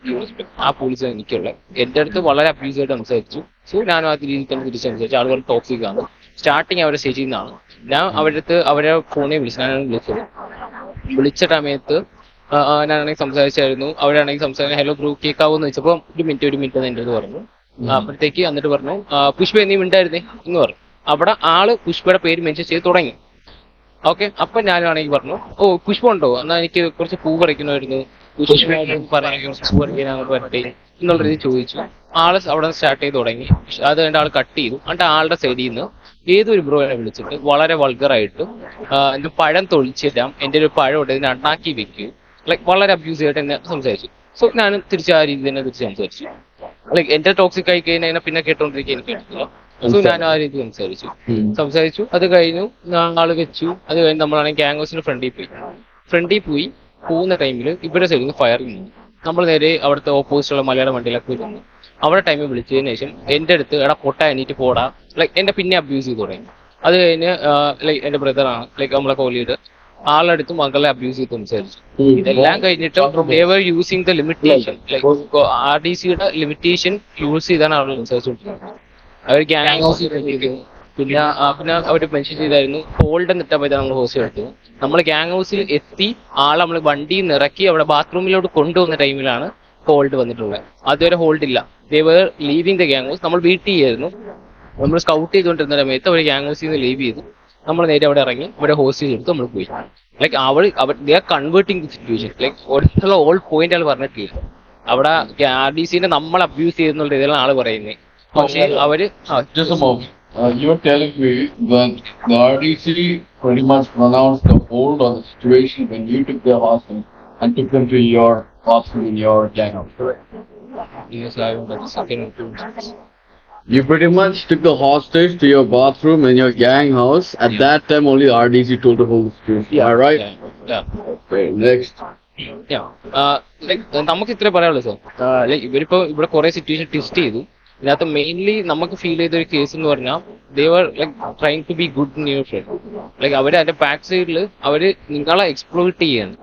ആ പോലീസ് എനിക്കുള്ള എന്റെ അടുത്ത് വളരെ അബ്യൂസ് ആയിട്ട് സംസാരിച്ചു. സോ ഞാനും ആ രീതിയിൽ തന്നെ തിരിച്ച് സംസാരിച്ചു. ആളുകൾ ടോക്സിക് ആണ്. സ്റ്റാർട്ടിങ് അവരുടെ സ്റ്റേജിൽ നിന്നാണ്. ഞാൻ അവരുടെ അടുത്ത് അവരെ ഫോണിൽ വിളിച്ച സമയത്ത് ഞാനാണെങ്കിൽ സംസാരിച്ചായിരുന്നു. അവരാണെങ്കിൽ സംസാരിക്കാൻ ഹലോ ബ്രൂ കേൾക്കാവോന്ന് വെച്ചപ്പോൾ ഒരു മിനിറ്റ് എന്ന് എൻ്റെ അടുത്ത് പറഞ്ഞു. അപ്പോഴത്തേക്ക് എന്നിട്ട് പറഞ്ഞു പുഷ്പ എന്നീ മിണ്ടായിരുന്നേ എന്ന് പറഞ്ഞു. അവിടെ ആള് പുഷ്പയുടെ പേര് മെൻഷൻ ചെയ്ത് തുടങ്ങി. ഓക്കെ, അപ്പൊ ഞാനാണെങ്കിൽ പറഞ്ഞു ഓ പുഷ്പ ഉണ്ടോ, എന്നാൽ എനിക്ക് കുറച്ച് പൂ പറിക്കണമായിരുന്നു, പുഷ്പയായിട്ട് പറയാനെങ്കിൽ കുറച്ച് പൂ പറിക്കാൻ അങ്ങോട്ട് വരട്ടെ എന്നുള്ള രീതി ചോദിച്ചു. ആള് അവിടെ നിന്ന് സ്റ്റാർട്ട് ചെയ്ത് തുടങ്ങി. അത് എൻ്റെ ആൾ കട്ട് ചെയ്തു. എന്നിട്ട് ആളുടെ സൈഡിൽ നിന്ന് ഏതൊരു ബ്രോയെ വിളിച്ചിട്ട് വളരെ വൾഗറായിട്ട് എന്റെ പഴം തൊളിച്ചിടാം, എൻ്റെ ഒരു പഴം ഉണ്ട് ഇതിനെ അണ്ണാക്കി വെക്കൂ, ലൈക്ക് വളരെ അബ്യൂസ് ആയിട്ട് എന്നെ സംസാരിച്ചു. സോ ഞാൻ തിരിച്ച് ആ രീതി തന്നെ തിരിച്ച് സംസാരിച്ചു. ലൈക്ക് എന്റെ ടോക്സിക് ആയി കഴിഞ്ഞാൽ പിന്നെ കേട്ടോണ്ടിരിക്കാൻ എനിക്ക് പറ്റില്ല. സോ ഞാൻ ആ രീതി സംസാരിച്ചു. അത് കഴിഞ്ഞു, ആള് വെച്ചു. അത് കഴിഞ്ഞ് നമ്മളാണെങ്കിൽ ഗ്യാങ് ഹൗസിന്റെ ഫ്രണ്ടിൽ പോയി പോകുന്ന ടൈമിൽ ഇവരുടെ സൈഡിൽ നിന്ന് ഫയർ ചെയ്യുന്നു. നമ്മൾ നേരെ അവിടുത്തെ ഓപ്പോസിറ്റുള്ള മലയാള വണ്ടിയിലൊക്കെ വരുന്നു. അവിടെ ടൈമിൽ വിളിച്ചതിന് ശേഷം എന്റെ അടുത്ത് എടാ പൊട്ട എണീറ്റ് പോടാ, ലൈക്ക് എന്നെ പിന്നെ അബ്യൂസ് ചെയ്ത് തുടങ്ങി. അത് കഴിഞ്ഞ് ലൈക്ക് എന്റെ ബ്രദറാണ്, ലൈക്ക് നമ്മളെ കോലീഡ്, ആളെടുത്ത് മകളെ അബ്യൂസ് ചെയ്ത് സംസാരിച്ചു. ഇതെല്ലാം കഴിഞ്ഞിട്ട് they were using the limitation, like RDCയുടെ ലിമിറ്റേഷൻ യൂസ് ചെയ്താണ് ആളുകൾ സംസാരിച്ചുകൊണ്ടിരുന്നത്. അവർ ഗ്യാങ് ഹൗസ് പിന്നെ അവർ മെൻഷൻ ചെയ്തായിരുന്നു ഹോൾഡ് എന്നിട്ടാ പോയത് നമ്മൾ ഹോസ്റ്റ് എടുത്തു. നമ്മൾ ഗ്യാങ് ഹൗസിൽ എത്തി ആളെ നമ്മൾ വണ്ടിയിൽ നിന്ന് ഇറക്കി അവിടെ ബാത്റൂമിലോട്ട് കൊണ്ടുവന്ന ടൈമിലാണ് ഹോൾഡ് വന്നിട്ടുള്ളത്. അതുവരെ ഹോൾഡ് ഇല്ല. Devar living the gang house. നമ്മൾ വീട്ടിൽ ചെയ്യായിരുന്നു. നമ്മൾ സ്കൗട്ട് ചെയ്തുകൊണ്ടിരുന്ന സമയത്ത് അവർ ഗ്യാങ് ഹൗസിൽ നിന്ന് ലീവ് ചെയ്തു. നമ്മൾ നേരെ അവിടെ ഇറങ്ങി ഇവിടെ ഹോസ്റ്റേജ് എടുത്ത് നമ്മൾ പോയി. Like they are converting the situation. Like ഒരിടത്തുള്ള ഓൾ പോയിന്റ് ആൾ പറഞ്ഞിട്ടില്ല. അവിടെ RDCനെ നമ്മൾ അബ്യൂസ് ചെയ്യുന്നുള്ള രീതിയിലാണ് ആള് പറയുന്നത്. പക്ഷേ അവര് Just a moment. You're telling me that the RDC pretty much pronounced the hold on the situation when you took their hostage and took them to your bathroom in your gang house, correct? You pretty much took the hostage to your bathroom in your gang house. At that time, only the RDC told the whole situation. Yeah, right? Okay, next. നമുക്ക് ഇത്രേ പറയാനുള്ളൂ സാർ. ലൈക്ക് ഇവരിപ്പോ ഇവിടെ കുറെ സിറ്റുവേഷൻ ടെസ്റ്റ് ചെയ്തു. ഇതിനകത്ത് മെയിൻലി നമുക്ക് ഫീൽ ചെയ്ത ഒരു കേസ് എന്ന് പറഞ്ഞാൽ they were like trying to be good in your front. Like അവര് അതിന്റെ ബാക്ക് സൈഡിൽ അവര് നിങ്ങളെ എക്സ്പ്ലോയിറ്റ് ചെയ്യാണ്.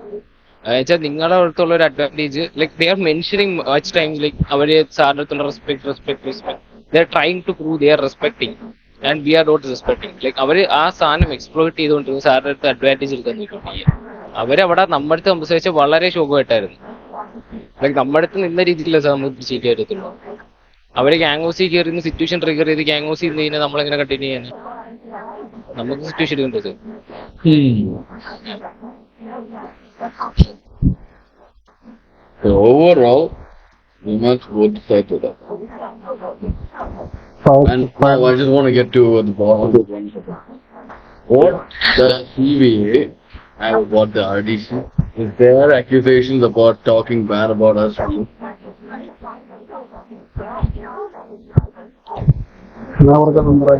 വെച്ചാൽ നിങ്ങളുടെ അടുത്തുള്ള ഒരു advantage like they R mentioning much time like അവര് സാറിന്റെ അടുത്തുള്ള respect they are trying to prove they are respecting and we are not respecting. Like അവര് ആ സാധനം എക്സ്പ്ലോയിറ്റ് ചെയ്തുകൊണ്ടിരുന്നു സാറിന്റെ അടുത്ത് അഡ്വാൻറ്റേജ് എടുക്കാൻ നോക്കിയിട്ട് അവരവിടെ നമ്മുടെ അടുത്ത് സംസാരിച്ച വളരെ ശോകമായിട്ടായിരുന്നു. ലൈക്ക് നമ്മുടെ അടുത്ത് നിന്ന രീതിയിലുള്ള നമ്മൾ ചെയ്തിട്ടുള്ളൂ. അവര് ഗ്യാങ് ഹൗസിൽ കയറുന്ന സിറ്റുവേഷൻ ട്രിഗർ ചെയ്ത് ഗ്യാങ് ഹൗസിൽ നിന്ന് കഴിഞ്ഞാൽ നമ്മളെങ്ങനെ കണ്ടിന്യൂ ചെയ്യാൻ? നമുക്ക് സിറ്റുവേഷൻ എടുക്കേണ്ടത്. So overall, we must both decide to that. And now I just want to get to the bottom of the one. What does TVA have about the RDC? Is there accusations about talking bad about us? എന്നാ കുറച്ച് number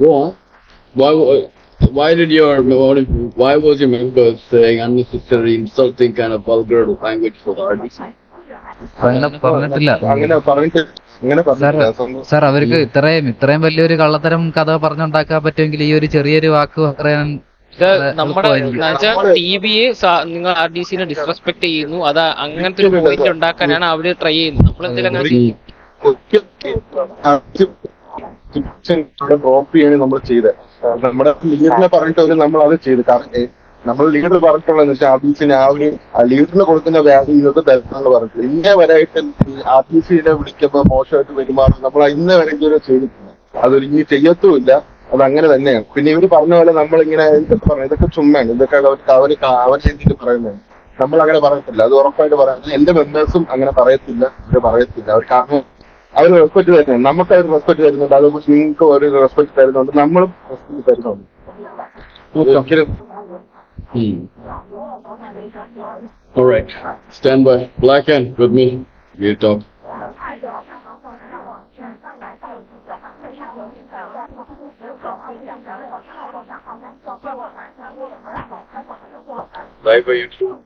Go on. Why did why was your member saying unnecessary, insulting kind of vulgar language for the RDC? അങ്ങനെ പറഞ്ഞിട്ടില്ല അങ്ങനെ പറഞ്ഞിട്ട് ഇങ്ങനെ പറഞ്ഞില്ല. സാർ. അവർക്ക് ഇത്രയും വലിയൊരു കള്ളത്തരം കഥ പറഞ്ഞുണ്ടാക്കാൻ പറ്റുമെങ്കിൽ ഈ ഒരു ചെറിയൊരു വാക്ക് പറയാൻ നമ്മുടെ TVയെ നിങ്ങൾ RDCനെ ഡിസ്റെസ്പെക്ട് ചെയ്യുന്നു, അത് അങ്ങനത്തെ ഒരു പോയിന്റ് ഉണ്ടാക്കാനാണ് അവര് ട്രൈ ചെയ്യുന്നത്. നമ്മളെന്തെങ്കിലും ഡ്രോപ്പ് ചെയ്യാണ് നമ്മൾ ചെയ്തത്. നമ്മുടെ ലീഡറിനെ പറഞ്ഞിട്ട് നമ്മൾ അത് ചെയ്ത്. കാരണം നമ്മൾ ലീഡർ പറഞ്ഞിട്ടുള്ളതെന്ന് വെച്ചാൽ RDCനെ ലീഡറിന് കൊടുക്കുന്ന വാല്യൂ ഇന്നത്തെ തരത്തിലാണ് പറഞ്ഞത്. ഇന്നേ വരെയായിട്ട് RDCനെ വിളിക്കുമ്പോൾ മോശമായിട്ട് പെരുമാറും നമ്മൾ ഇന്നേ വരെ ഇതുവരെ ചെയ്തിട്ടില്ല. അതൊരു ഇനി ചെയ്യത്തുമില്ല. അത് അങ്ങനെ തന്നെയാണ്. പിന്നെ ഇവര് പറഞ്ഞ പോലെ നമ്മളിങ്ങനെ ഇതൊക്കെ ചുമ്മാണ്, ഇതൊക്കെ അവരുടെ രീതിയിൽ പറയുന്നത്. നമ്മൾ അങ്ങനെ പറയത്തില്ല, അത് ഉറപ്പായിട്ട് പറയാം. എന്റെ മെമ്പേഴ്സും അങ്ങനെ പറയത്തില്ല, ഇത് പറയത്തില്ല. അവർ കാരണം അവർ റെസ്പെക്ട് തരുന്നുണ്ട്, നമുക്ക് അവർ റെസ്പെക്ട് തരുന്നുണ്ട്. അതുപോലെ നിങ്ങൾക്ക് ഒരു റെസ്പെക്ട് തരുന്നുണ്ട്, നമ്മളും റെസ്പെക്ട് തരുന്നുണ്ട്. Alright, stand by. Black hand with me. We'll talk. Live by YouTube.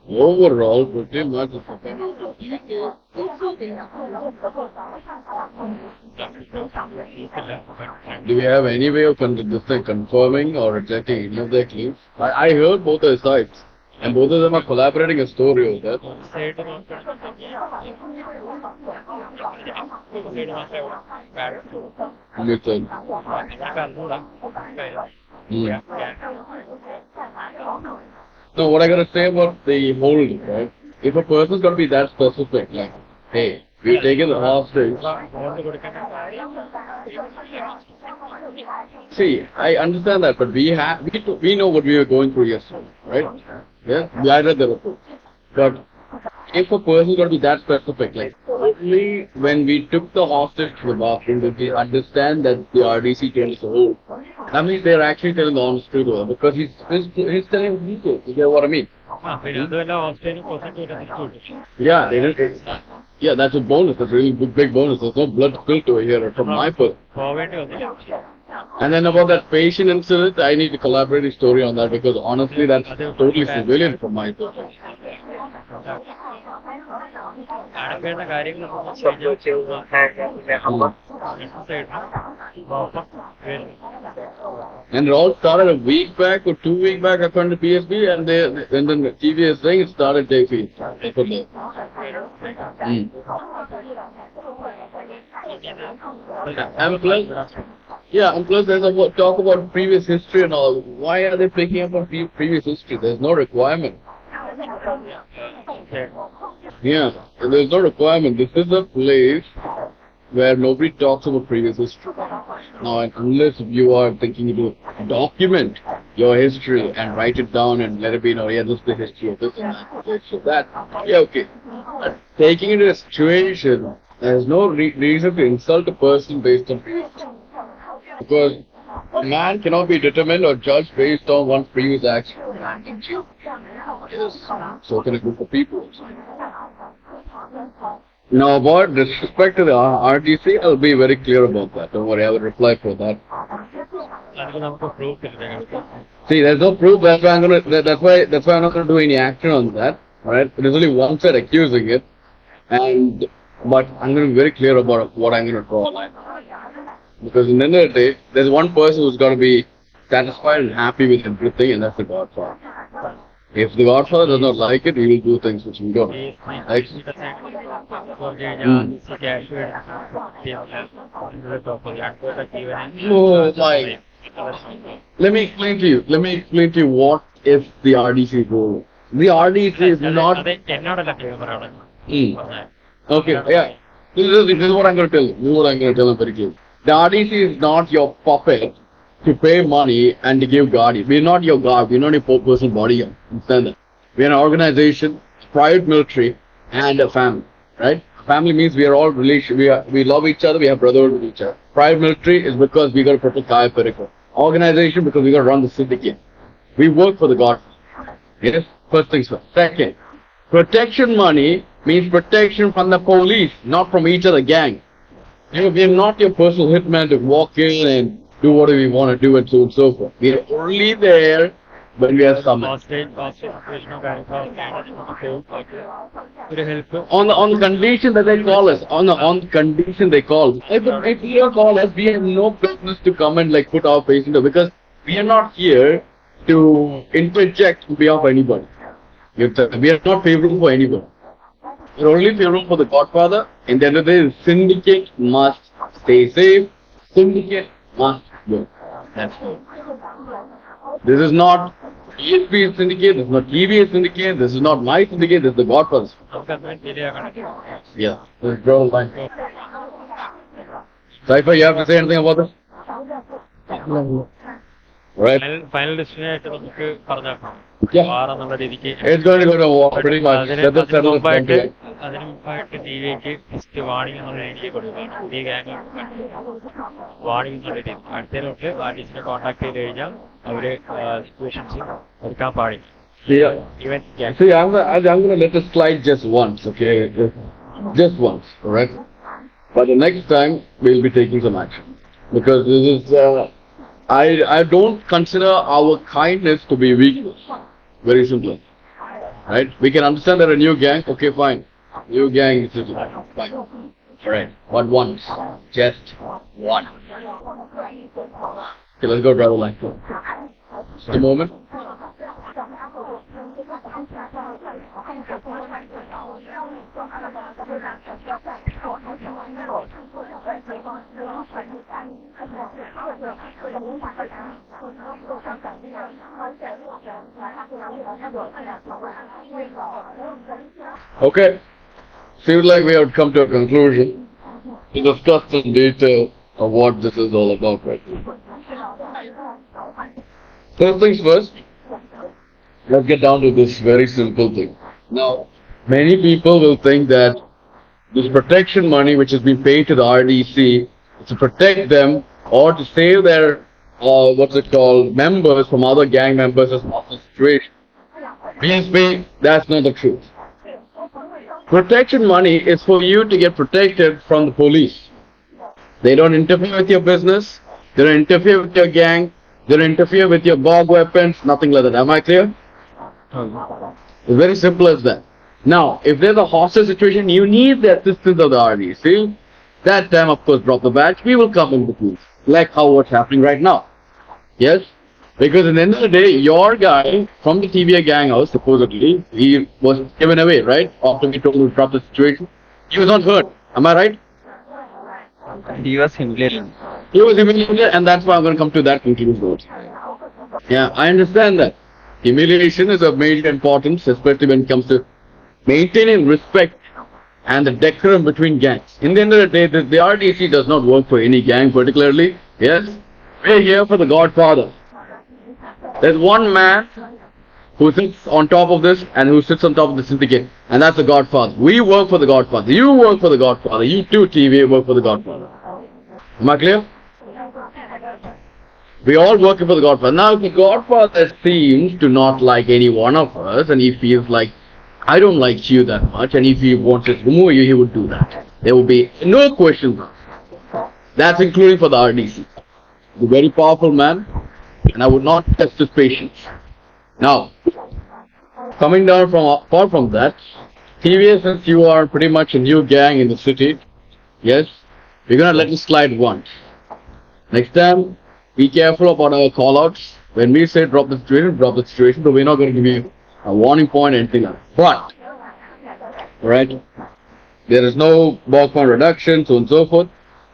Overall, pretty much it's Do we have any way of confirming or rejecting any of their claims? I heard both their sides, and both of them are collaborating a story over that. Listen. So what I gotta say about the hold, right? If a person's gonna be that specific, like, hey, we've taken the hostage. See, I understand that, but we know what we were going through yesterday, right? Yeah, I read the report. But if a person's gonna be that specific, like, only when we took the hostage to the bathroom did we understand that the RDC told us the whole. That means they're actually telling the honest truth to her, because he's telling the details. You get what I mean? Yeah, they didn't. Yeah, that's a bonus. That's a really big bonus. There's no blood spilled over here from my part. And then about that patient incident, I need to collaborate a story on that, because honestly, that's totally civilian from my part. And it all started a week back or 2 weeks back according to BSB, and then the TV is saying it started day 3. And plus there's a talk about previous history and all. Why are they picking up on previous history? There's no requirement. Yeah, there's no requirement. This is a place where nobody talks about previous history. Now, unless you are thinking to document your history and write it down and let it be, yeah, this is the history of this and that, so that, yeah, okay. But taking it in a situation, there's no reason to insult a person based on previous history. Because a man cannot be determined or judged based on one's previous action. Yes, so can a group of people. Now, about disrespect to the RDC, I'll be very clear about that. Don't worry, I will reply for that. See, there's no proof. That's why I'm not gonna do any action on that. All right, there's only one side accusing it, but I'm gonna be very clear about what I'm gonna draw a line. Because in the end of the day, there's one person who's gonna be satisfied and happy with everything, and that's the Godfather. If the Godfather does not like it, he will do things which we don't. Like, oh my! Let me explain to you what is the RDC role. The RDC is not. അത് എന്നോടല്ല ഫേവറാണ് Mm. Okay, yeah. This is what I'm going to tell you. This is what I'm going to tell you very clearly. The RDC is not your puppet to pay money and to give guardian. We're not your guard. We're not your personal bodyguard. Understand that? We're an organization, private military, and a family. Right? Family means we are all relation. We love each other. We have brotherhood with each other. Private military is because we got to protect Kaya Perikar. Organization because we got to run the syndicate. We work for the God. Yes. First things first. Second, protection money means protection from the police, not from each other gang. You know, we are not your personal hitman to walk in and do whatever we want to do and so on and so forth. We are only there when we are summoned. Hostage സിറ്റുവേഷനോ കാര്യങ്ങളോ ഒരു help On the condition that they call us, on the condition they call us. If you call us, we have no business to come and like put our face into, because we are not here to interject on behalf of anybody. We are not favorable for anybody. We are only favorable for the Godfather. In the end of the day, the syndicate must stay safe. Syndicate must go. That's all. This is not ESP syndicate. This is not TVA syndicate. This is not my syndicate. This is the Godfather's. നമുക്കത് ശരിയാക്കണം. Yeah. This is Brolly line. Cypher, you have to say anything about this? Right. Final decision ആയിട്ട് നമുക്ക് പറഞ്ഞേക്കാം Yeah. വാർ എന്നുള്ള രീതിക്ക് It's going to go to war pretty much. അതിന് Settle മുമ്പായിട്ട് it. ടിവിക്ക് ഫസ്റ്റ് വാണിംഗ് എന്നുള്ള രീതിയിൽ കൊടുക്കുകയാണ് പുതിയ ഗ്യാങ് വാണിംഗ് എന്നുള്ള രീതി അടുത്തതിലോട്ട് ആർട്ടിസ്റ്റിനെ കോൺടാക്ട് ചെയ്ത് കഴിഞ്ഞാൽ അവര് സിറ്റുവേഷൻസ് എടുക്കാൻ പാടില്ല Yeah. Even See, I'm going to let it slide just once, okay? Just once, alright? But the next time, we'll be taking some action. Because this is, I don't consider our kindness to be weakness. Very simple. Right? We can understand that a new gang, okay, fine. New gang is fine. Alright. But once. Just one. Okay, let's go drive the line. Just a moment. Okay. Seems like we have come to a conclusion to discuss in detail of what this is all about right now. First things first, let's get down to this very simple thing. Now, many people will think that this protection money which has been paid to the RDC is to protect them or to save their, members from other gang members as of the situation. BSB, that's not the truth. Protection money is for you to get protected from the police. They don't interfere with your business, they don't interfere with your gang, they don't interfere with your BOG weapons, nothing like that. Am I clear? It's very simple as that. Now, if there's a hostage situation, you need the assistance of the RDC. That time, of course, drop the badge, we will come in between. Like how what's happening right now. Yes? Because at the end of the day, your guy from the TVA gang house, supposedly, he was given away, right? After we told him to drop the situation. He was not hurt. Am I right? He was humiliated. He was humiliated, and that's why I'm going to come to that conclusion. Yeah, I understand that. Humiliation is of major importance, especially when it comes to maintaining respect and the decorum between gangs. In the end of the day, the RDC does not work for any gang particularly. Yes? We're here for the Godfather. There's one man who sits on top of this and who sits on top of the syndicate, and that's the Godfather. We work for the Godfather. You work for the Godfather. You too, TVA, work for the Godfather. Am I clear? We all working for the Godfather. Now, if the Godfather seems to not like any one of us, and he feels like, I don't like you that much, and if he wants to remove you, he would do that. There will be no questions. That's including for the RDC. He's a very powerful man, and I would not test his patience. Now, coming down from apart from that, TVA, since you are pretty much a new gang in the city, yes, we're gonna let it slide once. Next time, be careful about our call-outs. When we say drop the situation, but we're not going to give you a warning point or anything like that. But, alright, there is no bulk point reduction, so on and so forth.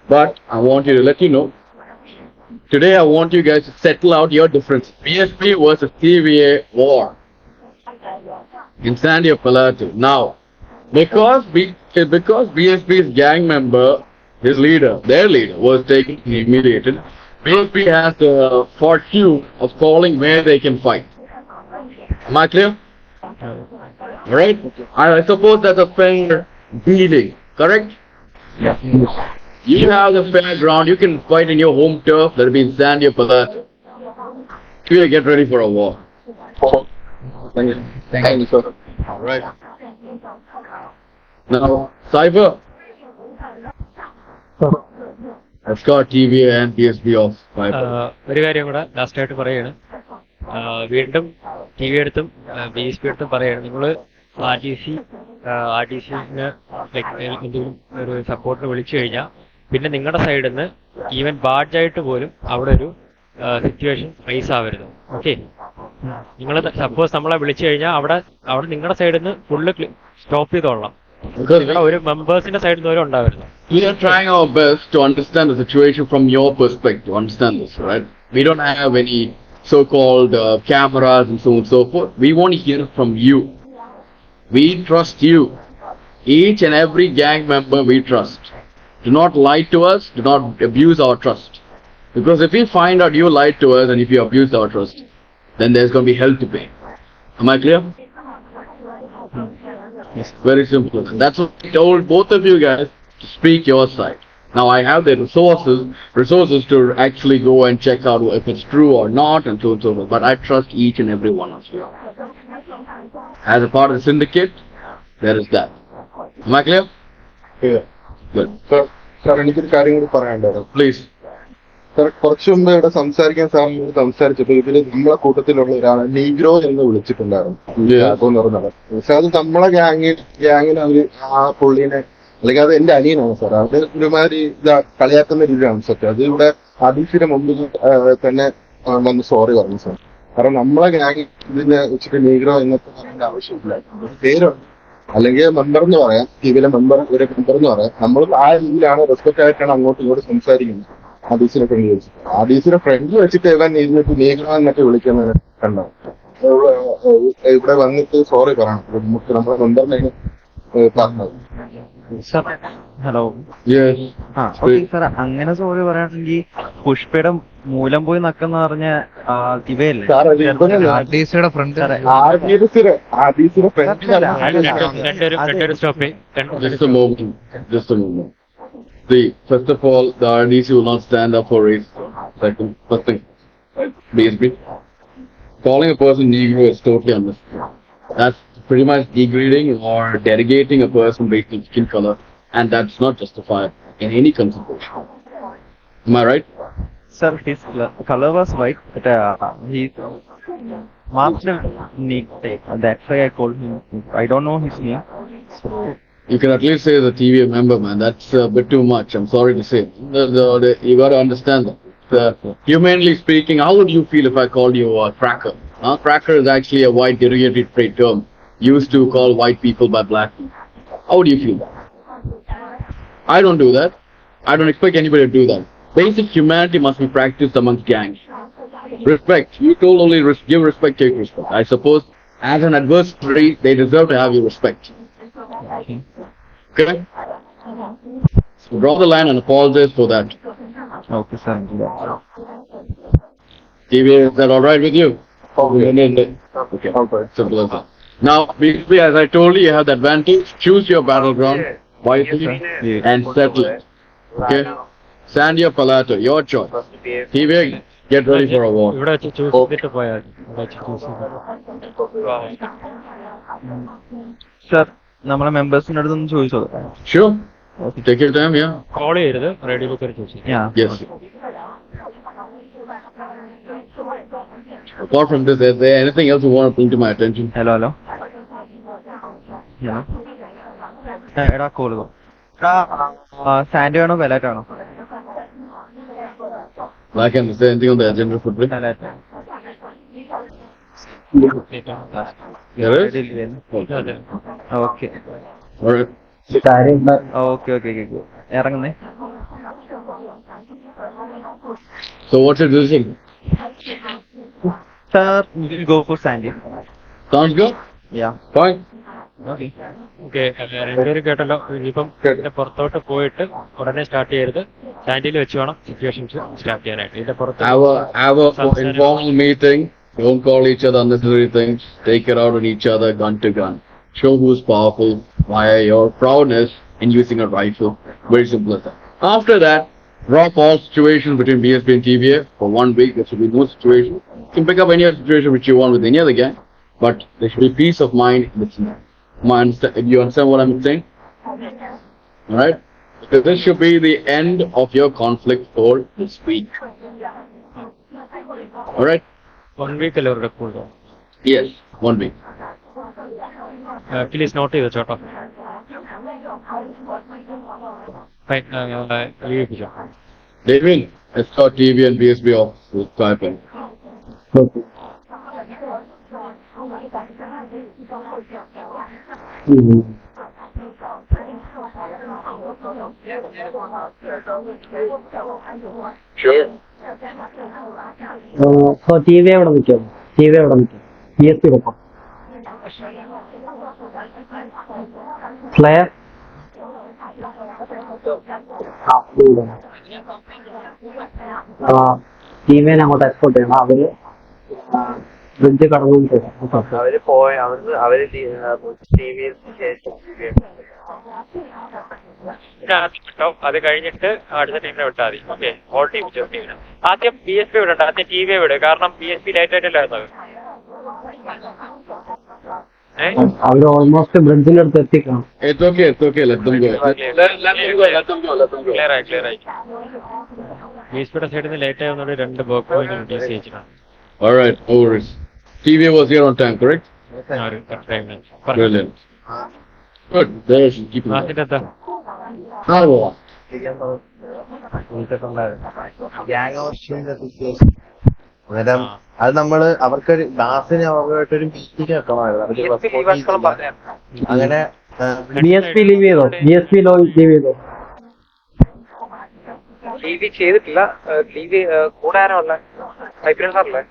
But I want you to let you know. Today I want you guys to settle out your differences. BSB versus TVA war. in Sandia Palato. Now, because BSB's gang member, his leader, their leader, was taken humiliated, BSB has the fortune of calling where they can fight. Am I clear? Right? I suppose that's a fair dealing, correct? You have the fair ground, you can fight in your home turf, that'll be in Sandia Palato. You get ready for a war. Thank you, sir. Alright. Now, Cyber. Escort TVA and PSB off. ഒരു കാര്യം കൂടെ ലാസ്റ്റ് ആയിട്ട് പറയുകയാണ്. വീണ്ടും ടി വി എടുത്തും ബി എസ് പി എടുത്തും പറയുകയാണ്. നിങ്ങൾ ആർ ഡി സിന് എന്തെങ്കിലും ഒരു സപ്പോർട്ടിന് വിളിച്ചു കഴിഞ്ഞാൽ പിന്നെ നിങ്ങളുടെ സൈഡിൽ നിന്ന് ഈവൻ ബാഡ്ജായിട്ട് പോലും അവിടെ ഒരു സിറ്റുവേഷൻ റേസ് ആവരുത്. ഓക്കെ, നിങ്ങൾ സപ്പോസ് നമ്മളെ വിളിച്ചു കഴിഞ്ഞാൽ അവിടെ നിങ്ങളുടെ സൈഡിൽ നിന്ന് ഫുള്ള് സ്റ്റോപ്പ് ചെയ്തോളാം. നിങ്ങളുടെ ഒരു മെമ്പേഴ്സിന്റെ സൈഡിൽ നിന്ന് പോലും ഉണ്ടാവരുത്. We are trying our best to understand the situation from your perspective. Understand this, right? We don't have any so-called cameras and so on and so forth. We want to hear it from you. We trust you. Each and every gang member we trust. Do not lie to us. Do not abuse our trust. Because if we find out you lied to us and if you abuse our trust, then there's going to be hell to pay. Am I clear? Yes. Very simple. That's what I told both of you guys to speak your side. Now I have the resources to actually go and check out if it's true or not and so on and so forth. But I trust each and every one of you. As a part of the syndicate, there is that. Am I clear? Yeah. Good. Sir, എനിക്കൊരു കാര്യം കൂടി പറയാനുണ്ടായിരുന്നു. Please. സാർ, കുറച്ചു മുമ്പ് ഇവിടെ സംസാരിച്ചപ്പോ ഇതില് നമ്മളെ കൂട്ടത്തിലുള്ള ഒരാളെ നീഗ്രോ എന്ന് വിളിച്ചിട്ടുണ്ടായിരുന്നു. പക്ഷെ അത് നമ്മളെ ഗ്യാങ്ങിന് അവര് ആ പുള്ളീനെ, അല്ലെങ്കിൽ അത് എന്റെ അനിയനാണ് സാർ, അത് ഒരുമാതിരി കളിയാക്കുന്ന രീതിയിലാണ് സത്യം. അത് ഇവിടെ അദീസിന്റെ മുമ്പിൽ തന്നെ വന്ന് സോറി പറഞ്ഞു സാർ. കാരണം നമ്മളെ ഗ്യാങ് ഇതിനെ വെച്ചിട്ട് നീഗ്രോ എന്നൊക്കെ പറയേണ്ട ആവശ്യമില്ല. പേരുണ്ട്, അല്ലെങ്കിൽ മെമ്പർ എന്ന് പറയാം, ടിവിയിലെ മെമ്പർ എന്ന് പറയാം. നമ്മൾ ആ രീതിയിലാണ് റെസ്പെക്ട് ആയിട്ടാണ് അങ്ങോട്ടും ഇങ്ങോട്ടും സംസാരിക്കുന്നത്. ആദീസിനെ ഫ്രണ്ട് വെച്ചിട്ട് ആദീസിനെ ഫ്രണ്ട് വെച്ചിട്ട് ഇവൻ ഇരുന്നിട്ട് നീഗ്രോ എന്നൊക്കെ വിളിക്കുന്നത് കണ്ടോ? ഇവിടെ വന്നിട്ട് സോറി പറയണം. നമ്മുടെ മെമ്പറിനെ പറഞ്ഞത്. ഹലോ. ഓക്കെ സാർ, അങ്ങനെ സോറി പറയുകയാണെങ്കിൽ പുഷ്പയുടെ മൂലം പോയി നക്കെന്ന് പറഞ്ഞ ഇവയല്ലേ ആർഡിസിയുടെ ഫ്രണ്ട് ആദീസിനെ friend. Just a moment. See, first of all, the RDC will not stand up for race. Second, first thing, BSB. Calling a person Negro is totally unnecessary. That's pretty much degrading or derogating a person based on skin color, and that's not justified in any consideration. Am I right? Sir, his color was white, but he marked neat. That's why I called him. I don't know his name. So, You can at least say as a TVA member, man. That's a bit too much. I'm sorry to say. You got to understand that. Humanly speaking, how would you feel if I called you a cracker? Cracker is actually a white derogatory trade term used to call white people by black people. How would you feel? I don't do that. I don't expect anybody to do that. Basic humanity must be practiced amongst gangs. Respect. You told only give respect, take respect. I suppose as an adversary, they deserve to have your respect. Okay? So draw the line and apologize for that. okay, sir. TV, is that alright with you? Okay. Simple as that. Now, basically, as I told you, you have the advantage. Choose your battleground wisely and settle it. Okay? Sandia Palato, your choice. TV, get ready for a war. ഇവിടെ വെച്ച് ചൂസ് ചെയ്തിട്ട് പോയാൽ സർ, നമ്മളെ മെമ്പേഴ്സിന്റെ അടുത്തൊന്ന് ചോദിച്ചോ? Sure. Take your time, yeah. Call ചെയ്യരുത്, റേഡിയോയിൽ കയറി ചോദിച്ചു. Yes. Apart from this, is there anything else you want to bring to my attention? Hello. എടാ കോള് സാൻഡി ആണോ വെലാറ്റ് ആണോ? Like, is there anything on the agenda for today? വെലാറ്റ്. There is? Okay Alright. Okay ഇറങ്ങുന്നേ. So what's your decision? Sir, we'll go for Sandy. Sounds good? Fine. Okay, രണ്ടുപേരും കേട്ടല്ലോ. ഇനിയിപ്പം ഇതിന്റെ പുറത്തോട്ട് പോയിട്ട് ഉടനെ സ്റ്റാർട്ട് ചെയ്യരുത്. സ്റ്റാൻഡിൽ വെച്ച് വേണം സിറ്റുവേഷൻസ് സ്റ്റാർട്ട് ചെയ്യാനായിട്ട്. ഇതിന്റെ പുറത്ത് Have a informal meeting. Don't call each other unnecessary things. Take it out on each other, gun to gun. Show who's powerful via your prowess in using a rifle. Very simple as that. After that, drop all situations between BSB and TVA for 1 week. There should be no situation. You can pick up any other situation which you want with any other gang, but there should be peace of mind. You understand what I'm saying? Alright? Because this should be the end of your conflict for this week. Alright? 1 week അല്ലേ അവരുടെ കൂടെ? Yes, 1 week. പ്ലീസ് നോട്ട് ചെയ്ത് ചോട്ടോ. Fine, leave. David, escort TV and BSB off with Skype. Sure. So T V എവിടെ നിൽക്കും? ടി വി എവിടെ നിൽക്കും? PSP വെക്കാം. പ്ലെയർ ടി വിനെ അങ്ങോട്ട് എക്സ്പോർട്ട് ചെയ്യണം. അവര് ബ്രിഡ്ജ് കടന്നു അവര് പോയ അവര് അത് കഴിഞ്ഞിട്ട് അടുത്ത ടീമിനെ വിട്ടാൽ മതി. ഓക്കെ, ഓൾ ടീം ടീമിന് ആദ്യം BSB വിടണ്ട, ആദ്യം TV വിട്. കാരണം BSB ലൈറ്റ് ആയിട്ടല്ലായിരുന്നു. അവര് ഓൾമോസ്റ്റ് ബ്രിഡ്ജിന്റെ അടുത്ത് എത്തിക്കണം. It's okay. Let them go. Let them go. Clear ആയി. BSBയുടെ സൈഡിൽ നിന്ന് ലേറ്റ് ആയതുകൊണ്ട് 2 വർക്ക് പോയിന്റ് റിലീസ് ചെയ്യിച്ചിട്ടാണ്. Alright, no worries. TVA was here on time, correct? Brilliant. Good. There's keep it. അതിന്റെ എന്താ അന്നേരം അത് നമ്മള് അവർക്കൊരു ദാസിന് അവരുമായിട്ടൊരു മീറ്റിംഗ് വെക്കണമായിരുന്നു. അങ്ങനെ BSP ലീവ് ചെയ്തോ? BSP ലീവ് ചെയ്തോ? TV ചെയ്തിട്ടില്ല. TV കൂടാനുള്ള സാറല്ലേ?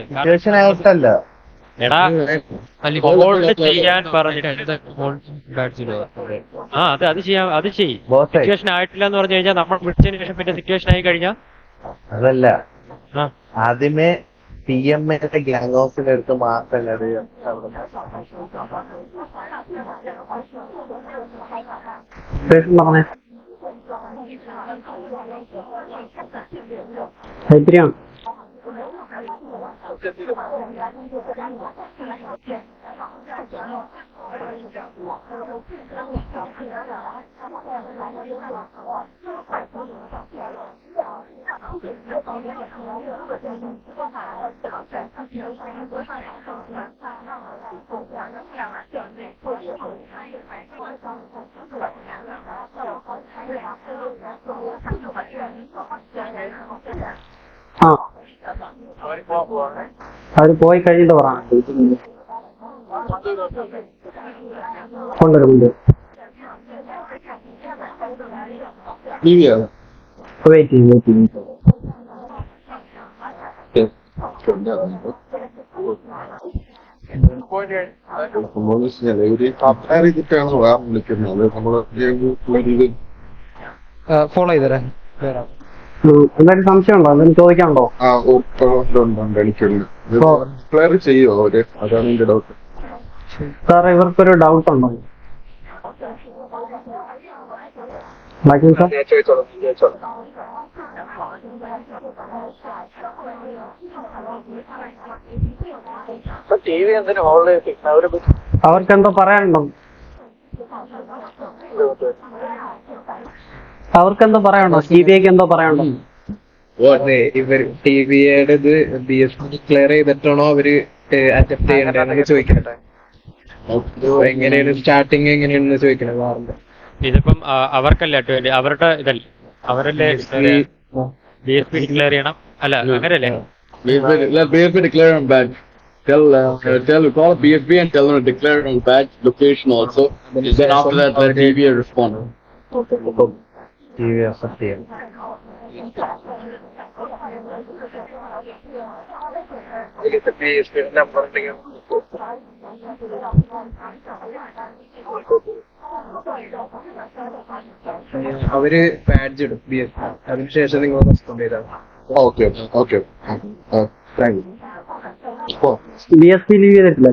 സിറ്റുവേഷൻ ആയിട്ടല്ല. എടാ ഹോൾഡ് ചെയ്യാൻ പറഞ്ഞിട്ടുണ്ട്. അത് ചെയ്യാം. അത് ചെയ്യും. സിറ്റുവേഷൻ ആയിട്ടില്ല എന്ന് പറഞ്ഞു കഴിഞ്ഞാൽ നമ്മൾ വിളിച്ചതിന് ശേഷം പിന്നെ സിറ്റുവേഷൻ ആയി കഴിഞ്ഞാൽ അതല്ല, ആദ്യമേ PMA ഗ്യാങ് ഹൗസിന്റെ അടുത്ത് മാത്രം പറഞ്ഞേ. ഹൈബ്രിയാണ്. അവര് പോയി കഴിഞ്ഞിട്ട് പറയാം. കൊണ്ടുവരും. വെയിറ്റ് ചെയ്യും. ഫോളോ ചെയ്തരാ. എന്തെങ്കിലും സംശയമുണ്ടോ? എന്തെങ്കിലും ചോദിക്കാനുണ്ടോ? ക്ലിയർ ചെയ്യോ അവര്? അതാണ് എന്റെ ഡൗട്ട്. സാർ, ഇവർക്കൊരു ഡൗട്ട് ഉണ്ടോ? അവർക്കെന്തോ പറയാനുണ്ടോ? CBIക്ക് എന്തോ പറയാനുണ്ടോ? ഇവർ TVയുടെ BSB ഡിക്ലെയർ ചെയ്തിട്ടാണോ അവര് അറ്റംപ്റ്റ് ചെയ്യണ്ടെന്ന് ചോദിക്കട്ടെ. എങ്ങനെയാണ് സ്റ്റാർട്ടിങ് എങ്ങനെയാണെന്ന് ചോദിക്കണേ. ഇതിപ്പം അവർക്കല്ല, അവരുടെ ഇതല്ലേ, അവരല്ലേ BSB ഡിക്ലെയർ ചെയ്യണം. അല്ല, അങ്ങനെയല്ലേ? BSB declare on badge. Call BSB and tell them to declare on badge location also. Then after that, let TVA respond. TV accept ചെയ്യും. നമ്പർ ഉണ്ടെങ്കിൽ അവര് ബാഡ്ജ് ഇടും BSB. അതിനുശേഷം നിങ്ങൾ റെസ്പോണ്ട് ചെയ്താൽ okay okay thank you. BSP leave ചെയ്തിട്ടില്ല.